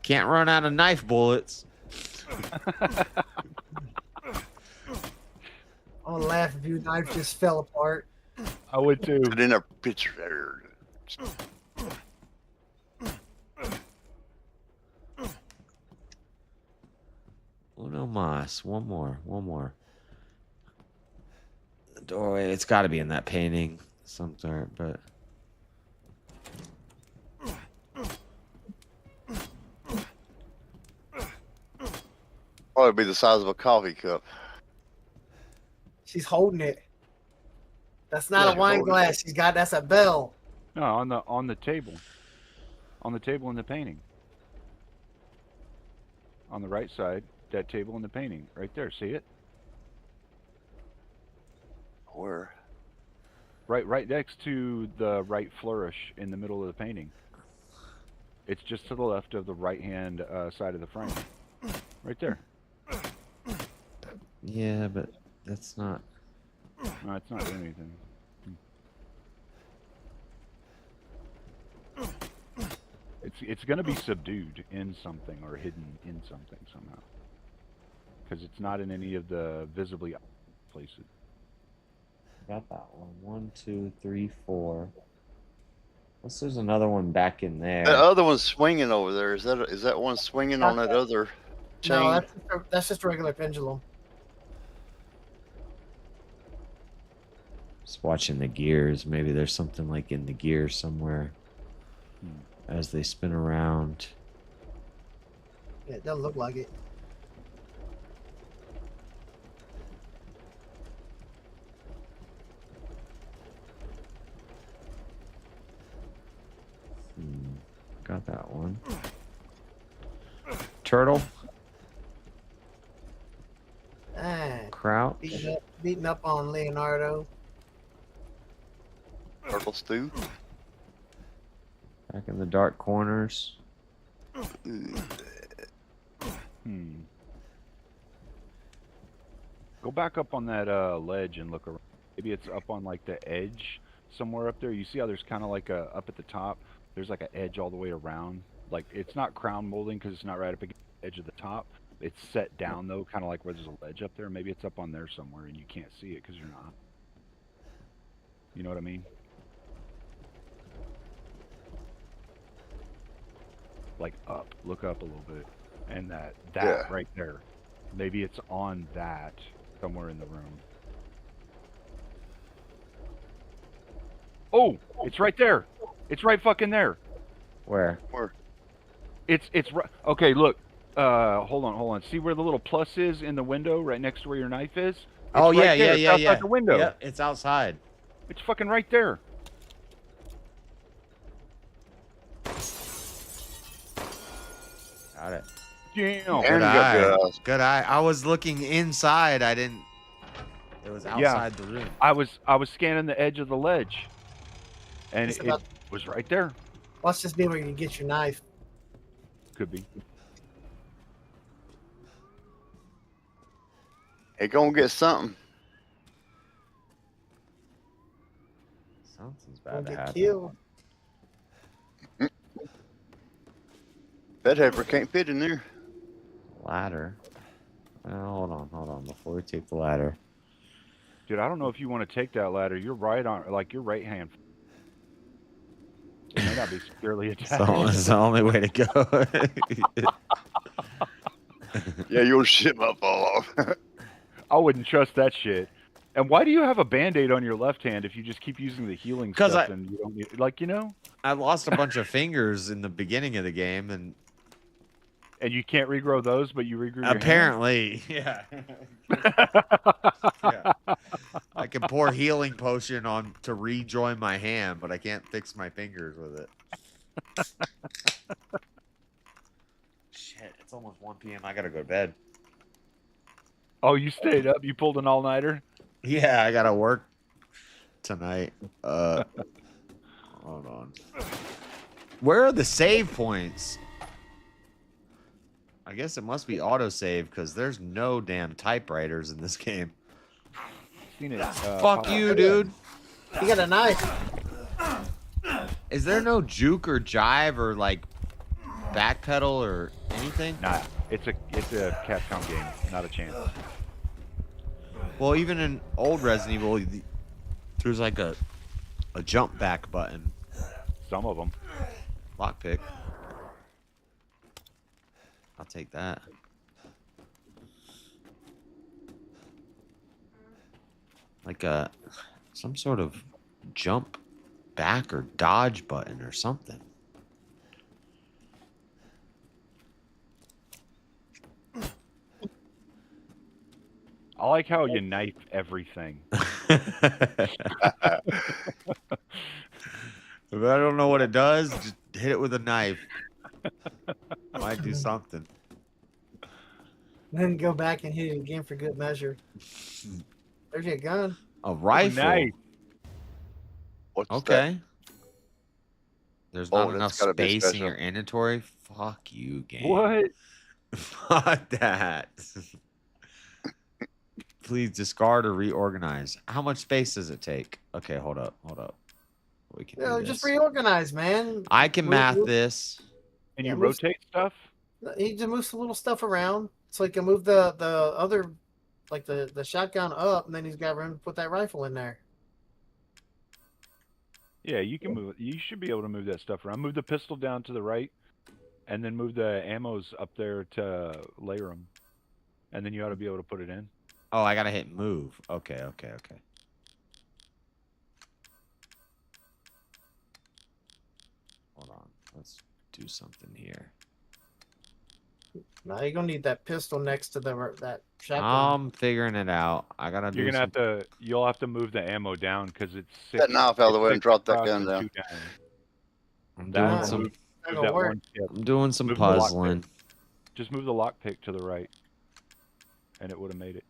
Can't run out of knife bullets. I'll laugh if your knife just fell apart. I would too. Put in a picture there. Uno mas. One more. The doorway. It's got to be in that painting somewhere, but. Probably be the size of a coffee cup. She's holding it. That's not a wine glass. She's got. That's a bell. No, on the table. On the table in the painting. On the right side, that table in the painting, right there. See it? Where? Right next to the right flourish in the middle of the painting. It's just to the left of the right-hand side of the frame. Right there. Yeah, but that's not. No, it's not doing anything. It's going to be subdued in something or hidden in something somehow. Because it's not in any of the visibly places. Got that one. 1, 2, 3, 4. Unless there's another one back in there. The other one's swinging over there. Is that one swinging on that other chain? No, that's just a regular pendulum. Just watching the gears. Maybe there's something like in the gears somewhere as they spin around. Yeah, it doesn't look like it. Got that one. Turtle. Kraut. Beating up on Leonardo. Turtle stew. Back in the dark corners. Go back up on that ledge and look around. Maybe it's up on like the edge somewhere up there. You see how there's kind of like a up at the top. There's like an edge all the way around. Like it's not crown molding because it's not right up against the edge of the top. It's set down though, kind of like where there's a ledge up there. Maybe it's up on there somewhere and you can't see it because you're not. You know what I mean? Like up, look up a little bit, and that right there. Maybe it's on that somewhere in the room. Oh, it's right there. It's right fucking there. Where? It's right. Okay, look. Hold on. See where the little plus is in the window, right next to where your knife is? It's Oh right yeah, there. yeah. It's outside the window. Yep, it's outside. It's fucking right there. Got it. Damn. Good eye. Good eye. I was looking inside. I didn't. It was outside the room. I was scanning the edge of the ledge, and it was right there. Watch this be where you get your knife. Could be. It gonna get something. Something's Gonna bad to get happen. killed. That heifer can't fit in there. Ladder. Hold on. Before we take the ladder. Dude, I don't know if you want to take that ladder. You're right on, like your right hand. It may not be securely attached. It's the only way to go. Yeah, your shit might fall off. I wouldn't trust that shit. And why do you have a band-aid on your left hand if you just keep using the healing 'Cause stuff and you don't need, like, you know? I lost a bunch of fingers in the beginning of the game, and you can't regrow those, but you regrow your hand? apparently, yeah. Yeah. I can pour healing potion on to rejoin my hand, but I can't fix my fingers with it. Shit, it's almost 1 p.m. I gotta go to bed. Oh, you stayed up? You pulled an all-nighter? Yeah, I gotta work tonight. Hold on. Where are the save points? I guess it must be autosave because there's no damn typewriters in this game. Seen it. Fuck you, dude. You got a knife. Is there no juke or jive or like backpedal or anything? Nah, it's a Capcom game, not a chance. Well, even in old Resident Evil, there's like a jump back button. Some of them. Lockpick. I'll take that. Like some sort of jump back or dodge button or something. I like how you knife everything. If I don't know what it does, just hit it with a knife. Might do something. Then go back and hit it again for good measure. There's your gun. A rifle. Nice. Okay. There's not that's enough gotta be space in special. your inventory. Fuck you, game. What? Fuck that. Please discard or reorganize. How much space does it take? Okay, hold up. We can do Just this. reorganize, man. I can math this. And Yeah, you move- rotate stuff? He just moves the little stuff around so he can move the other, like the shotgun up, and then he's got room to put that rifle in there. Yeah, you can move it. You should be able to move that stuff around. Move the pistol down to the right, and then move the ammos up there to layer them. And then you ought to be able to put it in. Oh, I gotta hit move. Okay. Hold on. Let's do something here. Now you're gonna need that pistol next to that shotgun. I'm figuring it out. I gotta do You're gonna some- have to. You'll have to move the ammo down because it's That knife out of the way and six drop that across gun and down. 2 down. I'm That doing will some. move That'll that work. one skip. I'm doing some Move the lockpick. puzzling. Just move the lockpick to the right, and it would have made it.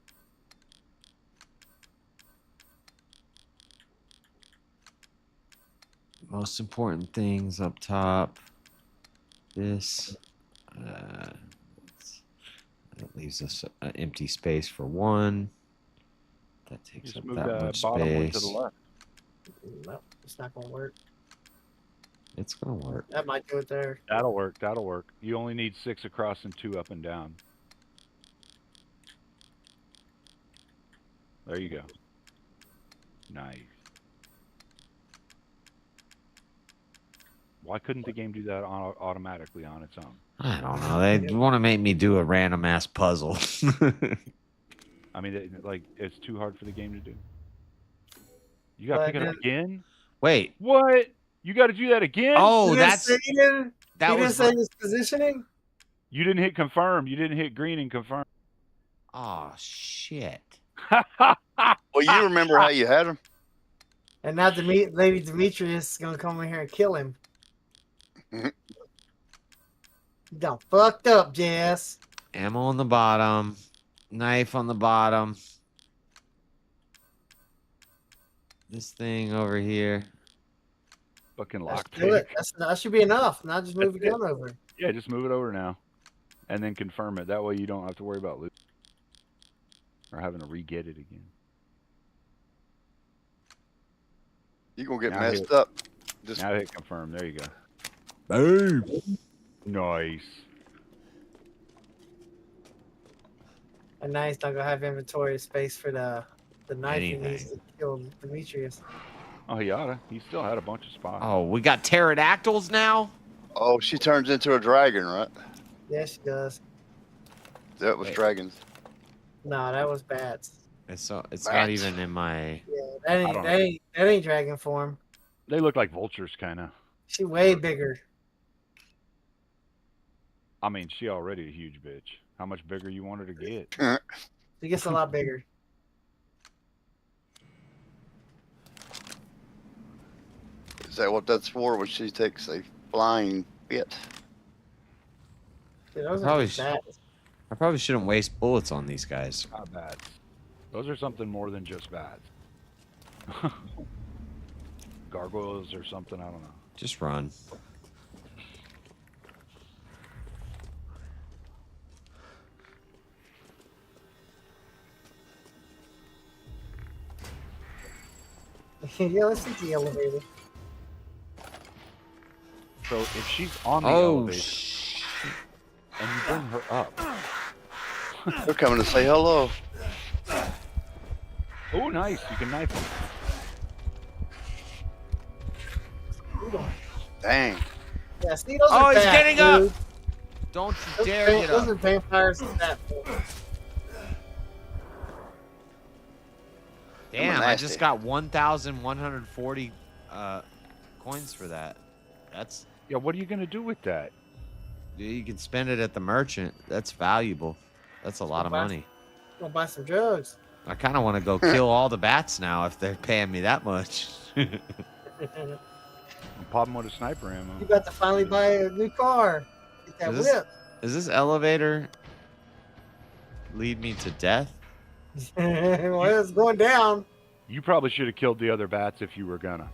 Most important things up top. This. That leaves us an empty space for one. That takes Just up move that the much bottom one to the space. left. Nope, it's not gonna work. It's gonna work. That might do it there. That'll work. That'll work. You only need 6 across and 2 up and down. There you go. Nice. Why couldn't the game do that automatically on its own? I don't know. They want to make me do a random ass puzzle. I mean, it's too hard for the game to do. You got to pick it up again? Wait. What? You got to do that again? Oh, He didn't that's say- he didn't, that he didn't was say his positioning. You didn't hit confirm. You didn't hit green and confirm. Oh shit. Well, you remember how you had him? And now Lady Demetrius is gonna come in here and kill him. You done fucked up, Jess. Ammo on the bottom. Knife on the bottom. This thing over here. Fucking Let's lockpick. do it. That should be enough. Now just move the gun over. Yeah, just move it over now. And then confirm it. That way you don't have to worry about losing. Or having to re-get it again. You're gonna get Now messed hit- up. Just Now hit confirm. There you go. Boom. Nice. And now he's not gonna have inventory space for the knife he Anything. needs to kill Demetrius. Oh, he oughta. He still had a bunch of spots. Oh, we got pterodactyls now? oh, she turns into a dragon, right? Yes, she does. That was dragons. No, that was bats. It's not Bats. even in my. Yeah, that ain't dragon form. They look like vultures, kind of. She way bigger. I mean, she already a huge bitch. How much bigger you want her to get? She gets a lot bigger. Is that what that's for? When she takes a flying bit? Dude, those are Probably just bats. I probably shouldn't waste bullets on these guys. Not bats. Those are something more than just bats. Gargoyles or something, I don't know. Just run. Yeah, let's take the elevator. So if she's on the Oh, elevator and you bring her up, They're coming to say hello. oh, nice, you can knife him. Dang. Yeah, see, those Oh, are he's bats, getting dude. up! Don't you Those, dare va- get those up. are vampires in that form. Damn, I nasty. just got 1,140 coins for that. That's Yeah, what are you gonna do with that? you can spend it at the merchant. That's valuable. That's a lot of money. Go buy some drugs. I kind of want to go kill all the bats now if they're paying me that much. You Pop him with a sniper ammo. got to finally buy a new car. Get that Is this- whip. Does this elevator lead me to death? Well, it's going down. You probably should have killed the other bats if you were gonna.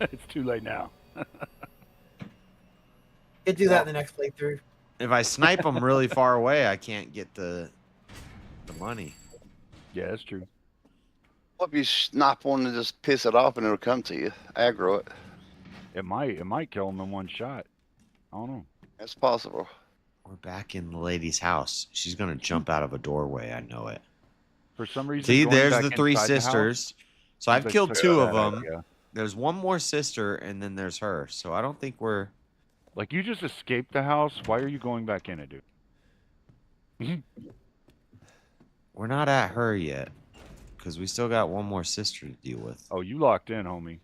It's too late now. Could do that in the next playthrough. If I snipe them really far away, I can't get the money. Yeah, that's true. What if you snipe one and just piss it off and it'll come to you? Aggro it. It might kill him in one shot. I don't know. That's possible. We're back in the lady's house. She's gonna jump out of a doorway. I know it. For some reason, See, going there's back the three inside the house sisters. So seems I've like killed such a 2 of bad them. idea. There's one more sister, and then there's her. So I don't think we're. Like, you just escaped the house. Why are you going back in it, dude? We're not at her yet, because we still got one more sister to deal with. Oh, you locked in, homie.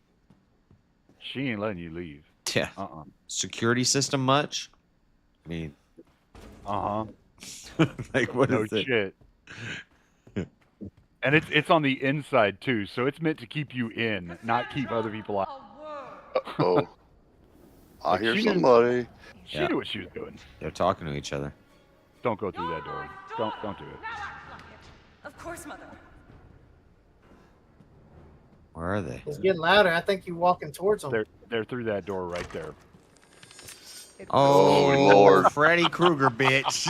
She ain't letting you leave. Yeah. Security system much? I mean. Like what No is it? shit. And it's on the inside too, so it's meant to keep you in, not keep other people out. Oh. I Like, hear she knew- somebody. She Yeah. knew what she was doing. They're talking to each other. Don't go through that door. Don't do it. Of course, Mother. Where are they? It's getting louder. I think you're walking towards them. They're through that door right there. Oh, Lord. Freddy Krueger, bitch.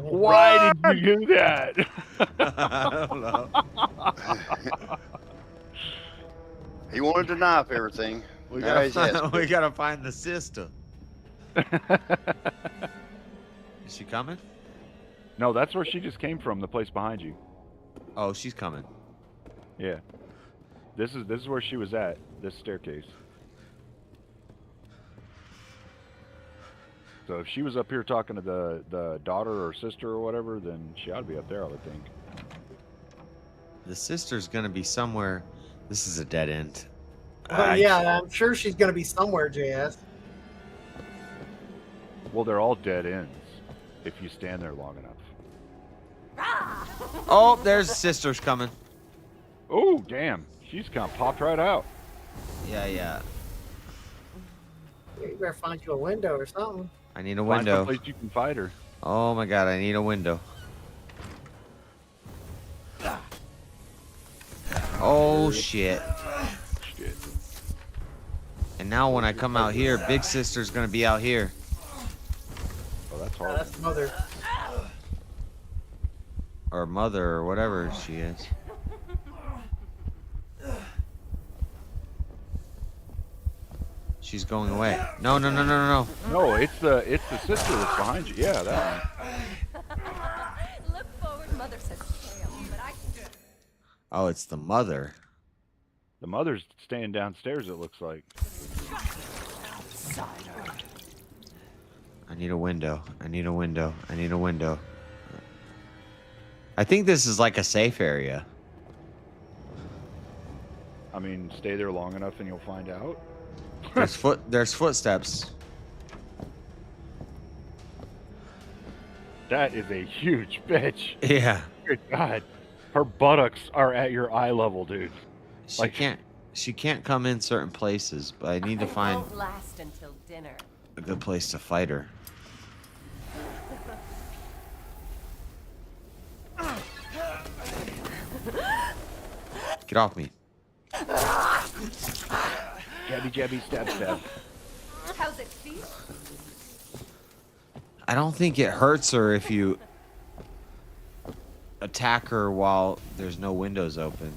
Why did you do that? I don't know. He wanted to knife everything. We Now he's gotta, asking. we gotta find the sister. Is she coming? No, that's where she just came from. The place behind you. Oh, she's coming. Yeah. This is where she was at. This staircase. So if she was up here talking to the daughter or sister or whatever, then she ought to be up there, I would think. The sister's gonna be somewhere. This is a dead end. Well, yeah, I'm sure she's going to be somewhere, JS. Well, they're all dead ends if you stand there long enough. Oh, there's the sister's coming. Oh, damn. She's kind of popped right out. Yeah, yeah. You better find you a window or something. I need a Find window. someplace you can fight her. Oh my god, I need a window. Oh shit. Shit. And now when I come out here, big sister's gonna be out here. Oh, that's Yeah, hard. that's Mother. Or mother or whatever she is. She's going away. No, no, no, no, no, no. No, it's the sister that's behind you. Yeah, that one. Look forward, Mother says tail, but I can. Oh, it's the mother. The mother's staying downstairs, it looks like. I need a window. I need a window. I need a window. I think this is like a safe area. I mean, stay there long enough and you'll find out. There's footsteps. That is a huge bitch. Yeah. Good God. Her buttocks are at your eye level, dude. She can't come in certain places, but I need to find Won't last until dinner. a good place to fight her. Get off me. Jabby, jabby, stab, stab. How's it feel? I don't think it hurts her if you attack her while there's no windows open.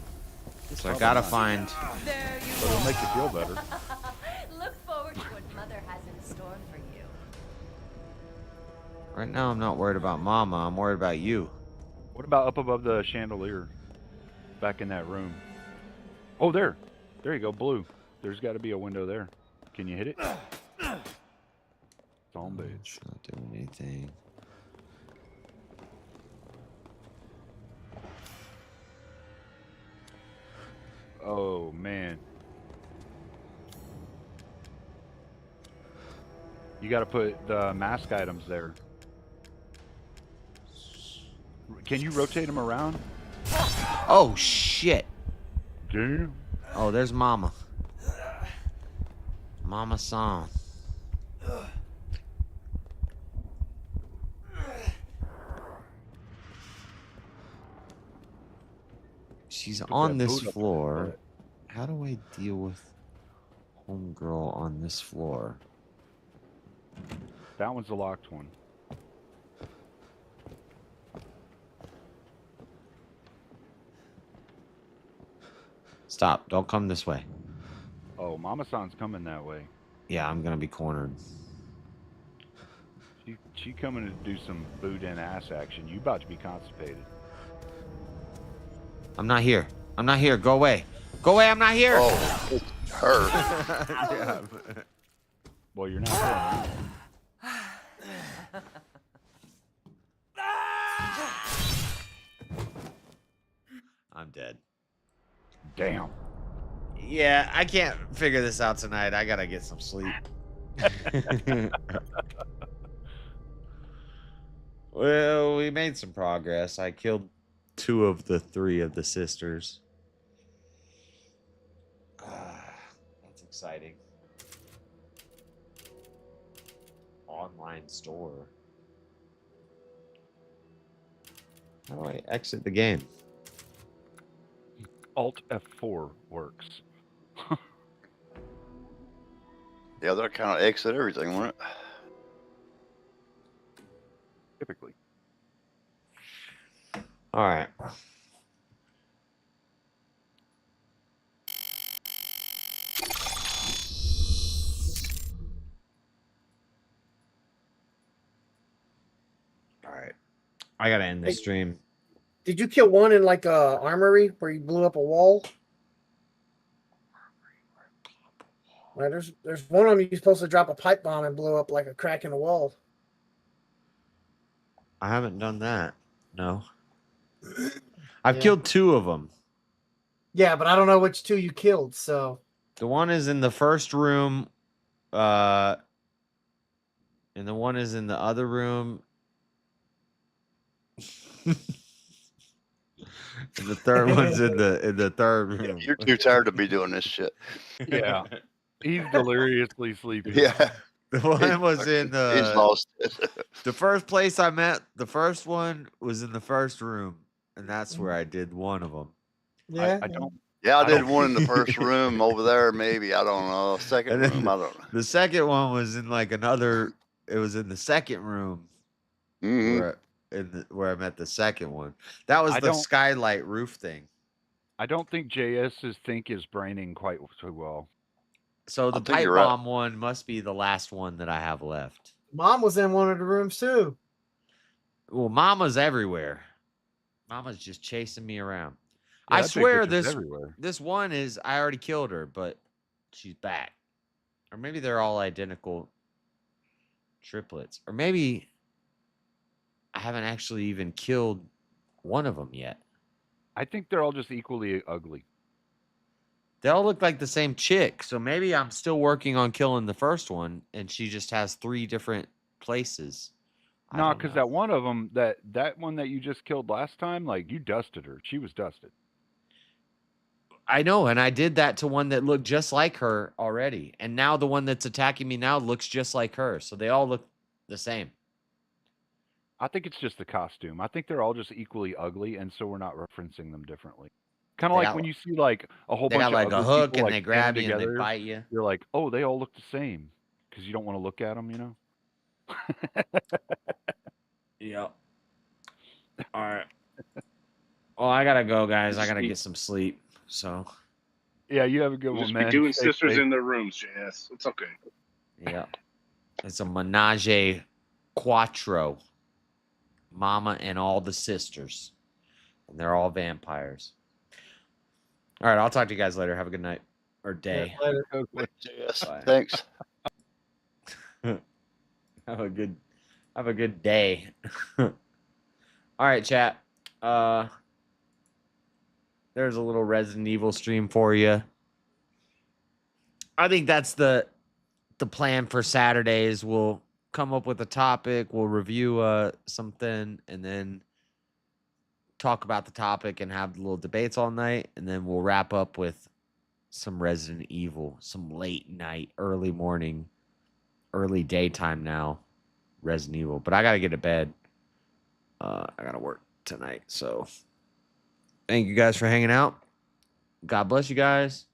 So I gotta find. But it'll make you feel better. Look forward to what Mother has in store for you. Right now, I'm not worried about Mama. I'm worried about you. What about up above the chandelier? Back in that room. Oh, there. There you go, blue. There's got to be a window there. Can you hit it? Zombie. It's not doing anything. Oh, man. You got to put the mask items there. Can you rotate them around? Oh, shit. Damn. Oh, there's Mama. Mama San. She's on this floor. How do I deal with homegirl on this floor? That one's the locked one. Stop. Don't come this way. Oh, Mama San's coming that way. Yeah, I'm gonna be cornered. She coming to do some boot and ass action. You about to be constipated. I'm not here. I'm not here. Go away. Go away. I'm not here. Oh, it's her. Yeah. Well, you're not here. I'm dead. Damn. Yeah, I can't figure this out tonight. I gotta get some sleep. Well, we made some progress. I killed 2 of the 3 of the sisters. That's exciting. Online store. How do I exit the game? Alt F4 works. Yeah, they'll kind of exit everything, won't it? Typically. All right. All right. I gotta end this stream. Did you kill one in like a armory where you blew up a wall? Right, there's one of them you're supposed to drop a pipe bomb and blow up like a crack in the wall. I haven't done that. No. I've killed 2 of them. Yeah, but I don't know which 2 you killed. So The one is in the first room, and the one is in the other room. And the third one's in the third room. You're too tired to be doing this shit. Yeah. He's deliriously sleeping. Yeah. The one was in the. He's lost it. The first place I met, the first one was in the first room, and that's where I did one of them. yeah, I don't. Yeah, I did one in the first room over there, maybe. I don't know. Second And then room, I don't know. The second one was in like another. It was in the second room Mhm. where I met the second one. That was I the don't- skylight roof thing. I don't think JS's think is braining quite too well. So the I think pipe you're right. bomb one must be the last one that I have left. Mom was in one of the rooms too. Well, Mama's everywhere. Mama's just chasing me around. Yeah, I that big swear bitch is this everywhere. this one is I already killed her, but she's back. Or maybe they're all identical triplets. Or maybe I haven't actually even killed one of them yet. I think they're all just equally ugly. They all look like the same chick. So maybe I'm still working on killing the first one, and she just has 3 different places. I No, don't because know. that one of them, that one that you just killed last time, like you dusted her. She was dusted. I know, and I did that to one that looked just like her already. And now the one that's attacking me now looks just like her. So they all look the same. I think it's just the costume. I think they're all just equally ugly, and so we're not referencing them differently. Kind of They like got- when you see like a whole they bunch got of like a ugly hook people, and like, they grab standing you and they together, bite you. You're like, oh, they all look the same, because you don't want to look at them, you know. Yep. All right. Well, I gotta go, guys. I Just gotta be- get some sleep. So, Yeah, you have a good We'll one, just man. be doing Stay sisters safe. in their rooms, JS. It's okay. yeah. It's a menage a quattro. Mama and all the sisters. And they're all vampires. All right, I'll talk to you guys later. Have a good night or day. Yes, Bye. thanks. Have a good day. All right, chat. There's a little Resident Evil stream for you. I think that's the plan for Saturdays. We'll come up with a topic, we'll review something, and then talk about the topic and have little debates all night, and then we'll wrap up with some Resident Evil, some late night, early morning, early daytime now Resident Evil. But I gotta get to bed. I gotta work tonight. So thank you guys for hanging out. God bless you guys.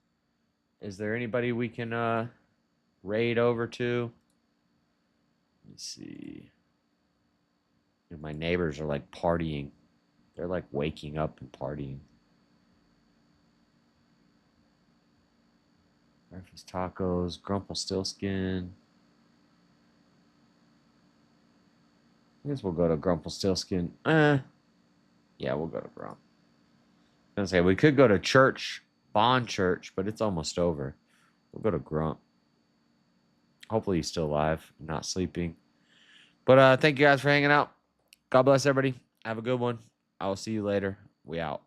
Is there anybody we can raid over to? Let's see. My neighbors are like partying. They're like waking up and partying. Breakfast tacos, Grumpelstiltskin. I guess we'll go to Grumpelstiltskin. Yeah, we'll go to Grump. I was gonna say we could go to church, Bond Church, but it's almost over. We'll go to Grump. Hopefully he's still alive, not sleeping. But thank you guys for hanging out. God bless everybody. Have a good one. I will see you later. We out.